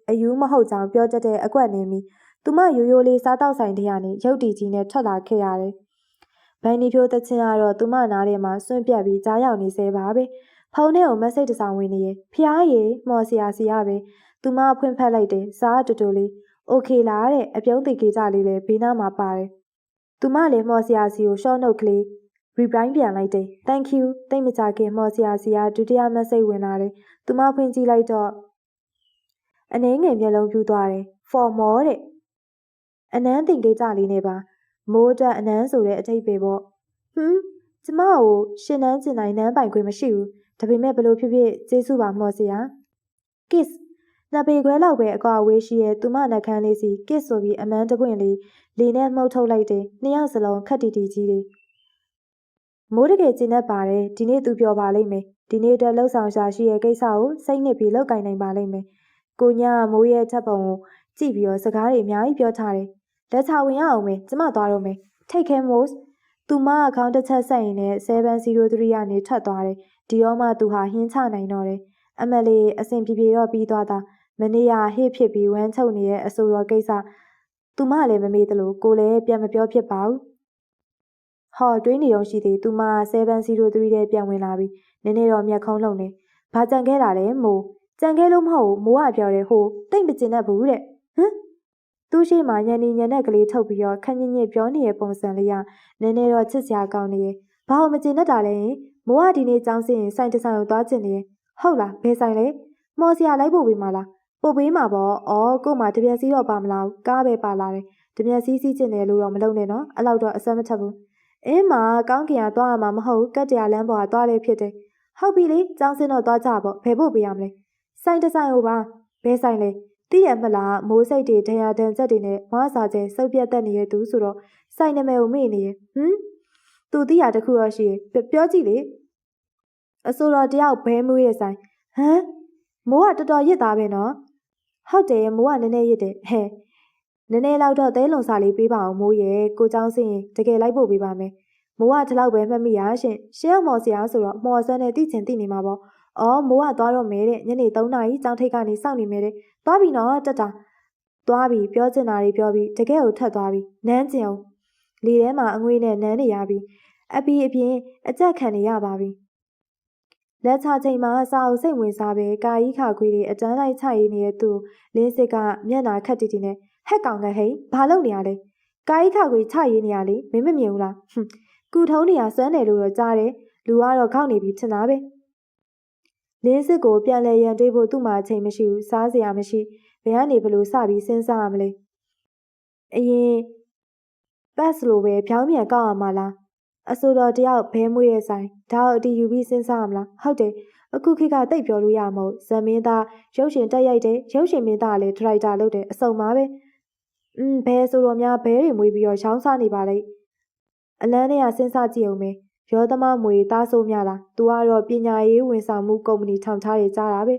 ူအယူမဟုတ်ကြောင်ပြောတတ်တဲ့အကွက်နေပြီ သူမရိုးရိုးလေးစားတောက်ဆိုင်တရားနဲ့ရုပ်တည်ကြီးနဲ့ထွက်လာခဲ့ရတယ်။ဘန်နီဖြိုးတချင်းကတော့သူမနားထဲမှာစွန့်ပြတ်ပြီးကြားရောက်နေစေပါပဲ။ဖုန်းထဲကိုမက်ဆေ့တစ်စောင်ဝင်နေရဲ့ဖျားရည်မော်ဆရာစီရပဲသူမဖွင့်ဖက်လိုက်တယ်စားတူတူလေးโอเคလားတဲ့အပြုံးသိကေးကြလေးလည်းဘေးနားမှာပါတယ်။သူမလည်းမော်ဆရာစီကိုရှော့နှုတ်ကလေးreply ပြန်လိုက်တယ် thank you တိတ်မကြခင်မော်ဆရာစီကဒုတိယမက်ဆေ့ဝင်လာတယ်။သူမဖွင့်ကြည့်လိုက်တော့အနှဲငယ်မျက်လုံးပြူသွားတယ် for more တဲ့အနန်းတင်ကေးကြလေးနဲ့ပါမိုးတက်အနန်းဆိုတဲ့အထိပ်ပဲပေါ့ကျမကိုရှင်နန်းကျင်တိုင်းနန်းပိုင်ခွင့်မရှိဘူးဒါပေမဲ့ဘလို့ဖြစ်ဖြစ်ကျေးဇူးပါမော်ဆရာ kiss နှစ်ပေခွဲလောက်ပဲအကွာအဝေးရှိရဲ့သူမနှက်ခမ်းလေးစီ kiss ဆိုပြီးအမန်းတပွင့်လေးလေနဲ့မှုတ်ထုတ်လိုက်တယ်နှစ်ယောက်စလုံးခက်တီတီကြီးတွေမိုးတကယ်ကျင်တတ်ပါတယ်ဒီနေ့သူပြောပါလိမ့်မယ်ဒီနေ့အတွက်လှုပ်ဆောင်ရှာရှိရဲ့ကိစ္စကိုစိတ်နှစ်ပြီးလောက်ကင်နိုင်ပါလိမ့်မယ်ကိုညမိုးရဲ့ချက်ပုံကိုကြည့်ပြီးတော့စကားတွေအများကြီးပြောထားတယ်လက်ချဝင်ရအောင်မယ်ကျမသွားတော့မယ် take care most သူမအကောင့်တစ်ချက်ဆက်ရင်လည်း703ကနေထွက်သွားတယ်ဒီတော့မှသူဟာဟင်းချနိုင်တော့တယ်အမလေးအစဉ်ပြေပြေတော့ပြီးသွားတာမနေ့ကဟစ်ဖြစ်ပြီးဝမ်းချုပ်နေတဲ့အဆိုတော်ကိစ္စသူမလည်းမမေ့သလိုကိုလည်းပြန်မပြောဖြစ်ပါဘူးဟောတွေးနေတော့ရှိသေးသူမ703တဲ့ပြန်ဝင်လာပြီးနည်းနည်းတော့မျက်ခုံးလုံးနေဘာကြံခဲ့တာလဲမိုးကြံခဲ့လို့မဟုတ်ဘူးမိုးကပြောတယ်ဟိုတိတ်မကျင်တတ်ဘူးတဲ့ဟမ်သူ့ရှိမှညနေညနေကလေးထုတ်ပြီးတော့ခက်ညစ်ညစ်ပြောနေတဲ့ပုံစံလေးကနည်းနည်းတော့ချစ်စရာကောင်းနေရဲ့ဘာလို့မကျင်တတ်တာလဲမိုးကဒီနေ့ကြောင်းစင်ဆိုင်တဆိုင်ကိုသွားကျင်နေရဲ့ဟုတ်လားဘယ်ဆိုင်လဲမော်စရာလိုက်ပို့ပေးမလားပို့ပေးမှာပေါ့အော်ကို့မှာတပြက်စီးတော့ပါမလားကားပဲပါလာတယ်တပြက်စီးစီးကျင်တယ်လို့တော့မလုပ်နဲ့နော်အဲ့လောက်တော့အစမ်းမထက်ဘူးအင်းမကောင်းကင်ကသွားရမှာမဟုတ်ကတ်တရာလမ်းပေါ်ကသွားလေဖြစ်တယ်ဟုတ်ပြီလေကြောင်းစင်တော့သွားကြပေါ့ဘယ်ပို့ပေးရမလဲဆိုင်တဆိုင်ဟိုပါဘယ်ဆိုင်လဲသိရမလားမိုးစိတ်တွေဒဏ်ရာဒဏ်ချက်တွေနဲ့မဆာကျဲစုပ်ပြတ်တက်နေတဲ့သူဆိုတော့ဆိုင်နာမည်ကိုမေ့နေရဲ့သူသိရတခုတော့ရှိရဲ့ပြောကြည့်လေအဆိုတော်တယောက်ဘဲမွေးရဲ့ဆိုင်ဟမ်မိုးကတော်တော်ရစ်သားပဲနော်ဟုတ်တယ်မိုးကနည်းနည်းရစ်တယ်ဟဲ့နည်းနည်းလောက်တော့သဲလုံစာလေးပေးပါအောင်မိုးရဲ့ကိုเจ้าစင်ရင်တကယ်လိုက်ပို့ပေးပါမယ်မိုးကဒီလောက်ပဲမှတ်မိရရှင်ရှင်းအောင်မော်စရာဆိုတော့မော်စမ်းနဲ့တိချင်တိနေမှာပေါ့အော်မိုးကသွားတော့မယ်တဲ့ညနေ3 နာရီကျောင်းထိပ်ကနေစောင့်နေမယ်တဲ့သွားပြီနော်တက်တာသွားပြီပြောချင်တာတွေပြောပြီးတကယ်ကိုထက်သွားပြီနန်းကျင်အောင်လေထဲမှာအငွေနဲ့နန်းနေရပြီအပီအပြင်အကြက်ခံနေရပါပြီလက်ချချိန်မှာစာအုပ်စိတ်ဝင်စားပဲကာကြီးခါခွေးတွေအတန်းလိုက်ချရေးနေတဲ့သူလင်းစစ်ကမျက်နှာခက်တီတီနဲ့ဟက်ကောင်ကဟိဘာလုပ်နေရလဲကာကြီးခါခွေးချရေးနေရလေမင်းမမြင်ဘူးလားကူထုံးနေရစွမ်းတယ်လို့တော့ကြားတယ်လူကတော့ခောက်နေပြီထင်တာပဲလင်းစစ်ကိုပြန်လဲရန်တွေးဖို့သူ့မှာအချိန်မရှိဘူးစားစရာမရှိဘယ်ကနေဘလို့စပြီးစဉ်းစားရမလဲအရင်ပတ်စလိုပဲဖြောင်းပြန်ကောက်ရမှာလားအဆိုတော်တယောက်ဘဲမွေးရဲ့ဆိုင်ဒါကိုအတီယူပြီးစဉ်းစားရမလားဟုတ်တယ်အခုခေတ်ကတိတ်ပြောလို့ရမဟုတ်ဇမင်းသားရုပ်ရှင်တက်ရိုက်တယ်ရုပ်ရှင်မင်းသားလည်းဒရိုက်တာလုပ်တယ်အစုံပါပဲဘဲဆိုတော်များဘဲတွေမွေးပြီးတော့ရောင်းစားနေပါလေအလန်းထဲကစဉ်းစားကြည့်အောင်မယ်ရောသမားမွေသားဆိုးများလားသူကတော့ပညာရေးဝန်ဆောင်မှုကုမ္ပဏီထောင်ထားရကြတာပ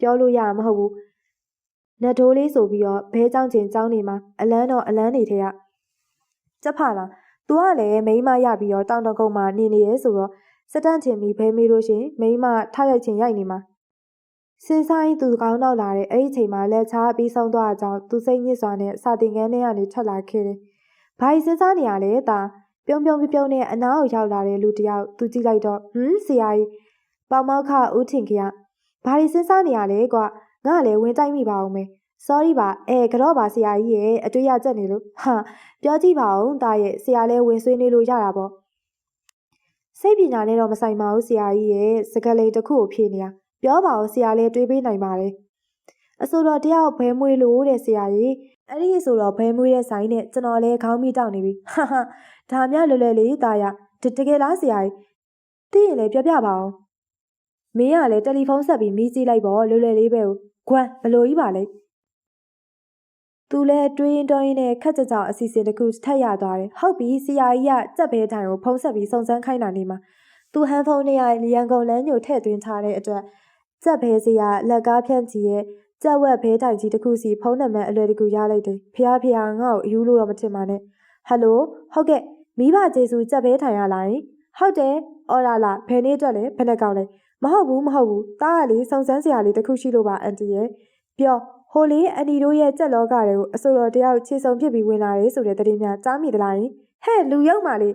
ဲပြောလို့ရမှာမဟုတ်ဘူးနတ်တိုးလေးဆိုပြီးတော့ဘဲကြောင်ကျင်ကြောင်းနေမှာအလန်းတော့အလန်းနေထဲကကြက်ဖလားသူကလည်းမိန်းမရပြီးတော့တောင်တကုန်းမှာနေနေရဲဆိုတော့စတန့်ချင်ပြီးဘဲမေးလို့ရှင်မိန်းမထားရိုက်ချင်ရိုက်နေမှာစင်ဆိုင်သူကောင်းတော့လာတဲ့အဲ့ဒီချိန်မှာလက်ချားပြီးဆုံးသွားကြအောင်သူစိတ်ညစ်စွာနဲ့စာတင်ခန်းထဲကနေထွက်လာခဲ့တယ်။ဘာကြီးစဉ်းစားနေရလဲတာပြုံးနဲ့အနားကိုရောက်လာတဲ့လူတယောက်သူကြည့်လိုက်တော့ဆရာကြီးပေါမောက်ခဦးထင်ခရဘာကြီးစဉ်းစားနေရလဲကွာငါလည်းဝင်တိုက်မိပါအောင်မယ် sorry ပါကတော့ပါဆရာကြီးရဲ့အတွေ့ရချက်နေလို့ဟာပြောကြည့်ပါဦးတာရဲ့ဆရာလည်းဝင်ဆွေးနေလို့ရတာပေါ့စိတ်ပညာနဲ့တော့မဆိုင်ပါဘူးဆရာကြီးရဲ့စကားလေးတစ်ခုကိုဖြေနေရပြောပါဦးဆရာလည်းတွေးပေးနိုင်ပါတယ်အဆိုတော်တယောက်ဘဲမွေးလို့တဲ့ဆရာကြီးအဲ့ဒီဆိုတော့ဘဲမွေးတဲ့ဆိုင်နဲ့ကျွန်တော်လည်းခေါင်းမိတောက်နေပြီဟာဒါမှလွယ်လွယ်လေးတာရတကယ်လားဆရာကြီးသိရင်လည်းပြောပြပါအောင်မင်းကလည်းတယ်လီဖုန်းဆက်ပြီးမိကြည့်လိုက်ပေါ့လွယ်လွယ်လေးပဲကွမ်ဘလို့ကြီးပါလဲသူလည်းတွေးရင်တော်ရင်နဲ့ခက်ကြကြောင်အစီအစဉ်တစ်ခုထပ်ရသွားတယ်ဟုတ်ပြီဆရာကြီးကကြက်ဘဲတိုင်ကိုဖုန်းဆက်ပြီးစုံစမ်းခိုင်းတာနေမှာသူဟန်ဖုန်းနဲ့ရန်ကုန်လမ်းညိုထည့်သွင်းထားတဲ့အတွက်ကြက်ဘဲစီကလက်ကားဖြန့်ချီရဲ့ကြက်ဝက်ဘဲတိုင်ကြီးတစ်ခုစီဖုန်းနံပါတ်အလွယ်တကူရလိုက်တယ်ဖះငါ့ကိုအယူလို့တော့မထင်ပါနဲ့ဟယ်လိုဟုတ်ကဲ့မိဘကျေးဇူးကြက်ဘဲထိုင်ရလားဟုတ်တယ်အော်လာဘယ်နေ့အတွက်လဲဘယ်နဲ့ကောင်းလဲမဟုတ်ဘူးတားကလေစုံစမ်းစရာလေးတစ်ခုရှိလို့ပါအန်တီရဲ့ပြော ဟိုလေအန်ဒီတို့ရဲ့ကြက်လောကတွေကိုအဆိုတော်တယောက်ခြေစုံဖြစ်ပြီးဝင်လာတယ်ဆိုတဲ့သတင်းများကြားမိသလားယင်ဟဲ့လူယုံပါလ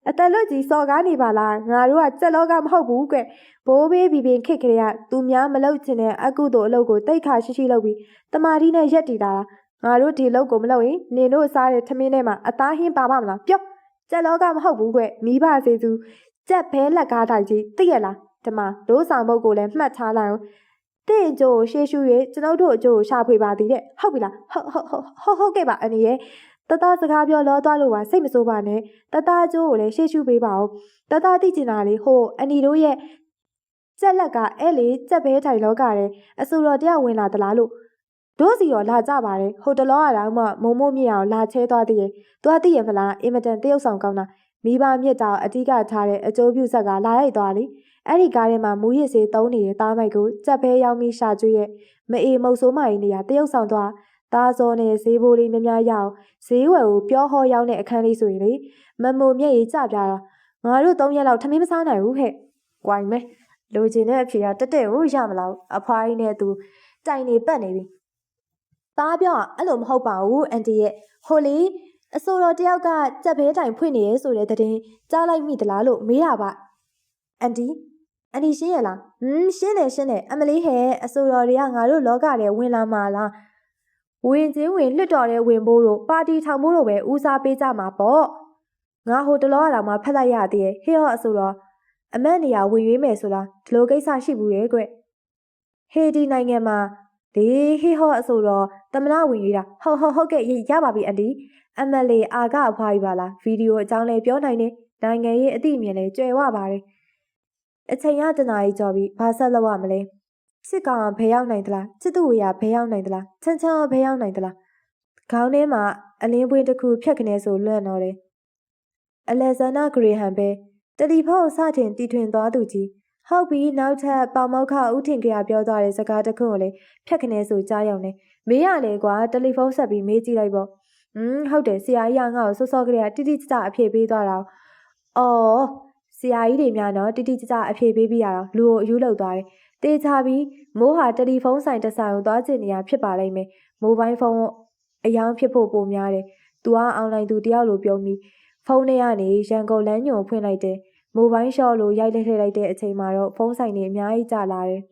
ေအတလွတ်ကြီးစော်ကားနေပါလားငါတို့ကကြက်လောကမဟုတ်ဘူးကွဘိုးဘေးဘီဘင်ခစ်ကလေးကသူများမလုပ်ချင်တဲ့အကုသို့အလုပ်ကိုတိတ်ခါရှိလုပ်ပြီးတမာတိနဲ့ရက်တည်တာငါတို့ဒီလုပ်ကိုမလုပ်ရင်နင်တို့စားတဲ့ထမင်းထဲမှာအသားဟင်းပါမလားပြောကြက်လောကမဟုတ်ဘူးကွမိဘစေသူကြက်ဘဲလက်ကားတိုင်းကြီးသိရလားဒီမှာတို့ဆောင်ဘုတ်ကိုလည်းမှတ်ထားလိုက်အောင်တဲ့အကျိုးရှေ့ရှု၍ကျွန်ုပ်တို့အကျိုးကိုရှာဖွေပါသည်တဲ့ဟုတ်ပြီလားဟုတ်ကဲ့ပါအန်ဒီရဲ့တတစကားပြောလောသွားလို့ပါစိတ်မဆိုးပါနဲ့တတအကျိုးကိုလည်းရှေ့ရှုပေးပါဦးတတသိကျင်တာလေဟိုအန်ဒီတို့ရဲ့ကြက်လက်ကအဲ့လေကြက်ဘဲထိုင်လောကတဲ့အဆိုတော်တယောက်ဝင်လာသလားလို့တို့စီရောလာကြပါတယ်ဟိုတလောရတော့မှမုံမို့မြင့်အောင်လာချဲသွားသေးရဲ့သူကသိရမလားအင်မတန်တရုပ်ဆောင်ကောင်းတာမိဘမြစ်တောင်အဓိကထားတဲ့အကျိုးပြုဆက်ကလာရိုက်သွားလေအဲ့ဒီကားထဲမှာမူရစ်စေးတုံးနေတဲ့သားမိုက်ကိုကြက်ဘဲရောက်ပြီးရှာကျွေးရဲ့မအေမုတ်ဆိုးမကြီးနေရတရုပ်ဆောင်သွားသားစောနဲ့ဈေးဘိုးလေးများများရအောင်ဈေးဝယ်ကိုပြောဟောရောက်တဲ့အခန်းလေးဆိုရင်လေမမိုမျက်ရည်ကျပြတော့ငါတို့3ရက်လောက်ထမင်းမစားနိုင်ဘူးဟဲ့။ကွိုင်မဲလိုချင်တဲ့အဖြေကတက်တဲ့ကိုရမလားအဖွားကြီးနဲ့သူတိုင်နေပတ်နေပြီ။သားပြောအဲ့လိုမဟုတ်ပါဘူးအန်တီရဲ့ဟိုလေအဆိုတော်တယောက်ကကြက်ဘဲတိုင်ဖွင့်နေရဲဆိုတဲ့သတင်းကြားလိုက်မိသလားလို့မေးတာပါအန်တီရှင်းရလားရှင်းတယ်အမလေးဟဲ့အဆိုတော်တွေကငါတို့လောကထဲဝင်လာမှာလားဝင်ချင်းဝင်လွတ်တော်တဲ့ဝင်ဖို့တို့ပါတီထောင်ဖို့တို့ပဲဦးစားပေးကြမှာပေါ့ငါဟိုတလောအတော်မှဖက်လိုက်ရသေးရဲ့ဟေ့ဟောအဆိုတော်အမတ်နေရာဝင်ရွေးမယ်ဆိုလားဒီလိုကိစ္စရှိဘူးရဲ့ကွဟေဒီနိုင်ငံမှာဒီဟေဟောအဆိုတော်တမနာဝင်ရွေးတာဟုတ်ကဲ့ရပါပြီအန်တီအမလေးအာကအဖွားကြီးပါလားဗီဒီယိုအကြောင်းလေးပြောနိုင်တယ်နိုင်ငံရေးအသိအမြင်လေးကျွယ်ဝပါတယ်အချိန်ရတနာကြီးကြော်ပြီးဘာဆက်လုပ်ရမလဲစစ်ကောင်ဘယ်ရောက်နိုင်သလားစစ်သူဝေရဘယ်ရောက်နိုင်သလားချမ်းချမ်းဘယ်ရောက်နိုင်သလားခေါင်းထဲမှာအလင်းပွင့်တစ်ခုဖြတ်ခနဲဆိုလွန့်တော့တယ်အလက်ဇန္ဒာဂရေဟန်ပဲတယ်လီဖုန်းစတင်တီထွင်သွားသူကြီးဟုတ်ပြီနောက်ထပ်ပေါမောက်ခဦးထင်ကြရပြောသွားတဲ့စကားတစ်ခုကိုလည်းဖြတ်ခနဲဆိုကြားရောက်နေမေးရလေကွာတယ်လီဖုန်းဆက်ပြီးမေးကြည့်လိုက်ပေါ့ဟုတ်တယ်ဆရာကြီးကငါ့ကိုစောစောကလေးကတိတိကျကျအဖြေပေးသွားတာအော်ဆရာကြီးတွေများတော့တိတိကျကျအဖြေပေးပြီးရတော့လူကိုအယူလောက်သွားတယ်တေချာပြီးမိုးဟာတယ်လီဖုန်းဆိုင်တစ်ဆိုင်ကိုသွားချင်နေရဖြစ်ပါလိမ့်မယ်မိုဘိုင်းဖုန်းအယောင်ဖြစ်ဖို့ပိုများတယ်သူကအွန်လိုင်းသူတယောက်လိုပြောပြီးဖုန်းထဲကနေရန်ကုန်လမ်းညွန်ဖွင့်လိုက်တယ်မိုဘိုင်းရှော့လို့ရိုက်လိုက်ထည့်လိုက်တဲ့အချိန်မှာတော့ဖုန်းဆိုင်တွေအများကြီးကျလာတယ်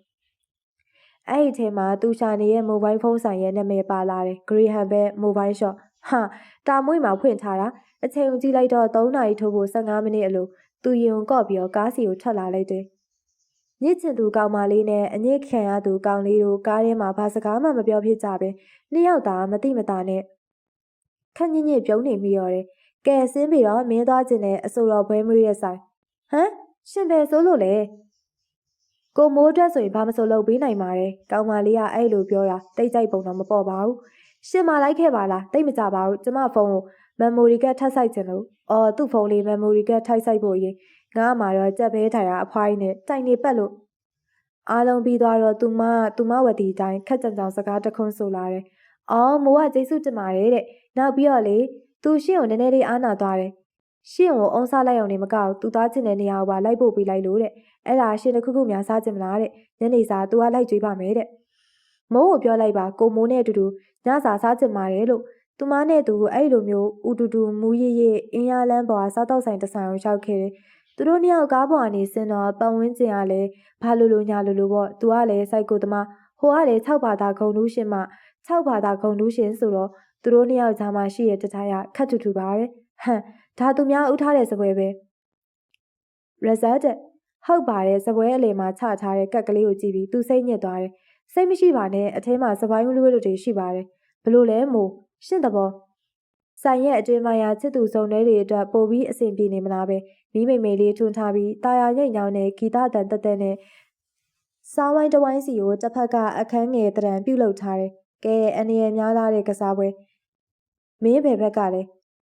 အဲ့ဒီအချိန်မှာသူရှာနေရဲ့မိုဘိုင်းဖုန်းဆိုင်ရဲ့နာမည်ပါလာတယ်ဂရီဟန်ပဲမိုဘိုင်းရှော့ဟာတာမွေးမှာဖွင့်ထားတာအချိန်ကိုကြည့်လိုက်တော့3နာရီထိုးဖို့15မိနစ်အလိုသူရင်ကော့ပြီးတော့ကားစီကိုထွက်လာလိုက်တယ်ညစ်ချင်သူကောင်မလေးနဲ့အညစ်ခံရသူကောင်လေးတို့ကားထဲမှာဘာစကားမှမပြောဖြစ်ကြပဲနှစ်ယောက်သာမတိမတာနဲ့ခက်ညစ်ညစ်ပြုံးနေမိရောတယ်ကဲဆင်းပြီးတော့မင်းသွားခြင်းနဲ့အဆိုတော်ဘွဲမွေးရဲ့ဆိုင်ဟမ်ရှင်ပဲဆိုလို့လေကိုမိုးအတွက်ဆိုရင်ဘာမဆိုလုပ်ပေးနိုင်ပါတယ်ကောင်မလေးကအဲ့လိုပြောတာတိတ်ကြိုက်ပုံတော့မပေါ်ပါဘူးရှင်မလိုက်ခဲ့ပါလားတိတ်မကြပါဘူးကျမဖုန်းကိုမမ်မိုရီကထပ်ဆိုင်ခြင်းလို့အော်သူ့ဖုန်းလေးမမ်မိုရီကထိုက်ဆိုင်ဖို့ရင်ငါမှတော့ကြက်ဘဲထိုင်ရအဖွားကြီးနဲ့တိုင်နေပတ်လို့အားလုံးပြီးသွားတော့သူမဝတီတိုင်းခက်ကြံကြောင်စကားတခွန်းဆိုလာတယ်အော်မိုးကကျေးဇူးတင်ပါတယ်တဲ့နောက်ပြီးတော့လေသူရှင့်ကိုနည်းနည်းလေးအားနာသွားတယ်ရှင့်ကိုအုံစားလိုက်အောင်နေမကောက်သူသားချင်တဲ့နေရာကိုပါလိုက်ပို့ပေးလိုက်လို့တဲ့အဲ့ဒါရှင့်တစ်ခုခုများစားချင်မလားတဲ့ညနေစာသူကလိုက်ကြွေးပါမယ်တဲ့မိုးကိုပြောလိုက်ပါကိုမိုးနဲ့အတူတူညစာစားချင်ပါတယ်လို့သူမနဲ့သူအဲ့လိုမျိုးဥတူတူမူရရအင်းရလန်းပေါ်စားတော့ဆိုင်တဆိုင်ကိုရောက်ခဲ့တယ်သူတို့နှစ်ယောက်ကားပေါ်ကနေဆင်းတော့ပတ်ဝန်းကျင်ကလည်းဘာလိုညာလိုပေါ့သူကလည်းစိုက်ကိုသမားဟိုကလည်း6ဘာသာဂုံလူးရှင်မှ6ဘာသာဂုံလူးရှင်ဆိုတော့သူတို့နှစ်ယောက်ကြားမှာရှိရတခြားရခက်ထူထူပါပဲဟမ်ဒါသူများဥထားတဲ့စပွဲပဲ result ဟုတ်ပါတယ်စပွဲအလေမှာချထားတဲ့ကက်ကလေးကိုကြည့်ပြီးသူစိတ်ညစ်သွားတယ်စိတ်မရှိပါနဲ့အထဲမှာစပိုင်းလူတွေရှိပါတယ်ဘလို့လဲမို့ရှင့်တဘောဆိုင်ရဲ့အတွင်းမှာရချစ်သူစုံတဲ့တွေအတွက်ပို့ပြီးအဆင်ပြေနေမလားပဲမိမိမေလေးထွန်းထားပြီးတာယာရိတ်ညောင်းနဲ့ဂီတတန်တက်တက်နဲ့စားဝိုင်းတဝိုင်းစီကိုတစ်ဖက်ကအခန်းငယ်တရံပြုတ်လုထားတယ်ကဲအနေရများသားတဲ့ကစားပွဲမင်းဘယ်ဘက်ကလ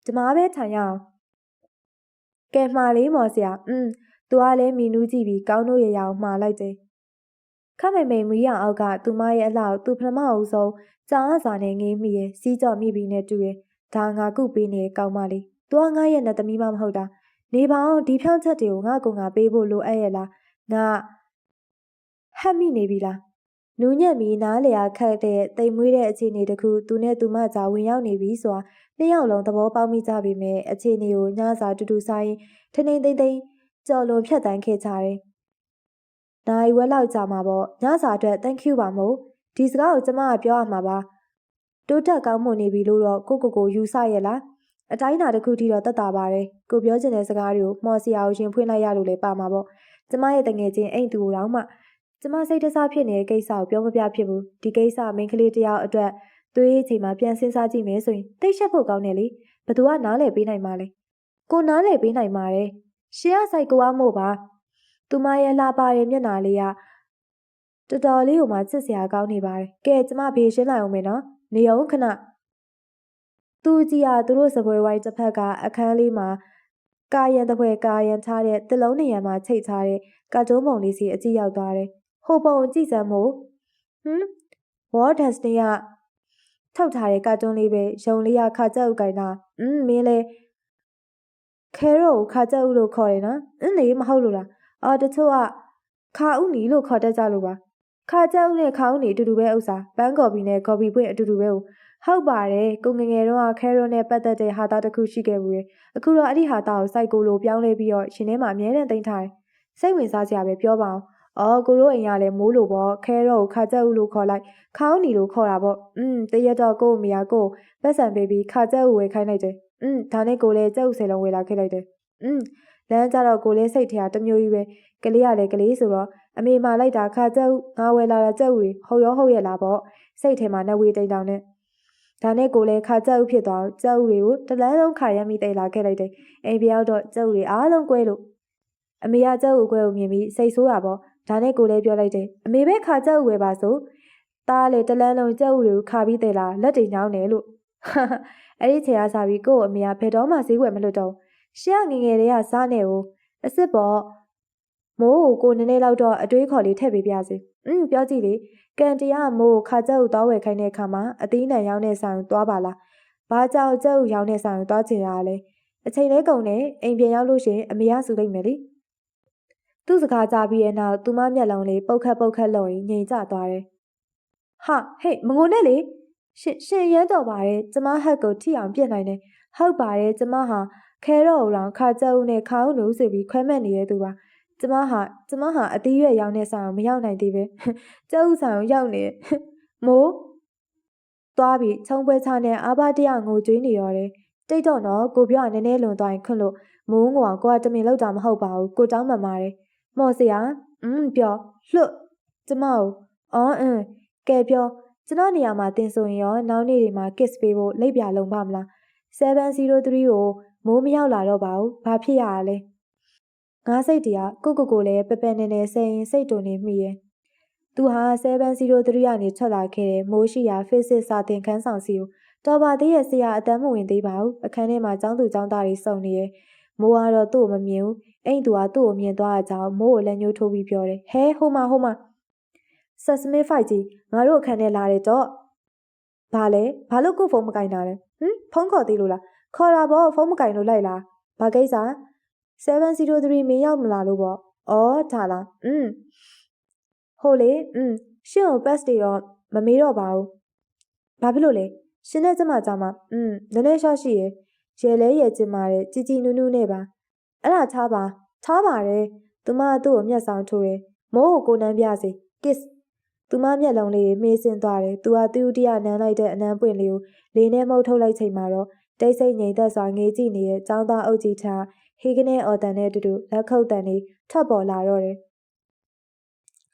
ဲဒီမှာပဲထိုင်ရအောင်ကဲမှားလေးမော်ဆရာသူကလည်းမီနူးကြည့်ပြီးကောင်းတို့ရရအောင်မှားလိုက်တယ်ခမိန်မိန်မီးရအောက်ကသူမရဲ့အလောက်သူပထမအဦးဆုံးကြာအစာနဲ့ငေးမိရဲ့စီးကြော်မိပြီးနဲ့တူရဲ့ဒါငါကုပေးနေကောင်းမလေးသူကငါရဲ့နဲ့သမီးမမဟုတ်တာနေပါအောင်ဒီဖြောင်းချက်တွေကိုငါကပေးဖို့လိုအပ်ရဲ့လားငါဟက်မိနေပြီလား နူးညံ့ပြီးနားလေခတ်တဲ့တိမ်မွေးတဲ့အခြေအနေတစ်ခုသူနဲ့သူမကြားဝင်ရောက်နေပြီဆိုတာနှစ်ယောက်လုံးသဘောပေါက်မိကြပေမဲ့အခြေအနေကိုညစာတူတူဆိုင်ထင်းထင်းသိမ့်သိမ့်ကြော်လွန်ဖြတ်တန်းခဲ့ကြတယ်။နိုင်ဝက်လောက်ကြာမှာပေါ့ညစာအတွက် thank you ပါမို့ဒီစကားကိုကျမကပြောရမှာပါ။တိုးတက်ကောင်းမွန်နေပြီလို့တော့ကိုယူဆရဲ့လား။အတိုင်းအတာတစ်ခုထိတော့တတ်တာပါတယ်။ကိုပြောချင်တဲ့စကားတွေကိုမှော်စရာကိုရင်ဖွင့်လိုက်ရလို့လည်းပါမှာပေါ့။ကျမရဲ့တငယ်ချင်းအိမ်သူတော်မှကျမစိတ်တစားဖြစ်နေတဲ့ကိစ္စကိုပြောမပြဖြစ်ဘူးဒီကိစ္စမိန်းကလေးတယောက်အတွက်သွေးအချိန်မှာပြန်စဉ်းစားကြည့်မယ်ဆိုရင်တိတ်ရှက်ဖို့ကောင်းတယ်လေဘသူကနားလည်ပေးနိုင်မှာလဲကိုနားလည်ပေးနိုင်ပါတယ်ရှင်ကစိုက်ကိုအားမို့ပါသူမရဲ့လှပတဲ့မျက်နှာလေးကတော်တော်လေးကိုမှချစ်စရာကောင်းနေပါတယ်ကဲကျမဖေးရှင်းလိုက်အောင်မယ်နော်နေအောင်ခဏသူကြီးကသူတို့စပွဲဝိုင်းတစ်ဖက်ကအခန်းလေးမှာကာယံတပွဲကာယံထားတဲ့တစ်လုံးနေရံမှာချိတ်ထားတဲ့ကာတွန်းပုံလေးစီအကြည့်ရောက်သွားတယ်ဟိုပုံကြည့်စမ်းမို့Walt Disney ကထောက်ထားတဲ့ကာတွန်းလေးပဲရုံလေးကခါကြက်ဥကိုင်တာမင်းလဲခဲရိုကိုခါကြက်ဥလို့ခေါ်တယ်နော်လေမဟုတ်လို့လားတချို့ကခါဥနီလို့ခေါ်တတ်ကြလို့ပါခါကြက်ဥနဲ့ခါဥနီအတူတူပဲဥစားပန်းကော်ပီနဲ့ကော်ပီပွင့်အတူတူပဲဟုတ်ပါတယ်ကိုငငယ်တော့ခဲရိုနဲ့ပတ်သက်တဲ့ဟာတာတစ်ခုရှိခဲ့ဘူးလေအခုတော့အဲ့ဒီဟာတာကိုစိုက်ကိုလိုပြောင်းလဲပြီးတော့ရှင်ထဲမှာအမြဲတမ်းတင်ထားတယ်စိတ်ဝင်စားစရာပဲပြောပါအောင်ကိုတို့အိမ်ကလည်းမိုးလို့ပေါ့ခဲတော့ခါကြက်ဥလို့ခေါ်လိုက်ခါဥနီလို့ခေါ်တာပေါ့တရက်တော့ကို့အမေကကို့ပတ်စံပေးပြီးခါကြက်ဥဝယ်ခိုင်းလိုက်တယ်ဒါနဲ့ကိုလည်းကြက်ဥ10လုံးဝယ်လာခဲ့လိုက်တယ်လမ်းကြတော့ကိုလည်းစိတ်ထဲကတမျိုးကြီးပဲကလေးကလည်းကလေးဆိုတော့အမေမာလိုက်တာခါကြက်ဥငါဝယ်လာတာကြက်ဥတွေဟုတ်ရောဟုတ်ရဲ့လားပေါ့စိတ်ထဲမှာနှဝေးတိမ်တောင်နဲ့ဒါနဲ့ကိုလည်းခါကြက်ဥဖြစ်သွားကြက်ဥတွေကိုတလန်းလုံးခါရမ်းပြီးတိတ်လာခဲ့လိုက်တယ်အိမ်ပြောက်တော့ကြက်ဥတွေအားလုံးကွဲလို့အမေကကြက်ဥကွဲကိုမြင်ပြီးစိတ်ဆိုးတာပေါ့ဒါနဲ့ကိုလည်းပြောလိုက်တယ်အမေပဲခါကြက်ဥဝယ်ပါဆိုတားလေတလန်းလုံးကြက်ဥတွေကိုခါပြီးတယ်လားလက်တွေညောင်းတယ်လို့အဲ့ဒီချိန်ကစားပြီးကို့အမေကဖယ်တော်မှဈေးဝယ်မလွတ်တော့ရှင်းငငယ်လေးကစားနေဦးအစ်စ်ပေါ့မိုးကိုနည်းနည်းလောက်တော့အတွေးခေါ်လေးထည့်ပေးပြစေပြောကြည့်လေကန်တီကမိုးခါကြက်ဥသွားဝယ်ခိုင်းတဲ့အခါမှာအသီးနှံရောင်းတဲ့ဆိုင်သွားပါလားဘာကြောင့်ကြက်ဥရောင်းတဲ့ဆိုင်သွားချင်ရလဲအချိန်လေးကုန်နေအိမ်ပြန်ရောက်လို့ရှိရင်အမေကစုလိုက်မယ်လေသူ့စကားကြားပြီးတဲ့နောက်သူမမျက်လုံးလေးပုတ်ခတ်လုံရင်ငြိမ်ကျသွားတယ်ဟာဟေ့မငိုနဲ့လေရှင်ရမ်းတော်ပါတယ်ကျမဟက်ကိုထိအောင်ပြစ်နိုင်တယ်ဟုတ်ပါတယ်ကျမဟာခဲတော့လောင်ခါကြက်ဥနဲ့ခါဥနူဆိုပြီးခွဲမဲ့နေတဲ့သူပါကျမဟာအသီးရွက်ရောင်းတဲ့ဆိုင်ကိုမရောက်နိုင်သေးပဲကျက်ဥဆိုင်ကိုရောက်နေမိုးသွားပြီးချုံပွဲချနဲ့အာဘတရငိုကြွေးနေရတယ်တိတ်တော့နော်ကိုပြောကနည်းနည်းလွန်သွားရင်ခွန့်လို့မိုးငိုအောင်ကိုကတမင်လောက်တာမဟုတ်ပါဘူးကိုတောင်းမှန်ပါတယ်မော်စရာပြောလွတ်ကျမကိုကဲပြောကျွန်တော်နေရာမှာတင်ဆိုရင်ရောနောက်နေ့တွေမှာ kiss ပေးဖို့လိပ်ပြလုံးပါမလား703ကိုမိုးမရောက်လာတော့ပါဘူးဘာဖြစ်ရလဲငါစိတ်တရားကိုလည်းပပနေနေစိတ်စိတ်တုန်နေမိရဲ့သူဟာ703ကနေထွက်လာခဲ့တဲ့မိုးရှိရာ physics စာသင်ခန်းဆောင်စီကိုတော်ပါသေးရဲ့ဆရာအတန်းမဝင်သေးပါဘူးအခန်းထဲမှာကျောင်းသူကျောင်းသားတွေစုံနေရဲ့မိုးကတော့သူ့ကိုမမြင်ဘူးအိမ်သူကသူ့ကိုမြင်သွားတဲ့အကြောင်းမိုးကိုလက်ညှိုးထိုးပြီးပြောတယ်ဟဲဟိုမှာဆက်စမစ်ဖိုက်ကြီးငါတို့အခန်းထဲလာတယ်တော့ဘာလဲဘာလို့ကိုဖုန်းမကင်တာလဲဖုန်းခေါ်သေးလို့လားခေါ်တာပေါ့ဖုန်းမကင်လို့လိုက်လားဘာကိစ္စ703မင်းရောက်မလာလို့ပေါ့ဒါလားဟိုလေရှင့်ကိုပတ်စ်တွေတော့မမေးတော့ပါဘူးဘာဖြစ်လို့လဲရှင်နဲ့ကျမကြောင့်မှနည်းနည်းရှော့ရှိရယ်လဲရဲကျင်ပါတယ်ជីជីနူးနူးနဲ့ပါအဲ့ဒါထားပါတယ်သူမသူ့ကိုမျက်စောင်းထိုးတယ်မိုးကိုနမ်းပြစေ kiss သူမမျက်လုံးလေးမေးစင်းသွားတယ်သူကသူ့တရနမ်းလိုက်တဲ့အနမ်းပွင့်လေးကိုလေနဲ့မှုတ်ထုတ်လိုက်ချိန်မှာတော့တိတ်ဆိတ်ငြိမ်သက်စွာငေးကြည့်နေတဲ့ចောင်းသားအုပ်ကြီးထားဟေးကနေအော်တန်နဲ့အတူတူလက်ခုပ်တန်လေးထွက်ပေါ်လာတော့တယ်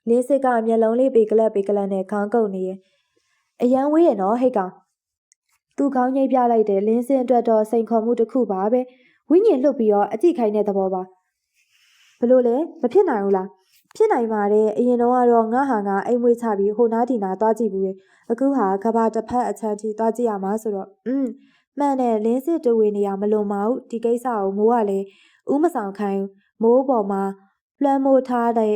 လင်းစစ်ကမျက်လုံးလေးပေကလပ်နဲ့ခေါင်းကုပ်နေရဲ့အရန်ဝေးရနော်ဟိတ်ကောင်သူခေါင်းငိမ့်ပြလိုက်တယ်လင်းစင်းအတွက်တော့စိန်ခေါ်မှုတစ်ခုပါပဲဝိညာဉ်လှုပ်ပြီးတော့အကြည့်ခိုင်းတဲ့သဘောပါဘလို့လဲမဖြစ်နိုင်ဘူးလားဖြစ်နိုင်ပါတယ်အရင်တော့ကတော့ငါအိမ်မွေးချပြီးဟိုနားဒီနာသွားကြည့်ဘူးလေအခုဟာကဘာတစ်ဖက်အချမ်းထိသွားကြည့်ရမှာဆိုတော့မှန်တယ်လင်းစစ်တူဝေနေရမလွန်ပါဘူးဒီကိစ္စကိုမိုးကလည်းဥမဆောင်ခိုင်းမိုးပေါ်မှာလွှမ်းမိုးထားတဲ့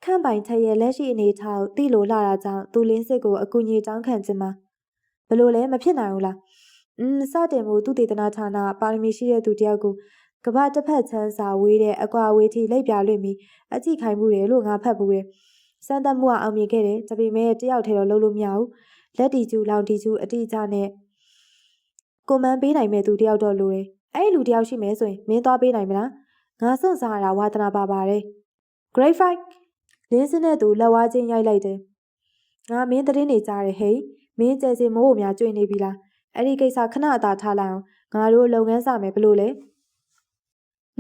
ခန့်ပိုင်ချက်ရဲ့လက်ရှိအနေထားကိုသိလို့လာတာကြောင့်သူလင်းစစ်ကိုအကူအညီတောင်းခံခြင်းမှာဘလို့လဲမဖြစ်နိုင်ဘူးလားစတင်မှုသူတည်တနာဌာနပါရမီရှိတဲ့သူတယောက်ကိုကဘာတစ်ဖက်ချမ်းစာဝေးတဲ့အကွာဝေးထိလိုက်ပြလွင့်ပြီးအကြည့်ခိုင်းမှုတယ်လို့ငါဖတ်ဘူးတယ် စမ်းသပ်မှုကအောင်မြင်ခဲ့တယ်ဒါပေမဲ့တယောက်တည်းတော့လုပ်လို့မရဘူးလက်တီကျူလောင်တီကျူအတိအကျနဲ့ကိုမန်းပေးနိုင်မဲ့သူတယောက်တော့လိုတယ်အဲ့ဒီလူတယောက်ရှိမယ်ဆိုရင်မင်းသွားပေးနိုင်မလားငါစွန့်စားရတာဝါသနာပါပါတယ် Great fight လင်းစင်းတဲ့သူလက်ဝါးချင်းရိုက်လိုက်တယ်ငါမင်းသတင်းနေကြတယ်ဟေးမင်းကျဲစင်မိုးကိုများကြွနေပြီလားအဲ့ဒီကိစ္စခဏအသာထားလိုက်အောင်ငါတို့လုပ်ငန်းစမယ်ဘလို့လ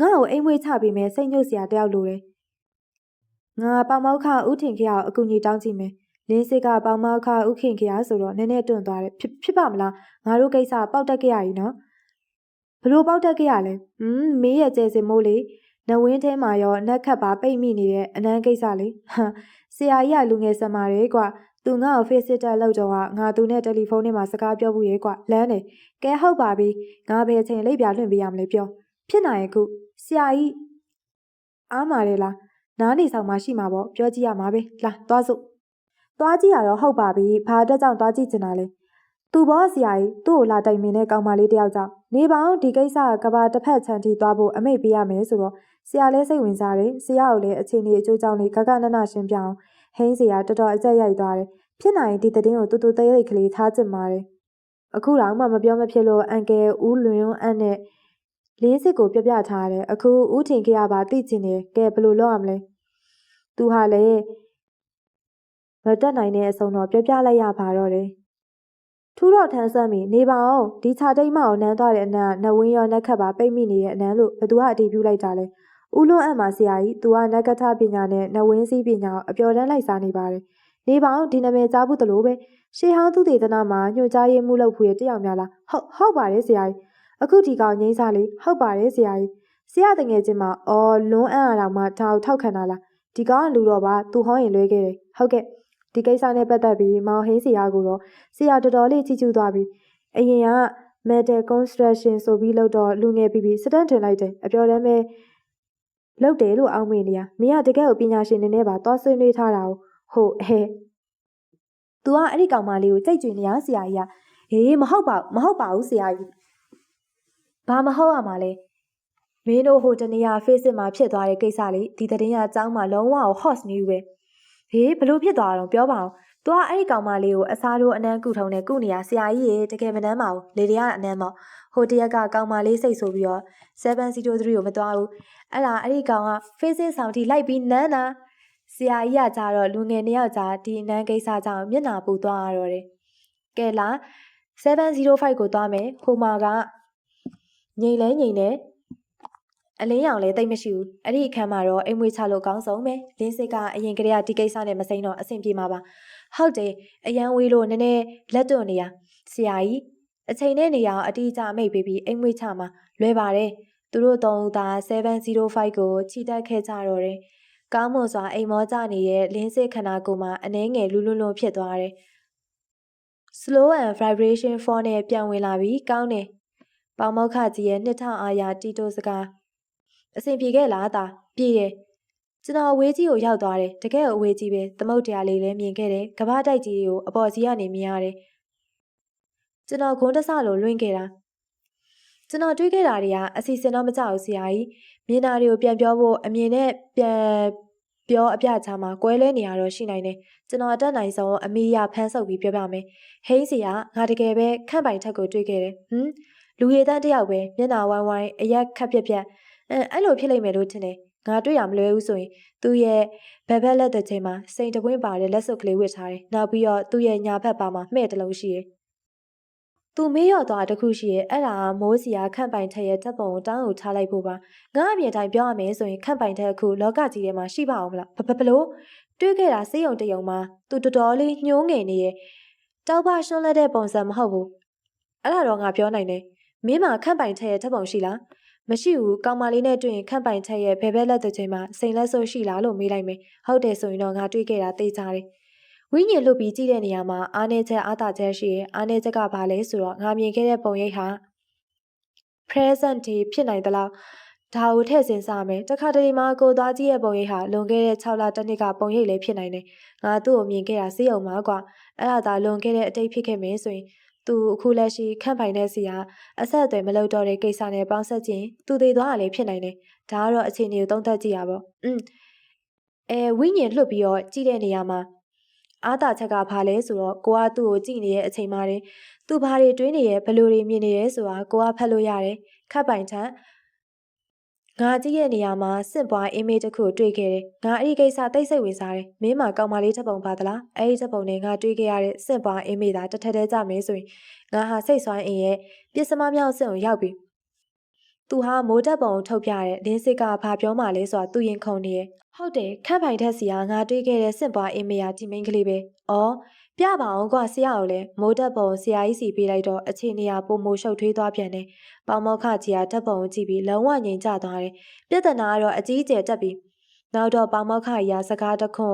ဲငါ့ကိုအိမ်မွေးချပေးမယ်စိတ်ညှို့စရာတယောက်လိုတယ်ငါပေါမောက်ခဥထင်ခရအောင်အကူကြီးတောင်းကြည့်မယ်လင်းစစ်ကပေါမောက်ခဥခင်ခရဆိုတော့နည်းနည်းတွန့်သွားတယ်ဖြစ်ပါမလားငါတို့ကိစ္စပေါက်တက်ခဲ့ရည်နော်ဘလို့ပေါက်တက်ခဲ့ရလဲမင်းရဲ့ကျဲစင်မိုးလေနဝင်းထဲမှာရောနက်ခတ်ပါပိတ်မိနေတဲ့အနမ်းကိစ္စလေဟာဆရာကြီးကလူငယ်ဆံမာတယ်ကွာသူငါ့ကို face it လောက်တော့ငါသူနဲ့တယ်လီဖုန်းထဲမှာစကားပြောဘူးရဲ့ကွာလမ်းနေကဲဟုတ်ပါပြီငါဘယ်အချိန်လိပ်ပြလွှင့်ပေးရမလဲပြောဖြစ်နိုင်ရဲ့ခုဆရာကြီးအားမာတယ်လားနားနေဆောင်မှရှိမှာပေါ့ပြောကြည့်ရမှာပဲလာသွားစို့သွားကြည့်ရတော့ဟုတ်ပါပြီဘာအတွက်ကြောင့်သွားကြည့်ချင်တာလဲသူဘောဆရာကြီးသူ့ကိုလာတိုင်မင်တဲ့ကောင်မလေးတယောက်ကြောင့်နေပေါင်းဒီကိစ္စကဘာတစ်ဖက်ချန်တီသွားဖို့အမိတ်ပေးရမယ်ဆိုတော့ဆရာလည်းစိတ်ဝင်စားတယ်ဆရာကိုလည်းအချိန်ကြီးအကျိုးကြောင့်လေးဂဂနနရှင်းပြအောင်ဟင်းဆရာတော်တော်အကြက်ရိုက်သွားတယ်ဖြစ်နိုင်ဒီသတင်းကိုတူတူသေးသေးကလေးထားချင်ပါတယ်အခုတော့မှမပြောမဖြစ်လို့အန်ကယ်ဦးလွင်အန်နဲ့လင်းစစ်ကိုပြပြထားတယ်အခုဦးထင်ခဲ့ရပါသိချင်တယ်ကဲဘယ်လိုလုပ်ရမလဲသူဟာလည်းမတက်နိုင်တဲ့အဆုံးတော့ပြပြလိုက်ရပါတော့တယ်ထူးတော့ထမ်းဆန်းပြီနေပါအောင်ဒီခြာတိတ်မအောင်နန်းသွားတဲ့အနံ့နဝင်းရောနက်ခတ်ပါပိတ်မိနေတဲ့အနံ့လို့ဘသူကအတည်ပြုလိုက်တာလဲဦးလွန်အံ့မှာဆရာကြီးသူကနဂထပညာနဲ့နဝင်းစည်းပညာကိုအပျော်တမ်းလိုက်စားနေပါတယ်နေပါအောင်ဒီနာမည်ကြားဘူးတလို့ပဲရှေးဟောင်းသူတေသနာမှာညွှန်ကြားရေးမှုလုပ်ဖူးတဲ့တယောက်များလားဟုတ်ပါတယ်ဆရာကြီးအခုဒီကောင်ငိမ့်စားလေးဟုတ်ပါတယ်ဆရာကြီးဆရာတငယ်ချင်းမှာအော်လွန်အံ့အတော်မှဒါကိုထောက်ခံတာလားဒီကောင်ကလူတော့ပါသူဟောရင်လွဲခဲ့တယ်ဟုတ်ကဲ့ဒီကိစ္စနဲ့ပတ်သက်ပြီးမောင်ဟင်းဆရာကိုတော့ဆရာတော်တော်လေးချီးကျူးသွားပြီအရင်က metal construction ဆိုပြီးလို့တော့လူငယ်ပြီးစတန်တင်လိုက်တယ်အပြော်တမ်းပဲလုပ်တယ်လို့အောက်မေ့နေရမင်းကတကယ်ကိုပညာရှင်နေနဲ့ပါသွားဆွေးနွေးထားတာဟုတ်ဟဲ့ तू ကအဲ့ဒီကောင်မလေးကိုကြိတ်ကြွနေရဆရာကြီးကဟေးမဟုတ်ပါဘူးဆရာကြီးဘာမဟုတ်ရမှာလဲမင်းတို့ဟိုတနေ့က Facebook မှာဖြစ်သွားတဲ့ကိစ္စလေးဒီသတင်းကအကြောင်းမှလုံးဝ hot news ပဲဟေးဘလို့ဖြစ်သွားတော့ပြောပါအောင်။ तू ကအဲ့ဒီကောင်မလေးကိုအစားထိုးအနမ်းကုထုံနဲ့ကုနေရဆရာကြီးရေတကယ်မနှမ်းပါဘူး။လေတွေကအနမ်းပေါ့။ဟိုတရက်ကကောင်မလေးစိတ်ဆိုပြီးတော့703ကိုမသွားဘူး။အဲ့ဒါအဲ့ဒီကောင်က Facebook ဆောင်ထိလိုက်ပြီးနမ်းတာ။ဆရာကြီးကကြတော့လူငယ်2ယောက်ကြားဒီအနမ်းကိစ္စကြောင့်မျက်နှာပူသွားရတော့တယ်။ကဲလား705ကိုသွားမယ်။ဟိုမှာကငိမ့်လဲငိမ့်နေအလင်းရောင်လည်းတိတ်မရှိဘူးအဲ့ဒီအခန်းမှာတော့အိမ်မွေးချလို့ကောင်းဆုံးပဲလင်းစစ်ကအရင်ကတည်းကဒီကိစ္စနဲ့မစိမ့်တော့အဆင်ပြေမှာပါဟုတ်တယ်အရန်ဝေးလို့နည်းနည်းလက်တွန့်နေရဆရာကြီးအချိန်နဲ့နေရအောင်အတိအကျမိတ်ပေးပြီးအိမ်မွေးချမှာလွယ်ပါတယ်သူတို့3ဦးသား705ကိုခြိတက်ခဲ့ကြတော့တယ်ကောင်းမွန်စွာအိမ်မောကြနေတဲ့လင်းစစ်ခန္ဓာကိုယ်မှာအနှဲငယ်လူလွန်းလွန်းဖြစ်သွားတယ် slow and vibration phone နဲ့ပြန်ဝင်လာပြီးကောင်းတယ်ပေါမောက်ခကြီးရဲ့နှစ်ထောင်အားရတီတိုစကားအဆင်ပြေခဲ့လားသားပြေတယ်ကျွန်တော်အဝေးကြီးကိုရောက်သွားတယ်တကယ်အဝေးကြီးပဲသမုတ်တရားလေးလည်းမြင်ခဲ့တယ်ကဘာတိုက်ကြီးကိုအပေါ်စီကနေမြင်ရတယ်ကျွန်တော်ဂွန်းတဆလိုလွင့်ခဲ့တာကျွန်တော်တွေးခဲ့တာတွေကအစီအစဉ်တော့မကြောက်ဘူးဆရာကြီးမြင်တာတွေကိုပြန်ပြောဖို့အမြင်နဲ့ပြန်ပြောအပြချာမှာကွဲလဲနေရတော့ရှိနိုင်တယ်ကျွန်တော်အတက်နိုင်ဆုံးအမီးရဖမ်းဆုပ်ပြီးပြောပြမယ်ဟိန်းစီကငါတကယ်ပဲခန့်ပိုင်ထက်ကိုတွေးခဲ့တယ်လူရည်သားတယောက်ပဲမျက်နှာဝိုင်းဝိုင်းအရက်ခက်ပြက်ပြက်အဲ့လိုဖြစ်လိမ့်မယ်လို့ထင်တယ်ငါတွေ့ရမလွယ်ဘူးဆိုရင်သူ့ရဲ့ဘက်ဘက်လက်တဲ့ချိန်မှာစိန်တပွင့်ပါတဲ့လက်စွပ်ကလေးဝစ်ထားတယ်နောက်ပြီးတော့သူ့ရဲ့ညာဘက်ပါမှာမှဲ့တလုံးရှိတယ်သူမေးရော့သွားတခုရှိရဲ့အဲ့ဒါမိုးစီကခန့်ပိုင်ထက်ရဲ့တပ်ပုံကိုတောင်းကိုထားလိုက်ဖို့ပါငါအမြင်တိုင်းပြောရမယ်ဆိုရင်ခန့်ပိုင်ထက်အခုလောကကြီးထဲမှာရှိပါအောင်မလားဘလို့တွေးခဲ့တာစေးုံတယုံမှာသူတော်တော်လေးညှိုးငယ်နေရဲ့တောက်ပရှွန်းလက်တဲ့ပုံစံမဟုတ်ဘူးအဲ့ဒါတော့ငါပြောနိုင်တယ်မင်းမှာခန့်ပိုင်ထက်ရဲ့တပ်ပုံရှိလားမရှိဘူးကောင်မလေးနဲ့တွေ့ရင်ခန့်ပိုင်ချက်ရဲ့ဘဲဘဲလက်တဲ့ချိန်မှာစိန်လက်ဆိုးရှိလားလို့မေးလိုက်မယ်ဟုတ်တယ်ဆိုရင်တော့ငါတွေးခဲ့တာသိကြတယ်ဝိညာဉ်လှုပ်ပြီးကြည့်တဲ့နေရာမှာအားနေချက်အားသာချက်ရှိရဲ့အားနေချက်ကဘာလဲဆိုတော့ငါမြင်ခဲ့တဲ့ပုံရိပ်ဟာ present day ဖြစ်နိုင်သလားဒါကိုထည့်စဉ်းစားမယ်တခါတလေမှာကိုသွားကြည့်ရဲ့ပုံရိပ်ဟာလွန်ခဲ့တဲ့6လတစ်နှစ်ကပုံရိပ်လည်းဖြစ်နိုင်တယ်ငါသူ့ကိုမြင်ခဲ့တာစေးအောင်ပါကွာအဲ့ဒါသာလွန်ခဲ့တဲ့အတိတ်ဖြစ်ခဲ့မယ်ဆိုရင်သူအခုလက်ရှိခန့်ပိုင်တဲ့စီကအဆက်အသွယ်မလုပ်တော့တဲ့ကိစ္စနဲ့ပေါင်းဆက်ခြင်းသူသေးသွားတာလည်းဖြစ်နိုင်တယ်ဒါကတော့အခြေအနေကိုသုံးသပ်ကြည့်ရပါ ဝိညာဉ်လွတ်ပြီးတော့ကြည့်တဲ့နေရာမှာအားသာချက်ကဘာလဲဆိုတော့ကိုကသူ့ကိုကြည့်နေတဲ့အချိန်မှာသူဘာတွေတွေးနေရဲဘယ်လိုတွေမြင်နေရဲဆိုတာကိုကဖတ်လို့ရတယ်ခတ်ပိုင်ထက်ငါကြည့်ရဲ့နေရာမှာစင့်ပွားအင်မေးတစ်ခုတွေ့ခဲ့တယ်ငါအဲ့ဒီကိစ္စတိတ်ဆိတ်ဝင်စားတယ်မင်းမကောင်မလေးချက်ပုံပါသလားအဲ့ဒီချက်ပုံနဲ့ငါတွေ့ခဲ့ရတဲ့စင့်ပွားအင်မေးသာတစ်ထက်တည်းကြမယ်ဆိုရင်ငါဟာစိတ်ဆွမ်းအင်ရဲ့ပစ္စမမြောက်စင့်ကိုရောက်ပြီသူဟာမိုးတက်ပုံကိုထုတ်ပြတဲ့လင်းစစ်ကဘာပြောမှလဲဆိုတာသူရင်ခုန်နေရဲ့ဟုတ်တယ်ခန့်ပိုင်ထက်စီကငါတွေ့ခဲ့တဲ့စင့်ပွားအင်မေးယာဒီမိန်းကလေးပဲအော်ပြပါအောင်ကွာဆရာကိုလည်းမိုးတက်ပုံဆရာကြီးစီပေးလိုက်တော့အခြေအနေကပုံမိုရှုပ်ထွေးသွားပြန်တယ်ပေါမောက်ခကြီးကဓာတ်ပုံကိုကြည့်ပြီးလုံးဝငြိမ်ကျသွားတယ်ပြဿနာကတော့အကြီးအကျယ်တက်ပြီးနောက်တော့ပေါမောက်ခကြီးကစကားတခွန်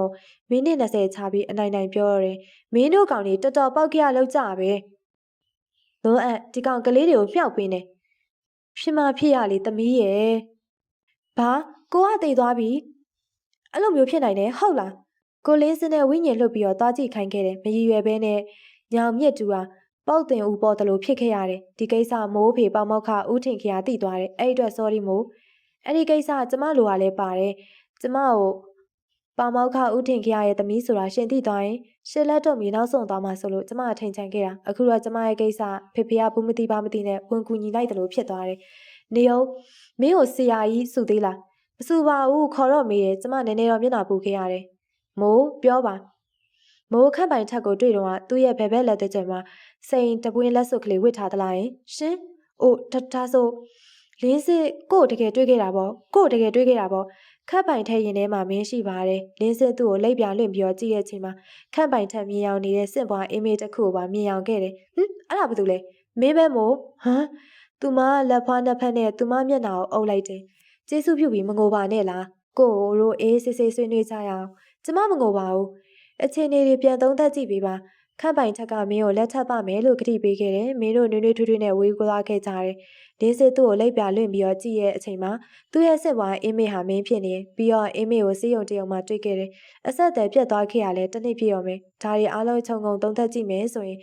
းမိနစ်20ချပြီးအနိုင်ပြောရတယ်မင်းတို့ကောင်တွေတော်တော်ပေါက်ကြရလောက်ကြပဲလုံးအပ်ဒီကောင်ကလေးတွေကိုမြှောက်ပေးနေဖြစ်မဖြစ်ရလေသမီးရဲ့ဘာကိုကတည်သွားပြီအဲ့လိုမျိုးဖြစ်နိုင်တယ်ဟုတ်လားကိုလင်းစင်းနဲ့ဝိညာဉ်လွတ်ပြီးတော့သွားကြည့်ခိုင်းခဲ့တယ်မရည်ရွယ်ဘဲနဲ့ညောင်မြင့်တူဟာပေါက်တင်ဦးပေါ်တယ်လို့ဖြစ်ခဲ့ရတယ်ဒီကိစ္စမိုးဖေပေါမောက်ခဦးထင်ခရာတိသွားတယ်အဲ့အတွက် sorry မို့အဲ့ဒီကိစ္စကျမလိုကလည်းပါတယ်ကျမကိုပေါမောက်ခဦးထင်ခရာရဲ့သမီးဆိုတာရှင်သိသွားရင်ရှစ်လက်တော့မီနောက်ဆုံးသွားမှဆိုလို့ကျမအထိန်ချန်ခဲ့တာအခုတော့ကျမရဲ့ကိစ္စဖေဖေကဘူးမသိပါမသိနဲ့ဝန်ကူညီလိုက်တယ်လို့ဖြစ်သွားတယ်နေအောင်မင်းကိုဆရာကြီးစုသေးလားမစုပါဘူးခေါ်တော့မေးတယ်ကျမနည်းနည်းတော့မျက်နှာပူခဲ့ရတယ်မိုးပြောပါမိုးခန့်ပိုင်ထက်ကိုတွေ့တော့သူ့ရဲ့ဘဲဘဲလက်သက်ကျမှာစိန်တပွင်းလက်စွပ်ကလေးဝစ်ထားသလားယင်ရှင်အိုးဒါဆိုလင်းစစ်ကိုတကယ်တွေ့ခဲ့တာပေါ့ကိုတကယ်တွေ့ခဲ့တာပေါ့ခန့်ပိုင်ထက်ရင်ထဲမှာမင်းရှိပါတယ်လင်းစစ်သူ့ကိုလိပ်ပြလွင့်ပြီးတော့ကြည့်ရဲ့ချိန်မှာခန့်ပိုင်ထက်မြင်အောင်နေတဲ့စင့်ပွားအင်မေးတစ်ခုကိုပါမြင်အောင်ခဲ့တယ်အဲ့ဒါဘာလို့လဲမင်းပဲမို့ဟမ်သူမလက်ဖွားနှစ်ဖက်နဲ့သူမမျက်နှာကိုအုပ်လိုက်တယ်ကျေးဇူးပြုပြီးမငိုပါနဲ့လားကိုတို့အေးဆေးဆေးဆွေးနွေးကြရအောင်ကျမမငိုပါဘူးအခြေအနေတွေပြန်သုံးသပ်ကြည့်ပေးပါခန့်ပိုင်ထက်ကမင်းကိုလက်ထပ်ပါမယ်လို့ကတိပေးခဲ့တယ်မင်းတို့နွေးနွေးထွေးထွေးနဲ့ဝေးကွာခဲ့ကြတယ်လင်းစစ်သူ့ကိုလိပ်ပြလွင့်ပြီးတော့ကြည့်ရဲ့အချိန်မှာသူ့ရဲ့စစ်ပွားအင်းမေဟာမင်းဖြစ်နေပြီးတော့အင်းမေကိုစီးရုံတရုံမှတွေ့ခဲ့တယ်အဆက်အသွယ်ပြတ်သွားခဲ့ရလဲတစ်နှစ်ပြည့်ရောမယ်ဒါတွေအားလုံးခြုံငုံသုံးသပ်ကြည့်မယ်ဆိုရင်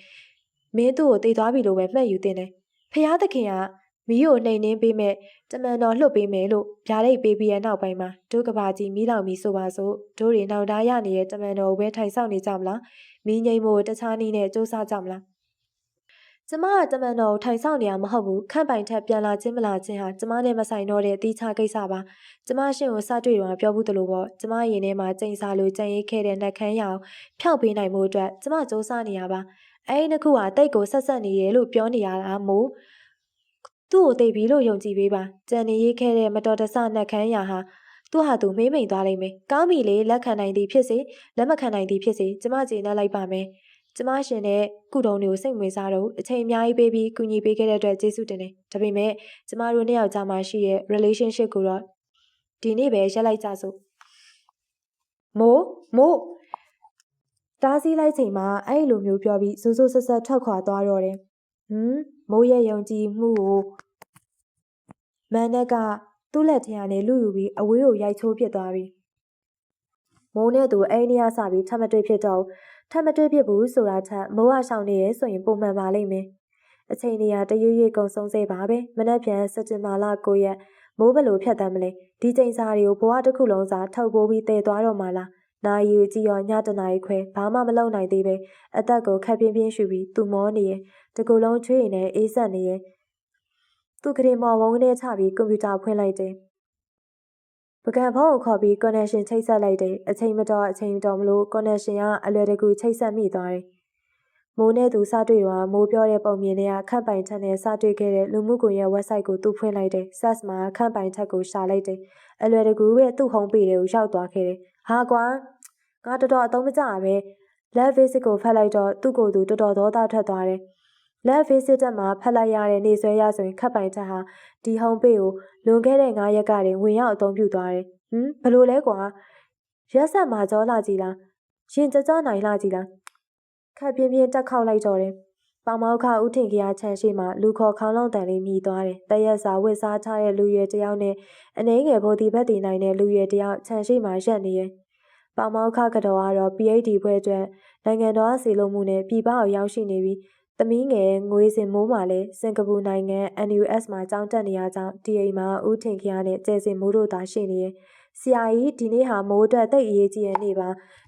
မင်းသူ့ကိုတည်သွားပြီလို့ပဲမှတ်ယူတင်တယ်ဖျားသခင်ကမီးကိုနှိမ်နှင်းပေးမဲ့တမန်တော်လှုပ်ပေးမယ်လို့ဗျာဒိတ်ပေးပြီးရဲ့နောက်ပိုင်းမှာဒုကဘာကြီးမီးလောင်ပြီးဆိုပါစို့ဒိုးတွေနှောင်တရနေတဲ့တမန်တော်ကိုပဲထိုင်ဆောင်နေကြမလားမီးငိမ့်ဖို့တခြားနည်းနဲ့စူးစမ်းကြမလားကျမကတမန်တော်ကိုထိုင်ဆောင်နေရမဟုတ်ဘူးခန့်ပိုင်ထက်ပြန်လာခြင်းမလာခြင်းဟာကျမနဲ့မဆိုင်တော့တဲ့တီးခြားကိစ္စပါကျမရှင်ကိုစတွေ့တော့ပြောဘူးတလို့ပေါ့ကျမရင်ထဲမှာကြိမ်စာလိုကြံရိပ်ခဲ့တဲ့နှက်ခမ်းရအောင်ဖျောက်ပေးနိုင်မှုအတွက်ကျမစူးစမ်းနေရပါအဲဒီနှစ်ခုဟာတိတ်ကိုဆက်ဆက်နေရလို့ပြောနေရတာမို့သူ့ကိုသိပြီလို့ယုံကြည်ပေးပါကြံနေရေးခဲ့တဲ့မတော်တဆနှက်ခမ်းရဟာသူ့ဟာသူမေးမိန်သွားလိမ့်မယ်ကောင်းပြီလေလက်ခံနိုင်သည်ဖြစ်စေလက်မခံနိုင်သည်ဖြစ်စေကျမကျေနပ်လိုက်ပါမယ်ကျမရှင်နဲ့ကုတုံးတွေကိုစိတ်ဝင်စားတော့အချိန်အများကြီးပေးပြီးကူညီပေးခဲ့တဲ့အတွက်ကျေးဇူးတင်တယ်ဒါပေမဲ့ကျမတို့နှစ်ယောက်ကြားမှာရှိတဲ့ relationship ကိုတော့ဒီနေ့ပဲရက်လိုက်ကြစို့မို့တားဆီးလိုက်ချိန်မှာအဲ့လိုမျိုးပြောပြီးစိုးစိုးဆက်ဆက်ထွက်ခွာသွားတော့တယ်မိုးရဲ့ယုံကြည်မှုကိုမန်နက်ကသူ့လက်ထဲကနေလူယူပြီးအဝေးကိုရိုက်ချိုးပစ်သွားပြီမိုးနဲ့သူအိမ်နေရစပြီးထပ်မတွေ့ဖြစ်တော့ထပ်မတွေ့ဖြစ်ဘူးဆိုတာထက်မိုးကရှောင်နေရဲဆိုရင်ပုံမှန်ပါလိမ့်မယ်အချိန်နေရတရွေ့ရွေ့ကုံဆုံးစေပါပဲမနက်ဖြန်စက်တင်ဘာလ9ရက်မိုးဘလို့ဖြတ်တမ်းမလဲဒီချိန်စာတွေကိုဘဝတစ်ခုလုံးစာထုတ်ပိုးပြီးတည်သွားတော့မှလားနာရီကြည့်ရောညတနာရီခွဲဘာမှမလုပ်နိုင်သေးပဲအသက်ကိုခက်ပြင်းပြင်းရှူပြီးသူမောနေရဲ့တကူလုံးချွေးရည်နဲ့အေးဆက်နေရဲ့သူကလေးမော်ဝုန်းနဲ့ချပြီးကွန်ပျူတာဖွင့်လိုက်တယ်ပကံဖုန်းကိုခေါ်ပြီး connection ချိတ်ဆက်လိုက်တယ်အချိန်မတော်မလို့ connection ကအလွယ်တကူချိတ်ဆက်မိသွားတယ်မိုးနဲ့သူစတွေ့တော့မိုးပြောတဲ့ပုံမြင်တွေကခန့်ပိုင်ထက်နဲ့စတွေ့ခဲ့တဲ့လူမှုကွန်ရက် website ကိုသူဖွင့်လိုက်တယ် search မှာခန့်ပိုင်ထက်ကိုရှာလိုက်တယ်အလွယ်တကူပဲသူ့ home page တွေကိုရောက်သွားခဲ့တယ်ဟာကွာငါတော်တော်အသုံးမကျပဲ love visit ကိုဖတ်လိုက်တော့သူ့ကိုယ်သူတော်တော်ဒေါသထွက်သွားတယ်love visit တက်မှာဖတ်လိုက်ရတဲ့နေဆွဲရဆိုရင်ခန့်ပိုင်ထက်ဟာဒီ home page ကိုလွန်ခဲ့တဲ့9ရက်ကတည်းဝင်ရောက်အသုံးပြုသွားတယ်ဘလို့လဲကွာရက်ဆက်မှာကြောလာကြည်လားရင်ကြောနိုင်လာကြည်လားခက်ပြင်းပြင်းတက်ခောက်လိုက်တော့တယ်ပေါမောက်ခဦးထင်ကရချန်ရှိမှလူခေါ်ခေါင်းလုံးတန်လေးမြည်သွားတယ်တရက်စာဝစ်စားထားတဲ့လူရွယ်တယောက်နဲ့အနှဲငယ်ဘော်ဒီဘက်တီနိုင်တဲ့လူရွယ်တယောက်ချန်ရှိမှရက်နေရဲ့ပေါမောက်ခကတော့ PhD ဘွဲ့အတွက်နိုင်ငံတော်အစီလုံးမှုနဲ့ပြည်ပအောင်ရောက်ရှိနေပြီးသမီးငယ်ငွေစင်မိုးမှာလည်းစင်ကာပူနိုင်ငံ NUS မှာကျောင်းတက်နေရကြောင်း TA မှာဦးထင်ခရနဲ့ကျဲစင်မိုးတို့သာရှိနေရဲ့ ဆရာကြီးဒီနေ့ဟာမိုးအတွက်တိတ်အရေးကြီးရဲ့နေ့ပ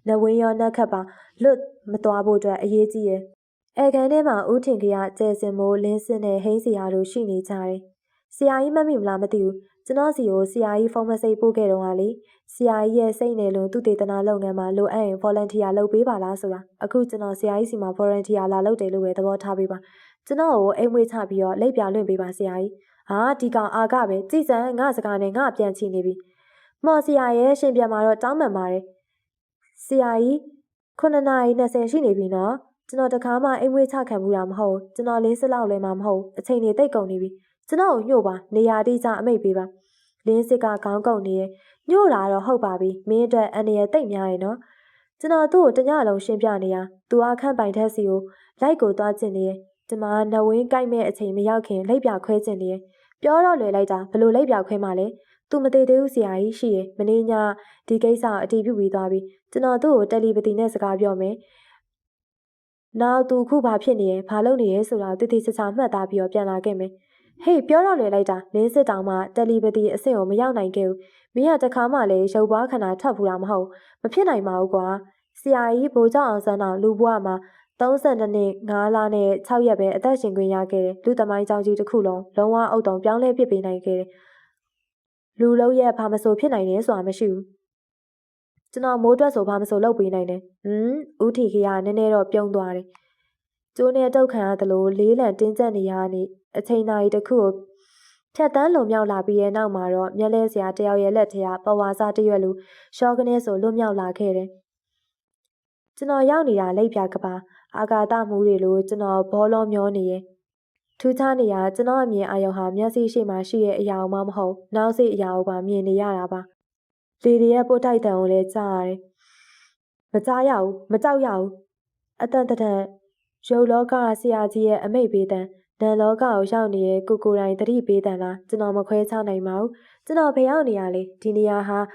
ါနဝင်းရောနှက်ခတ်ပါလွတ်မသွားဖို့အတွက်အရေးကြီးရဲ့အဲကန်ထဲမှာဦးထင်ကရကျဲစင်မိုးလင်းစင်နဲ့ဟိန်းစရာတို့ရှိနေကြတယ်ဆရာကြီးမမိမလားမသိဘူးကျွန်တော်စီကိုဆရာကြီးဖုန်းမစိတ်ပို့ခဲ့တော့ဟာလေဆရာကြီးရဲ့စိတ်နယ်လုံးသူတေသနာလုပ်ငန်းမှာလိုအပ်ရင် volunteer လုပ်ပေးပါလားဆိုတာအခုကျွန်တော်ဆရာကြီးစီမှာ volunteer လာလုပ်တယ်လို့ပဲသဘောထားပေးပါကျွန်တော်ကိုအိမ်မွေးချပြီးတော့လိပ်ပြလွင့်ပေးပါဆရာကြီးဟာဒီကောင်အာကပဲကြည်စံငါစကားနဲ့ငါပြန်ချီနေပြီမော်ဆရာရဲ့ရှင်ပြန်มาတော့တောင်းပန်ပါတယ်ဆရာကြီး9:20ရှိနေပြီနော်ကျွန်တော်တခါမှအိမ်မွေးချခံဘူးတာမဟုတ်ကျွန်တော်လေးစလောက်လဲမှမဟုတ်အချိန်နေတိတ်ကုန်နေပြီကျွန်တော်ကိုညှို့ပါနေရာတိကျအမိတ်ပေးပါလင်းစစ်ကခေါင်းကုန်နေရဲ့ညှို့တာတော့ဟုတ်ပါပြီမင်းအတွက်အန်ရတိတ်များရဲ့နော်ကျွန်တော်သူ့ကိုတညလုံးရှင်းပြနေရသူအခန့်ပိုင်ထက်စီကိုလိုက်ကိုသွားချင်နေရဲ့ဒီမှာနဝင်းကြိုက်မဲ့အချိန်မရောက်ခင်လိပ်ပြခွဲချင်နေရဲ့ပြောတော့လွယ်လိုက်တာဘလို့လိပ်ပြခွဲမှလဲသူမသေးသေးဘူးဆရာကြီးရှိရဲ့မင်းညဒီကိစ္စအတီးပြုတ်ပြီးသွားပြီကျွန်တော်သူ့ကိုတယ်လီပတီနဲ့စကားပြောမယ်နောက်သူခုဘာဖြစ်နေရဲ့ဘာလုပ်နေရဲ့ဆိုတာတိတိကျကျမှတ်သားပြီးတော့ပြန်လာခဲ့မယ်ဟေးပြောတော့လွယ်လိုက်တာလင်းစစ်တောင်မှတယ်လီပတီအဆင့်ကိုမရောက်နိုင်ခဲ့ဘူးမင်းကတခါမှလည်းရုပ်ပွားခန္ဓာထပ်ဖူးတာမဟုတ်မဖြစ်နိုင်ပါဘူးကွာဆရာကြီးဘိုးကျောင်းအောင်ဆန်းတော်လူဘွားမှာ32နှစ်5လနဲ့6ရက်ပဲအသက်ရှင်ခွင့်ရခဲ့တယ်လူသမိုင်းကြောင်းကြီးတစ်ခုလုံးလုံးဝအုပ်တုံပြောင်းလဲပစ်ပေးနိုင်ခဲ့တယ်လူလုံးရဲ့ဘာမဆိုဖြစ်နိုင်တယ်ဆိုတာမရှိဘူးကျွန်တော်မိုးတွက်ဆိုဘာမဆိုလုပ်ပေးနိုင်တယ်ဦးထီခရနည်းနည်းတော့ပြုံးသွားတယ်ကျိုးနဲ့တုတ်ခံရတယ်လို့လေးလံတင်းကျပ်နေရတဲ့အချိန်တိုင်းတစ်ခုကိုဖြတ်တန်းလုံမြောက်လာပြီးရဲ့နောက်မှာတော့မျက်လဲစရာတယောက်ရဲ့လက်ထက်ပဝါစားတရွက်လူရှော့ကနေဆိုလွတ်မြောက်လာခဲ့တယ်ကျွန်တော်ရောက်နေတာလိပ်ပြကပါအာကာသမှုတွေလိုကျွန်တော်ဘောလုံးမျောနေရဲ့ထူးခြားနေရကျွန်တော်အမြင်အာရုံဟာမျက်စိရှိမှရှိရဲ့အရာမှမဟုတ်နောက်စိအရာကိုပါမြင်နေရတာပါလေတွေရဲ့ပို့တိုက်တံကိုလည်းကြားရတယ်မကြားရဘူးမကြောက်ရဘူးအတန်တန်ရုပ်လောကဆရာကြီးရဲ့အမိတ်ပေးတံနန်လောကကိုရောက်နေတဲ့ကိုတိုင်းတတိပေးတံလားကျွန်တော်မခွဲခြားနိုင်ပါဘူးကျွန်တော်ဘယ်ရောက်နေရလဲဒီနေရာဟ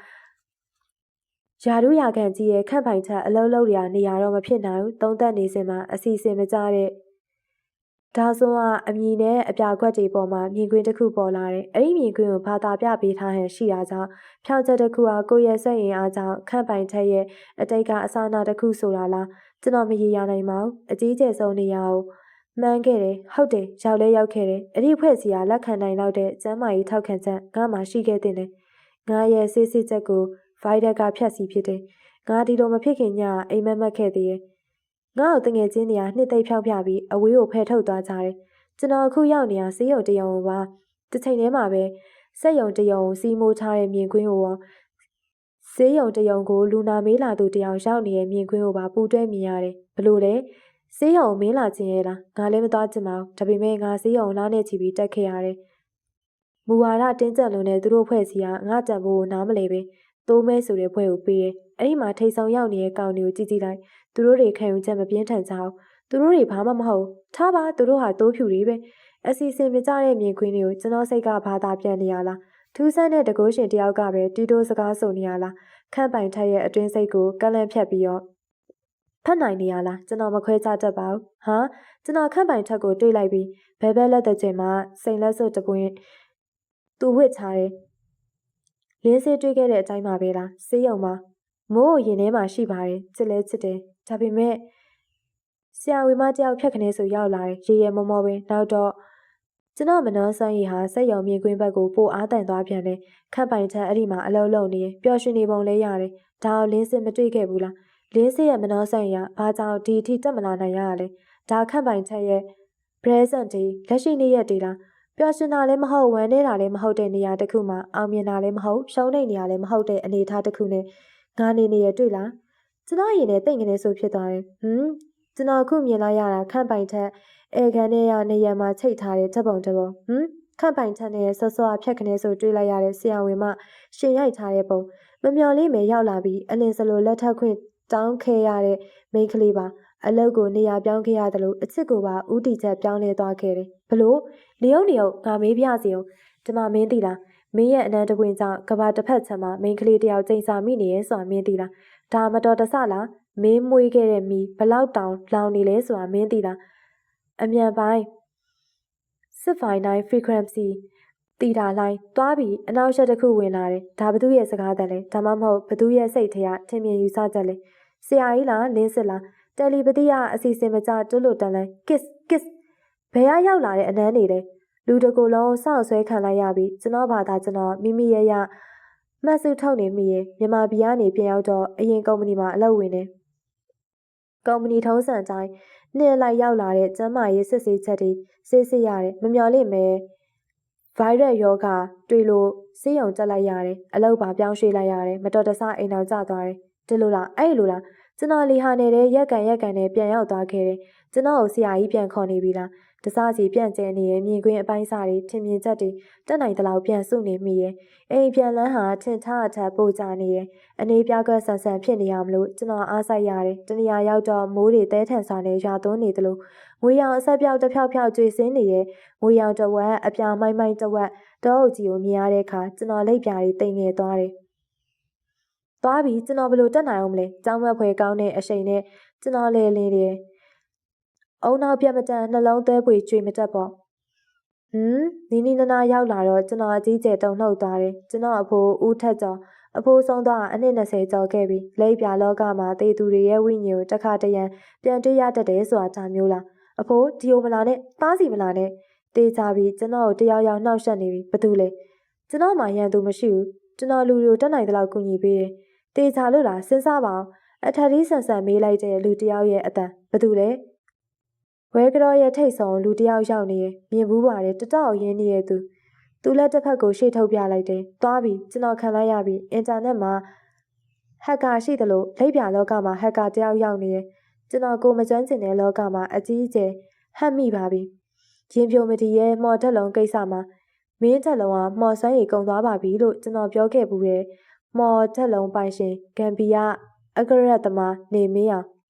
ာယာရုယာကန်ကြီးရဲ့ခန့်ပိုင်ချက်အလုံးလုံးတွေနေရာတော့မဖြစ်နိုင်ဘူးသုံးသက်နေစင်မှာအစီအစဉ်မကြတဲ့ဒါဆိုကအမြင်နဲ့အပြာခွက်တွေပေါ်မှာမြင်ကွင်းတစ်ခုပေါ်လာတယ်အဲ့ဒီမြင်ကွင်းကိုဘာသာပြပေးထားဟန်ရှိတာကြောင့်ဖြောင်းချက်တစ်ခုဟာကိုယ့်ရဲ့စိတ်ရင်အားကြောင့်ခန့်ပိုင်ချက်ရဲ့အတိတ်ကအစနာတစ်ခုဆိုတာလားကျွန်တော်မရေရနိုင်ပါဘူးအကြီးကျယ်ဆုံးနေရာကိုမှန်းခဲ့တယ်ဟုတ်တယ်ရောက်လဲရောက်ခဲ့တယ်အဲ့ဒီဖွဲ့စီကလက်ခံနိုင်လောက်တဲ့ကျမ်းမာရေးထောက်ခံချက်ငါမှရှိခဲ့တဲ့ငါရဲ့စစ်စစ်ချက်ကိုဗိုက်ဒက်ကဖြတ်စီဖြစ်တယ်ငါဒီလိုမဖြစ်ခင်ညအိမ်မက်မက်ခဲ့သေးတယ်ငါ့ကိုတငယ်ချင်းတွေကနှစ်သိမ့်ဖြောက်ပြပြီးအဝေးကိုဖယ်ထုတ်သွားကြတယ်ကျွန်တော်အခုရောက်နေတာစေးရုံတရုံပါတစ်ချိန်တည်းမှာပဲစက်ရုံတရုံစီးမိုးထားတဲ့မြင်ကွင်းကိုစေးရုံတရုံကိုလူနာမေးလာသူတယောက်ရောက်နေတဲ့မြင်ကွင်းကိုပါပူတွဲမြင်ရတယ်ဘလို့လဲစေးရုံမင်းလာခြင်းရဲ့လားငါလည်းမသွားချင်ပါဘူးဒါပေမဲ့ငါစေးရုံလာနေချီပြီးတက်ခဲ့ရတယ်မူဝါဒတင်းကျပ်လွန်တဲ့သူတို့ဖွဲ့စီကငါတန်ဖို့နားမလဲပဲတိုးမဲဆိုတဲ့ဖွဲ့ကိုပေးတယ်အဲ့ဒီမှာထိတ်ဆောင်ရောက်နေတဲ့ကောင်တွေကိုကြည့်လိုက်သူတို့တွေခံယူချက်မပြင်းထန်ကြအောင်သူတို့တွေဘာမှမဟုတ်ထားပါသူတို့ဟာတိုးဖြူတွေပဲအစီအစဉ်မကြတဲ့မြင်ကွင်းတွေကိုကျွန်တော်စိတ်ကဘာသာပြန်နေရလားထူးဆန်းတဲ့တကုရှင်တယောက်ကပဲတီတိုးစကားဆိုနေရလားခန့်ပိုင်ထက်ရဲ့အတွင်းစိတ်ကိုကန့်လန့်ဖြတ်ပြီးတော့ဖတ်နိုင်နေရလားကျွန်တော်မခွဲခြားတတ်ပါဘူးဟာကျွန်တော်ခန့်ပိုင်ထက်ကိုတွေးလိုက်ပြီးဘဲဘဲလက်တဲ့ချိန်မှာစိန်လက်စွပ်တပွင့်သူဝစ်ချတယ်လင်းစေးတွေးခဲ့တဲ့အတိုင်းပါပဲလားစေးရုံမှာမိုးရင်ထဲမှာရှိပါတယ်ချစ်လဲချစ်တယ်ဒါပေမဲ့ဆရာဝေမတယောက်ဖြတ်ခနဲဆိုရောက်လာတယ်ရေရဲမောမောပင်နောက်တော့ကျွန်တော်မနှောဆန်းရီဟာစက်ရုံမြင်ကွင်းဘက်ကိုပိုအားတန်သွားပြန်တယ်ခန့်ပိုင်ချက်အဲ့ဒီမှာအလုံးလုံးနေပျော်ရွှင်နေပုံလဲရတယ်ဒါအောင်လင်းစစ်မတွေ့ခဲ့ဘူးလားလင်းစစ်ရဲ့မနှောဆန်းရီကဘာကြောင့်ဒီအထိတက်မလာနိုင်ရလဲဒါခန့်ပိုင်ချက်ရဲ့ present day လက်ရှိနေ့ရက်တွေလားပျော်ရွှင်တာလည်းမဟုတ်ဝမ်းနေတာလည်းမဟုတ်တဲ့နေရာတစ်ခုမှာအောင်မြင်တာလည်းမဟုတ်ရှုံးနေရလည်းမဟုတ်တဲ့အနေအထားတစ်ခုနဲ့ငါနေရတွေ့လားကျွန်တော်ရင်နဲ့တိတ်ငနေဆိုဖြစ်သွားတယ်ကျွန်တော်အခုမြင်လိုက်ရတာခန့်ပိုင်ထက်အေခန်းထဲကနေရမှာချိတ်ထားတဲ့ချက်ပုံခန့်ပိုင်ထက်နဲ့ဆော့ဆော့ဖြတ်ခနဲဆိုတွေ့လိုက်ရတဲ့ဆရာဝန်မရှင်ရိုက်ထားတဲ့ပုံမမျော်လေးမယ်ရောက်လာပြီးအလင်းစလိုလက်ထပ်ခွင့်တောင်းခဲ့ရတဲ့မိန်းကလေးပါအလုတ်ကိုနေရာပြောင်းခဲ့ရတယ်လို့အချစ်ကိုပါဥတီချက်ပြောင်းလဲသွားခဲ့တယ်ဘလို့နေုံငါမေးပြစီအောင်ဒီမှာမင်းသိလားမင်းရဲ့အနန္တပွင့်ကြောင့်ကဘာတစ်ဖက်ချမ်းမှာမိန်းကလေးတယောက်ချိန်စာမိနေရဲဆိုတာမင်းသိလားဒါမတော်တဆလားမင်းမွေးခဲ့တဲ့မိဘလောက်တောင်လောင်နေလဲဆိုတာမင်းသိလားအမြန်ပိုင်း659 frequency တီတာလှိုင်းသွားပြီးအနောက်ရှက်တစ်ခုဝင်လာတယ်ဒါဘသူရဲ့စကားတည်းလဲဒါမှမဟုတ်ဘသူရဲ့စိတ်ထဲကထင်မြင်ယူဆချက်လဲဆရာကြီးလားလင်းစစ်လားတယ်လီပတိကအစီအစဉ်မကျတွတ်လို့တန်လိုင်း kiss ဘယ်ရောက်လာတဲ့အနမ်းနေလဲလူတကူလုံးစောင့်ဆွဲခံလိုက်ရပြီးကျွန်တော်ဘာသာကျွန်တော်မိမိရဲ့မှတ်စုထုတ်နေမိရဲ့မြန်မာပြည်ကနေပြန်ရောက်တော့အရင်ကုမ္ပဏီမှာအလုပ်ဝင်နေကုမ္ပဏီထုံးစံတိုင်းနှစ်လိုက်ရောက်လာတဲ့ကျန်းမာရေးစစ်ဆေးချက်တွေစစ်ရတယ်မမျှော်လင့်မဲဗိုင်းရပ်ရောဂါတွေ့လို့ဆေးရုံတက်လိုက်ရတယ်အလုပ်ပါပြောင်းရွှေ့လိုက်ရတယ်မတော်တဆအိမ်အောင်ကျသွားတယ်ဒီလိုလားအဲ့လိုလားကျွန်တော်လီဟာနေတဲ့ရက်ကန်နဲ့ပြန်ရောက်သွားခဲ့တယ်ကျွန်တော်ကိုဆရာကြီးပြန်ခေါ်နေပြီလားတစားစီပြန့်ကျဲနေရဲ့မြင်ကွင်းအပိုင်းစားတွေထင်မြင်ချက်တွေတက်နိုင်သလောက်ပြန်စုနေမိရဲ့အိမ်ပြန်လန်းဟာထင်ထားအထက်ပို့ကြနေရဲ့အနေပြကွက်ဆန်ဖြစ်နေရမလို့ကျွန်တော်အားဆိုင်ရတယ်တနေရာရောက်တော့မိုးတွေတဲထန်စွာနဲ့ရွာသွန်းနေသလိုငွေရောင်အဆက်ပြောက်တစ်ဖြောက်ကျွေစင်းနေတဲ့ငွေရောင်တဝက်အပြာမိုင်းတဝက်တောအုပ်ကြီးကိုမြင်ရတဲ့အခါကျွန်တော်လက်ပြားတွေတိမ်ငယ်သွားတယ်သွားပြီးကျွန်တော်ဘယ်လိုတက်နိုင်အောင်မလဲကြောင်းမက်ဖွယ်ကောင်းတဲ့အရှိန်နဲ့ကျွန်တော်လဲလင်းတယ်အုံနောက်ပြတ်မတန်နှလုံးသွဲပွေကျွေမတက်ပေါ့နီနီနာနာရောက်လာတော့ကျွန်တော်အကြီးကျယ်တုန်လှုပ်သွားတယ်ကျွန်တော်အဖိုးဦးထက်ကျော်အဖိုးဆုံးသွားအနှစ်20ကျော်ခဲ့ပြီလက်ပြလောကမှာတေသူတွေရဲ့ဝိညာဉ်ကိုတစ်ခါတရံပြန်တွေ့ရတတ်တယ်ဆိုတာဒါမျိုးလားအဖိုးဒီယိုမလာနဲ့သားစီမလာနဲ့တေးကြပြီးကျွန်တော်ကိုတယောက်နှောက်ယှက်နေပြီဘာတူလဲကျွန်တော်မှရန်သူမရှိဘူးကျွန်တော်လူတွေကိုတက်နိုင်တဲ့လောက်ကူညီပေးတယ်တေးကြလို့လားစဉ်းစားပါအောင်အထက်ကြီးဆန်ဆန်မေးလိုက်တဲ့လူတယောက်ရဲ့အတန်ဘာတူလဲဝဲကြောရဲ့ထိတ်ဆုံးလူတယောက်ရောက်နေရဲ့မြင်ဘူးပါတယ်တတောက်ရင်းနေရဲ့သူလက်တစ်ဖက်ကိုရှေ့ထုတ်ပြလိုက်တယ်သွားပြီကျွန်တော်ခံလိုက်ရပြီအင်တာနက်မှာဟက်ကာရှိတယ်လို့လက်ပြလောကမှာဟက်ကာတယောက်ရောက်နေရဲ့ကျွန်တော်ကိုမကျွမ်းကျင်တဲ့လောကမှာအကြီးအကျယ်ဟတ်မိပါပြီရင်ပြိုမတီရဲ့မော်တက်လုံးကိစ္စမှာမင်းတက်လုံးကမော်ဆွမ်းရီကုံသွားပါပြီလို့ကျွန်တော်ပြောခဲ့ဘူးတဲ့မော်တက်လုံးပိုင်ရှင်ဂမ်ဘီယာအဂရက်သမားနေမင်းအောင်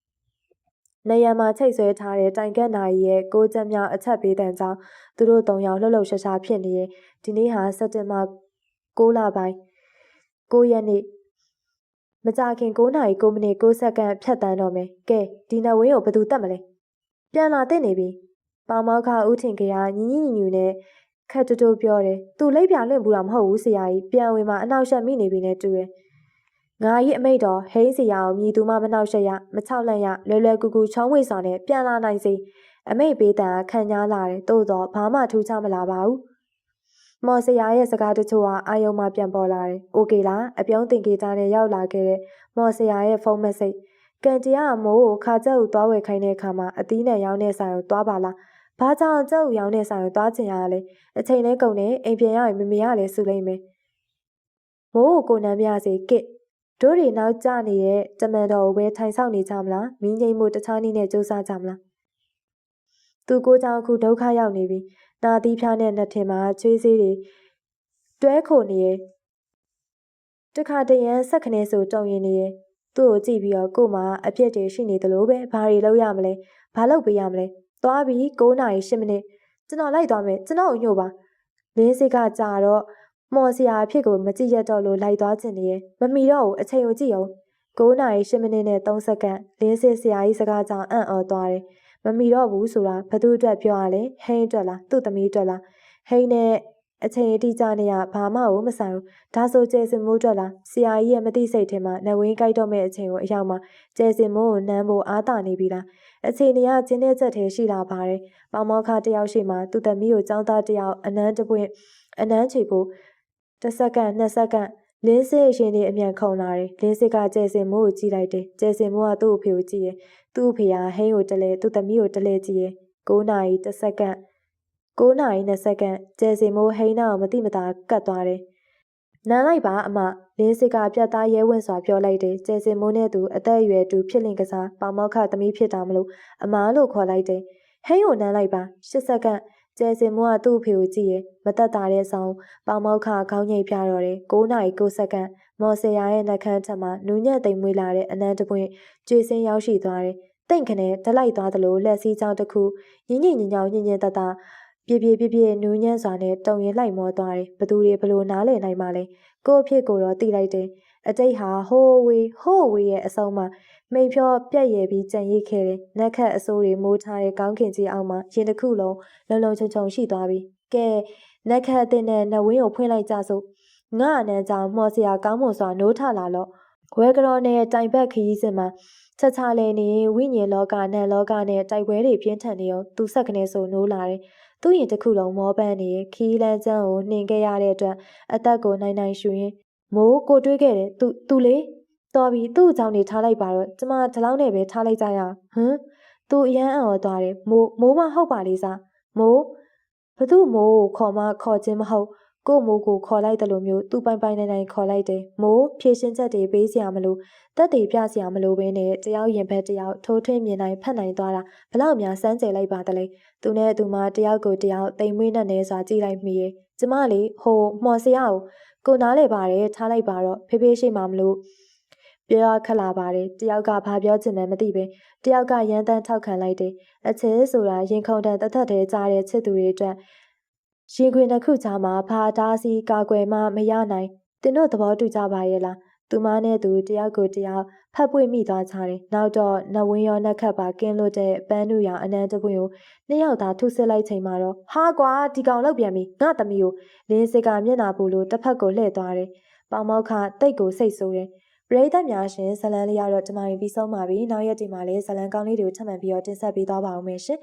နေရမှာချိတ်ဆွဲထားတဲ့တိုင်ကက်နာရီရဲ့ကိုချက်မြောက်အချက်ပေးတဲ့ကြောင့်သူတို့၃ယောက်လှုပ်လှုပ်ရှားရှားဖြစ်နေရဲ့ဒီနေ့ဟာစက်တင်ဘာ6လပိုင်း9ရက်နေ့မကြခင်9နာရီ9မိနစ်9စက္ကန့်ဖြတ်တန်းတော့မယ်ကဲဒီနဝင်းကိုဘယ်သူတတ်မလဲပြန်လာတဲ့နေပြီပေါမောက်ခဦးထင်ကရညီညူနဲ့ခက်တိုးပြောတယ်သူလိပ်ပြလွင့်ဘူးတာမဟုတ်ဘူးဆရာကြီးပြန်ဝင်မှာအနောက်ရှက်မိနေပြီနဲ့တူရဲ့ငါကြီးအမိတ်တော်ဟိန်းစီရအောင်မြည်သူမမနှောက်ရှက်ရမချောက်လန့်ရလွယ်ကူချောင်းဝိစွာနဲ့ပြန်လာနိုင်စေအမိတ်ပေးတန်ခံညားလာတယ်သို့တော့ဘာမှထူးခြားမလာပါဘူးမော်ဆရာရဲ့စကားတချို့ဟာအာယုံမှာပြန်ပေါ်လာတယ်โอเคလားအပြုံးတင်ကေတာနဲ့ရောက်လာခဲ့တဲ့မော်ဆရာရဲ့ဖုန်းမက်ဆေ့ကန်တီယာမိုးကိုခါကျက်ကိုသွားဝယ်ခိုင်းတဲ့အခါမှာအသီးနဲ့ရောင်းတဲ့ဆိုင်ကိုသွားပါလားဘာကြောင့်ကျုပ်ရောင်းတဲ့ဆိုင်ကိုသွားချင်ရလဲအချိန်လဲကုန်နေအိမ်ပြန်ရောက်ရင်မမေရလဲစုလိုက်မယ်မိုးကိုနမ်းပြစေကစ်တို့တွေနောက်ကျနေတဲ့တမန်တော်ကိုပဲထိုင်ဆောင်နေကြမလားမင်းငိမ့်မှုတခြားနည်းနဲ့စူးစမ်းကြမလားသူကိုကြောင့်အခုဒုက္ခရောက်နေပြီနာသီးဖျားနဲ့နှစ်ထင်မှာချွေးစေးတွေတွဲခိုနေရဲ့တခါတရံဆက်ခနဲ့ဆိုတုံရင်နေရဲ့သူ့ကိုကြည့်ပြီးတော့ကို့မှာအပြစ်တွေရှိနေသလိုပဲဘာတွေလုပ်ရမလဲဘာလုပ်ပေးရမလဲသွားပြီး9နာရီ10မိနစ်ကျွန်တော်လိုက်သွားမယ်ကျွန်တော်ညို့ပါလင်းစိတ်ကကြာတော့မော်ဆရာအဖြစ်ကိုမကြည့်ရတော့လို့လိုက်သွားခြင်းနေရဲ့မမီတော့ဘူးအချိန်ကိုကြည့်အောင်9နာရီ10မိနစ်နဲ့3စက္ကန့်လင်းစစ်ဆရာကြီးစကားကြောင့်အံ့ဩသွားတယ်မမီတော့ဘူးဆိုတာဘသူအတွက်ပြောရလဲဟိန်းအတွက်လားသူ့သမီးအတွက်လားဟိန်းနဲ့အချိန်အတိအကျနဲ့ဘာမှမဆိုင်ဘူးဒါဆိုကျဲစင်မိုးအတွက်လားဆရာကြီးရဲ့မသိစိတ်ထဲမှာနဝင်းကြိုက်တော့မဲ့အချိန်ကိုအရောက်မှာကျဲစင်မိုးကိုနမ်းဖို့အားတာနေပြီလားအချိန်တွေကကျင်းတဲ့ချက်ထဲရှိလာပါတယ်ပေါမောခတယောက်ရှိမှသူ့သမီးကိုចောင်းသားတယောက်အနမ်းတပွင့်အနမ်းချေဖို့1စက္ကန့်2စက္ကန့်လင်းစစ်အရှင်တွေအမြန်ခုံလာတယ်လင်းစစ်ကကျဲစင်မိုးကိုကြည့်လိုက်တယ်ကျဲစင်မိုးကသူ့အဖေကိုကြည့်ရဲ့သူ့အဖေကဟိန်းကိုတလဲသူ့သမီးကိုတလဲကြည့်ရဲ့9နာရီ1စက္ကန့်9နာရီ2စက္ကန့်ကျဲစင်မိုးဟိန်းနာကိုမတိမတာကတ်သွားတယ်နမ်းလိုက်ပါအမလင်းစစ်ကပြတ်သားရဲဝံ့စွာပြောလိုက်တယ်ကျဲစင်မိုးနဲ့သူအသက်အရွယ်တူဖြစ်လင်ကစားပေါမောက်ခသမီးဖြစ်တာမလို့အမားလို့ခေါ်လိုက်တယ်ဟိန်းကိုနမ်းလိုက်ပါ10စက္ကန့်ကျဲစင်မိုးကသူ့အဖေကိုကြည့်ရဲ့မတက်တာတဲ့ဆောင်ပေါမောက်ခခေါင်းငိတ်ပြတော့တယ်9နာရီ9စက္ကန့်မော်ဆရာရဲ့နှက်ခမ်းထက်မှာနူးညံ့သိမ်မွေးလာတဲ့အနမ်းတပွင့်ကျွေစင်းရောက်ရှိသွားတယ်တိတ်ခနဲ့တလိုက်သွားသလိုလက်စည်းချောင်းတစ်ခုညင်ညင်တတပြေနူးညံ့စွာနဲ့တုံရင်လိုက်မောသွားတယ်ဘသူတွေဘလို့နားလည်နိုင်မှလဲကို့အဖြစ်ကိုတော့တိလိုက်တယ်အတိတ်ဟာဟိုးဝေးရဲ့အဆုံးမှာမိန်ဖြောပြက်ရည်ပြီးကြံရိတ်ခဲ့တယ်နက်ခတ်အစိုးတွေမိုးထားတဲ့ကောင်းခင်ကြီးအောက်မှာရင်တစ်ခုလုံးလုံခြုံရှိသွားပြီကဲ နက်ခတ်တဲ့နဲ့နဝင်းကိုဖွင့်လိုက်ကြစို့ငါအနန်းကြောင့်မော်စရာကောင်းမွန်စွာနိုးထလာလော့ဝဲကတော်နဲ့တိုင်ဘက်ခရီးစဉ်မှာချက်ချလဲနေဝိညာဉ်လောကနတ်လောကနဲ့တိုက်ပွဲတွေပြင်းထန်နေအောင်သူဆက်ကနေဆိုနိုးလာတယ်သူ့ရင်တစ်ခုလုံးမောပန်းနေခီးလန်းချမ်းကိုနှင်ခဲ့ရတဲ့အတွက်အသက်ကိုနိုင်ရှူရင်းမိုးကိုတွေးခဲ့တယ်သူလေတော်ပြီသူ့အကြောင်းနေထားလိုက်ပါတော့ကျမဒီလောက်နဲ့ပဲထားလိုက်ကြရအောင်ဟမ်သူအရန်အော်သွားတယ်မိုးမဟုတ်ပါလေစားမိုးဘသူ့မိုးကိုခေါ်မှခေါ်ခြင်းမဟုတ်ကို့မိုးကိုခေါ်လိုက်တယ်လို့မျိုးသူပိုင်နိုင်ခေါ်လိုက်တယ်မိုးဖြည့်ရှင်းချက်တွေပေးစရာမလိုတက်တွေပြစရာမလိုဘဲနဲ့တယောက်ရင်ဘက်တယောက်ထိုးထွင်းမြင်နိုင်ဖက်နိုင်သွားတာဘလောက်များစမ်းကြယ်လိုက်ပါတလဲသူနဲ့သူမတယောက်ကိုတယောက်တိမ်မွေးနဲ့နေစွာကြည့်လိုက်မိရဲ့ကျမလေဟိုမော်စရာကိုနားလေပါတယ်ထားလိုက်ပါတော့ဖေးဖေးရှိမှမလို့ပြောခက်လာပါတယ်တယောက်ကဘာပြောချင်မှန်းမသိပဲတယောက်ကရန်တန်းထောက်ခံလိုက်တယ်အချစ်ဆိုတာရင်ခုန်တန်တသက်တည်းကြားတဲ့ချစ်သူတွေအတွက်ရင်ခွင်တစ်ခုကြားမှာဘာတားစီကာကွယ်မှမရနိုင်တင်တို့သဘောတူကြပါရဲ့လားသူမနဲ့သူတယောက်ကိုတယောက်ဖတ်ပွေမိသွားကြတယ်နောက်တော့နဝင်းရောနှက်ခတ်ပါကင်းလို့တဲ့ပန်းနူရောင်အနန်းတပွင့်ကိုနှစ်ယောက်သားထုစစ်လိုက်ချိန်မှာတော့ဟာကွာဒီကောင်လောက်ပြန်ပြီငါသမီးကိုလင်းစစ်ကမျက်နာပူလို့တစ်ဖက်ကိုလှည့်သွားတယ်ပေါမောက်ခတိတ်ကိုစိတ်ဆိုးတယ်ပရိသတ်များရှင်ဇလန်းလေးရတော့ဒီမှာပြီးဆုံးပါပြီနောက်ရက်ဒီမှာလည်းဇလန်းကောင်းလေးတွေကိုထပ်မံပြီးတော့တင်ဆက်ပေးသွားပါဦးမယ်ရှင်